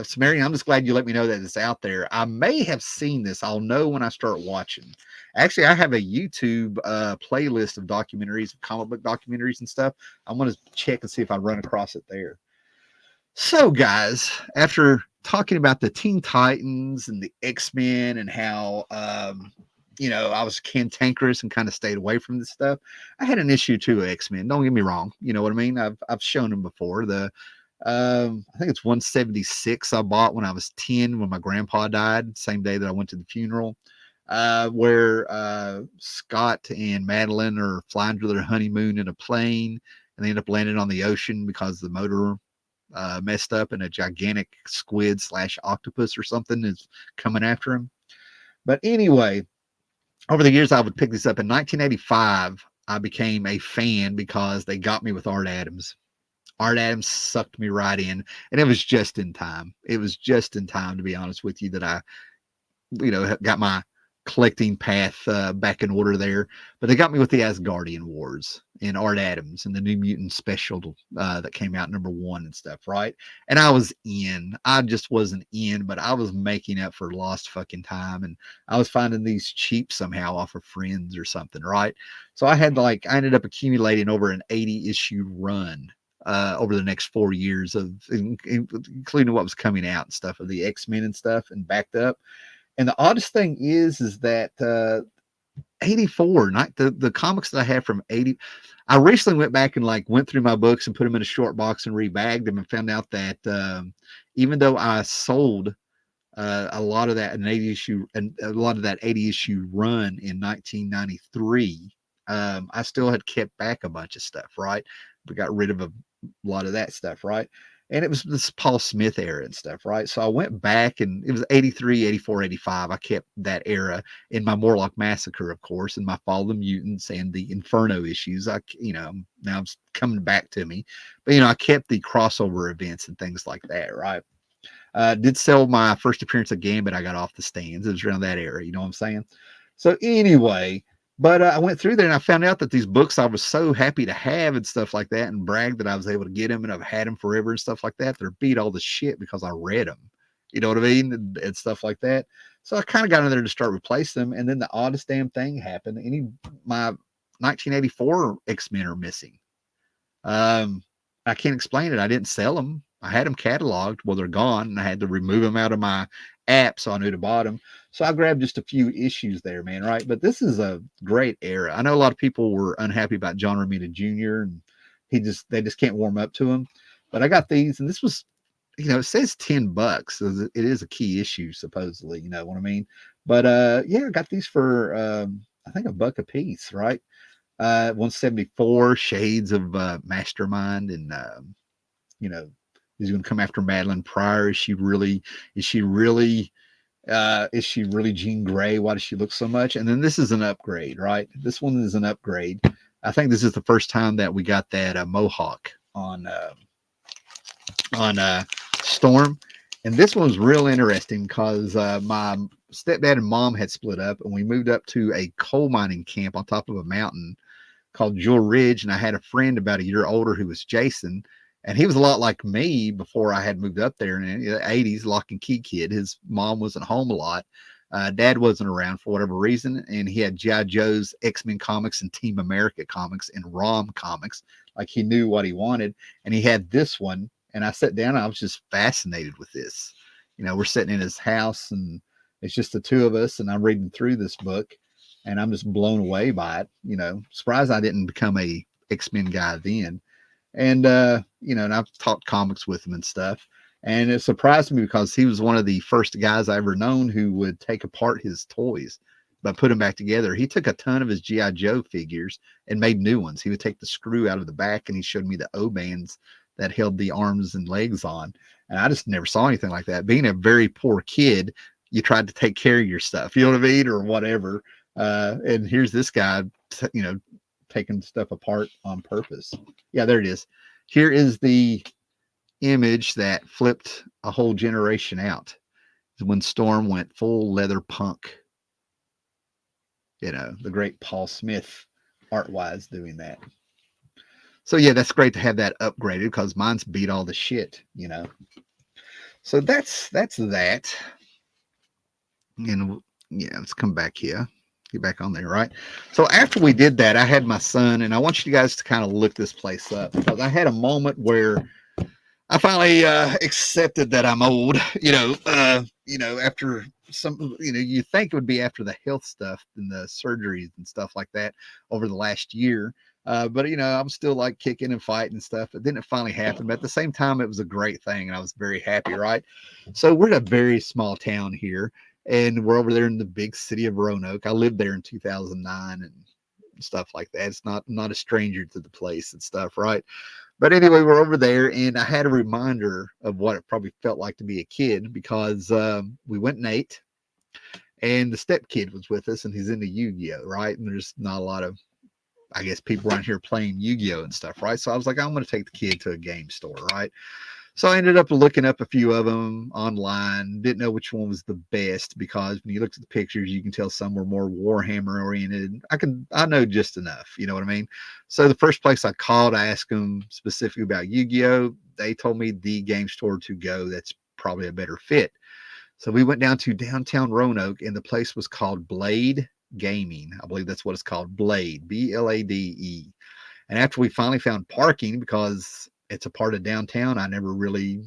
Sumerian, I'm just glad you let me know that it's out there. I may have seen this. I'll know when I start watching. Actually, I have a YouTube playlist of documentaries, comic book documentaries and stuff. I'm going to check and see if I run across it there. So, guys, after talking about the Teen Titans and the X-Men and how, I was cantankerous and kind of stayed away from this stuff, I had an issue too, X-Men. Don't get me wrong. You know what I mean? I've shown them before. I think it's 176 I bought when I was 10 when my grandpa died, same day that I went to the funeral, where Scott and Madeline are flying to their honeymoon in a plane and they end up landing on the ocean because the motor messed up and a gigantic squid / octopus or something is coming after him. But anyway, over the years, I would pick this up. In 1985, I became a fan because they got me with Art Adams. Art Adams sucked me right in, and it was just in time. It was just in time, to be honest with you, that I, got my collecting path back in order there. But they got me with the Asgardian Wars and Art Adams and the New Mutant special that came out #1 and stuff, right? And I was in. I just wasn't in, but I was making up for lost fucking time, and I was finding these cheap somehow off of friends or something, right? So I ended up accumulating over an 80-issue run over the next 4 years including what was coming out and stuff of the X-Men and stuff and backed up. And the oddest thing is that 84, not the comics that I have from 80. I recently went back and went through my books and put them in a short box and rebagged them and found out that even though I sold a lot of that an 80 issue and a lot of that 80 issue run in 1993, I still had kept back a bunch of stuff, right? We got rid of a lot of that stuff, right? And it was this Paul Smith era and stuff, right? So I went back and it was 83, 84, 85. I kept that era in my Morlock Massacre, of course, and my Fall of the Mutants and the Inferno issues. Now it's coming back to me. But, I kept the crossover events and things like that, right? Did sell my first appearance of Gambit. I got off the stands. It was around that era. You know what I'm saying? So anyway, but I went through there and I found out that these books I was so happy to have and stuff like that and bragged that I was able to get them and I've had them forever and stuff like that. They're beat all the shit because I read them. You know what I mean? And stuff like that. So I kind of got in there to start replacing them. And then the oddest damn thing happened. My 1984 X-Men are missing. I can't explain it. I didn't sell them. I had them cataloged. Well, they're gone, and I had to remove them out of my app so I knew to buy them. So I grabbed just a few issues there, man, right? But this is a great era. I know a lot of people were unhappy about John Romita Jr., and they just can't warm up to him. But I got these, and this was, it says $10. So it is a key issue, supposedly, you know what I mean? But I got these for I think $1 a piece, right? 174 Shades of Mastermind, and he's going to come after Madeline Pryor. Is she really Jean Grey? Why does she look so much? And then this is an upgrade, right? This one is an upgrade. I think this is the first time that we got that mohawk on Storm. And this one was real interesting because my stepdad and mom had split up, and we moved up to a coal mining camp on top of a mountain called Jewel Ridge. And I had a friend about a year older who was Jason, and he was a lot like me before I had moved up there in the 80s, lock and key kid. His mom wasn't home a lot. Dad wasn't around for whatever reason, and he had G.I. Joe's, X-Men comics, and Team America comics, and ROM comics. Like, he knew what he wanted, and he had this one. And I sat down, and I was just fascinated with this. We're sitting in his house, and it's just the two of us, and I'm reading through this book, and I'm just blown away by it. Surprised I didn't become a X-Men guy then. And, and I've talked comics with him and stuff. And it surprised me because he was one of the first guys I ever known who would take apart his toys, but put them back together. He took a ton of his G.I. Joe figures and made new ones. He would take the screw out of the back, and he showed me the O-bands that held the arms and legs on. And I just never saw anything like that. Being a very poor kid, you tried to take care of your stuff, you know what I mean, or whatever. And here's this guy, you know, taking stuff apart on purpose. Yeah, there it is. Here is the image that flipped a whole generation out when Storm went full leather punk. You know, the great Paul Smith, art wise, doing that. So yeah, that's great to have that upgraded because mine's beat all the shit, you know. So that's that. And yeah, let's come back here. Get back on there, right? So after we did that, I had my son, and I want you guys to kind of look this place up because I had a moment where I finally accepted that I'm old. After some, you think it would be after the health stuff and the surgeries and stuff like that over the last year. But I'm still like kicking and fighting and stuff. But then it finally happened. But at the same time, it was a great thing, and I was very happy. Right. So we're in a very small town here, and we're over there in the big city of Roanoke. I lived there in 2009 and stuff like that. It's not a stranger to the place and stuff, right? But anyway, we're over there, and I had a reminder of what it probably felt like to be a kid because we went and ate, and the step kid was with us, and he's into Yu-Gi-Oh, right? And there's not a lot of, I guess, people around here playing Yu-Gi-Oh and stuff, right? So I was like, I'm going to take the kid to a game store, right? So I ended up looking up a few of them online. Didn't know which one was the best because when you look at the pictures, you can tell some were more Warhammer oriented. I know just enough, you know what I mean? So the first place I called, I asked them specifically about Yu-Gi-Oh. They told me the game store to go. That's probably a better fit. So we went down to downtown Roanoke, and the place was called Blade Gaming. I believe that's what it's called, Blade, Blade. And after we finally found parking, because it's a part of downtown I never really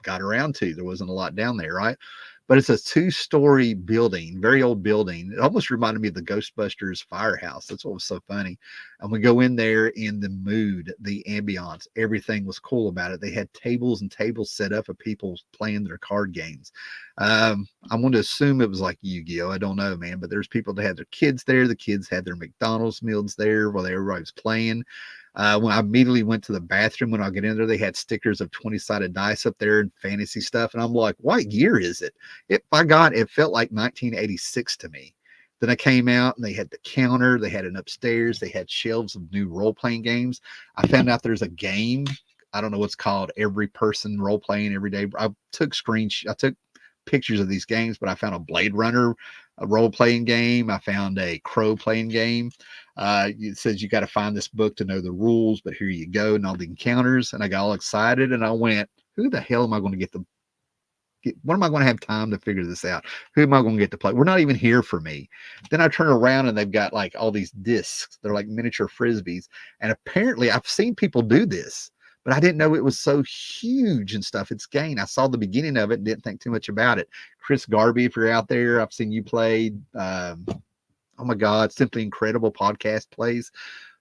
got around to, there wasn't a lot down there, right? But it's a 2-story building, very old building. It almost reminded me of the Ghostbusters firehouse. That's what was so funny. And we go in there, in the mood, the ambiance, everything was cool about it. They had tables and tables set up of people playing their card games. I'm going to assume it was like Yu-Gi-Oh. I don't know, man, but there's people that had their kids there. The kids had their McDonald's meals there while everybody was playing. When I immediately went to the bathroom, when I get in there, they had stickers of 20-sided dice up there and fantasy stuff. And I'm like, what year is it? By God, it felt like 1986 to me. Then I came out and they had the counter. They had an upstairs. They had shelves of new role-playing games. I found out there's a game. I don't know what's called, every person role-playing every day. I took pictures of these games, but I found a Blade Runner, a role-playing game. I found a Crow playing game. It says you got to find this book to know the rules, but here you go, and all the encounters. And I got all excited, and I went, who the hell am I going to what am I going to have time to figure this out? Who am I going to get to play? We're not even here for me. Then I turn around and they've got like all these discs. They're like miniature frisbees. And apparently I've seen people do this, but I didn't know it was so huge and stuff. It's gain. I saw the beginning of it and didn't think too much about it. Chris Garvey, if you're out there, I've seen you play. Oh my God, Simply Incredible podcast plays.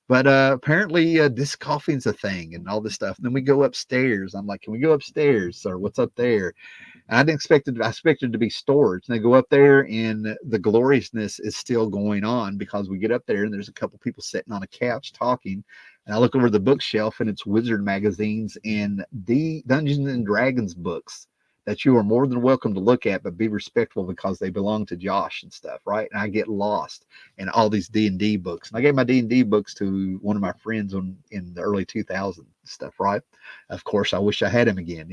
But apparently disc golfing's a thing and all this stuff. And then we go upstairs. I'm like, can we go upstairs, sir? What's up there? And I didn't expect it. I expected it to be storage. And they go up there, and the gloriousness is still going on because we get up there and there's a couple people sitting on a couch talking. And I look over the bookshelf, and it's Wizard magazines and the Dungeons and Dragons books that you are more than welcome to look at, but be respectful because they belong to Josh and stuff, right? And I get lost in all these D&D books. And I gave my D&D books to one of my friends in the early 2000s stuff, right? Of course, I wish I had him again,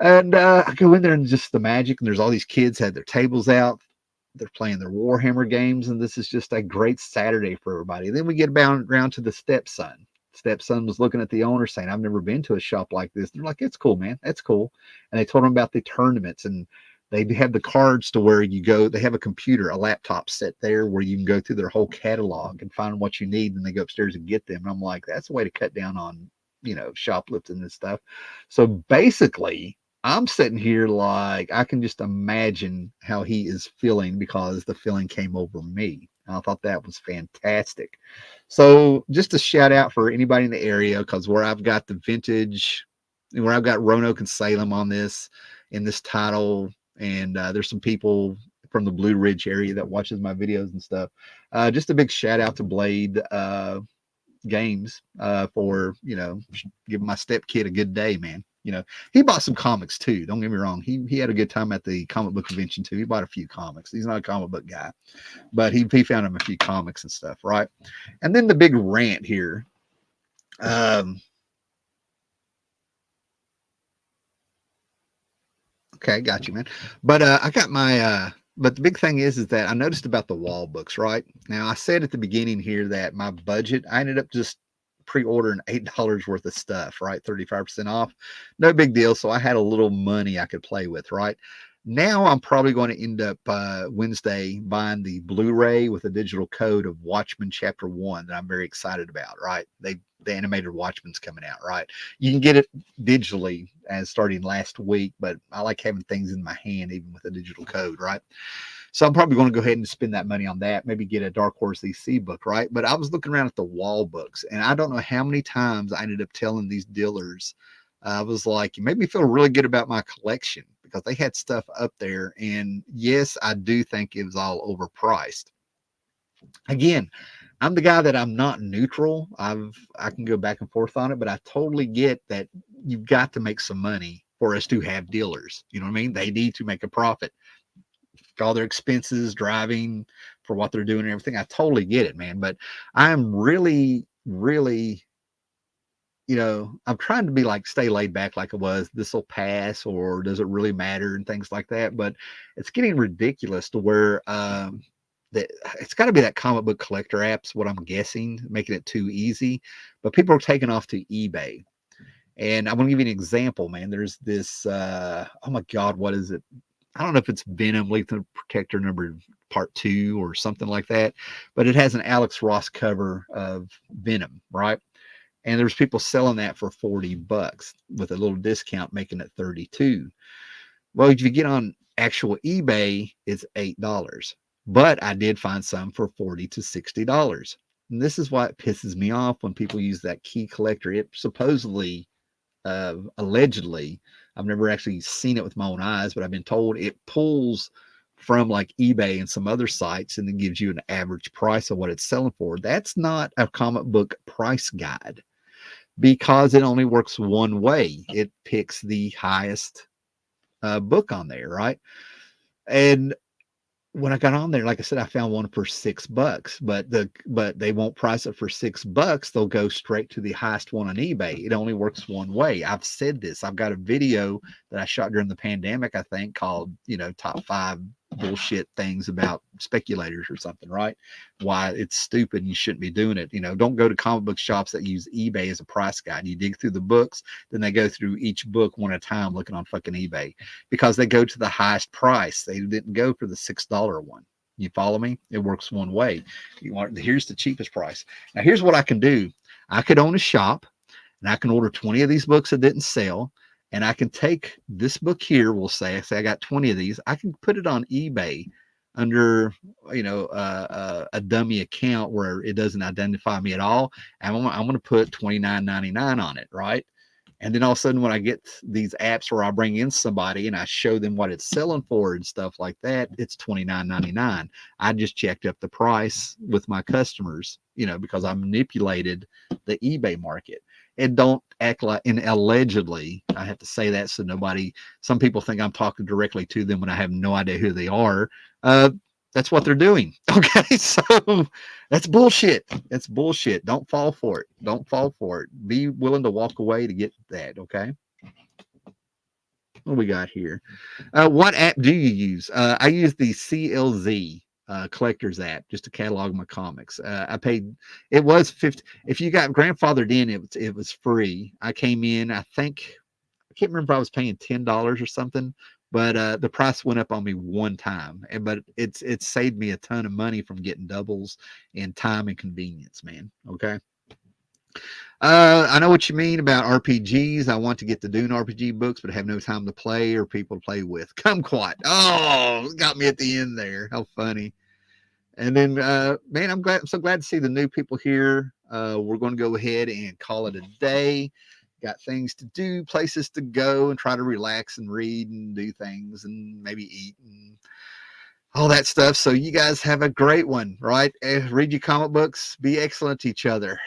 And I go in there, and just the magic, and there's all these kids had their tables out. They're playing their Warhammer games, and this is just a great Saturday for everybody. Then we get around to the stepson. Stepson was looking at the owner saying, I've never been to a shop like this. They're like, it's cool, man. That's cool. And they told him about the tournaments, and they have the cards to where you go. They have a computer, a laptop set there where you can go through their whole catalog and find what you need. And they go upstairs and get them. And I'm like, that's a way to cut down on, shoplifting and stuff. So basically, I'm sitting here like I can just imagine how he is feeling because the feeling came over me. I thought that was fantastic. So just a shout out for anybody in the area, because where I've got the vintage, where I've got Roanoke and Salem on this, in this title, and there's some people from the Blue Ridge area that watches my videos and stuff. Just a big shout out to Blade Games for giving my step kid a good day, man. You know, he bought some comics too. Don't get me wrong. He had a good time at the comic book convention too. He bought a few comics. He's not a comic book guy, but he found him a few comics and stuff, right? And then the big rant here. Okay, got you, man. But I got my but the big thing is that I noticed about the wall books, right? Now I said at the beginning here that my budget, I ended up just pre-ordering $8 worth of stuff, right? 35% off. No big deal. So I had a little money I could play with, right? Now I'm probably going to end up Wednesday buying the Blu-ray with a digital code of Watchmen Chapter 1 that I'm very excited about, right? The animated Watchmen's coming out, right? You can get it digitally as starting last week, but I like having things in my hand even with a digital code, right? So I'm probably going to go ahead and spend that money on that, maybe get a Dark Horse EC book, right? But I was looking around at the wall books, and I don't know how many times I ended up telling these dealers, I was like, you made me feel really good about my collection, because they had stuff up there. And yes, I do think it was all overpriced. Again, I'm the guy that I'm not neutral. I can go back and forth on it, but I totally get that you've got to make some money for us to have dealers. You know what I mean? They need to make a profit. All their expenses, driving for what they're doing and everything. I totally get it, man. But I'm really, really, I'm trying to be like, stay laid back like it was. This will pass, or does it really matter, and things like that. But it's getting ridiculous to where that it's got to be that comic book collector apps, what I'm guessing, making it too easy. But people are taking off to eBay. And I'm going to give you an example, man. There's this, oh my God, what is it? I don't know if it's Venom Lethal Protector number part 2 or something like that, but it has an Alex Ross cover of Venom, right? And there's people selling that for $40 with a little discount, making it 32. Well, if you get on actual eBay, it's $8. But I did find some for $40 to $60. And this is why it pisses me off when people use that key collector. It supposedly, allegedly, I've never actually seen it with my own eyes, but I've been told it pulls from like eBay and some other sites and then gives you an average price of what it's selling for. That's not a comic book price guide, because it only works one way. It picks the highest book on there, right? And when I got on there, like I said, I found one for $6, but they won't price it for $6. They'll go straight to the highest one on eBay. It only works one way. I've said this. I've got a video that I shot during the pandemic, I think, called, top 5 bullshit things about speculators or something, right? Why it's stupid and you shouldn't be doing it. Don't go to comic book shops that use eBay as a price guide. You dig through the books, then they go through each book one at a time looking on fucking eBay, because they go to the highest price. They didn't go for the $6 one. You follow me? It works one way. Here's the cheapest price. Now here's what I can do. I could own a shop and I can order 20 of these books that didn't sell. And I can take this book here, we'll say I got 20 of these. I can put it on eBay under, a dummy account where it doesn't identify me at all. And I'm going to put $29.99 on it, right? And then all of a sudden, when I get these apps where I bring in somebody and I show them what it's selling for and stuff like that, it's $29.99. I just checked up the price with my customers, because I manipulated the eBay market. And don't act like, and allegedly, I have to say that so some people think I'm talking directly to them when I have no idea who they are. That's what they're doing. Okay. So that's bullshit. That's bullshit. Don't fall for it. Don't fall for it. Be willing to walk away to get that. Okay. What we got here? What app do you use? I use the CLZ collectors app just to catalog my comics. I paid, it was 50. If you got grandfathered in, it was free. I came in, I can't remember if I was paying $10 or something, but the price went up on me one time. But it's saved me a ton of money from getting doubles in time and convenience, man. Okay. I know what you mean about RPGs. I want to get the Dune RPG books, but I have no time to play or people to play with. Kumquat. Oh, got me at the end there. How funny. And then, man, I'm so glad to see the new people here. We're going to go ahead and call it a day. Got things to do, places to go, and try to relax and read and do things and maybe eat and all that stuff. So you guys have a great one, right? Read your comic books. Be excellent to each other.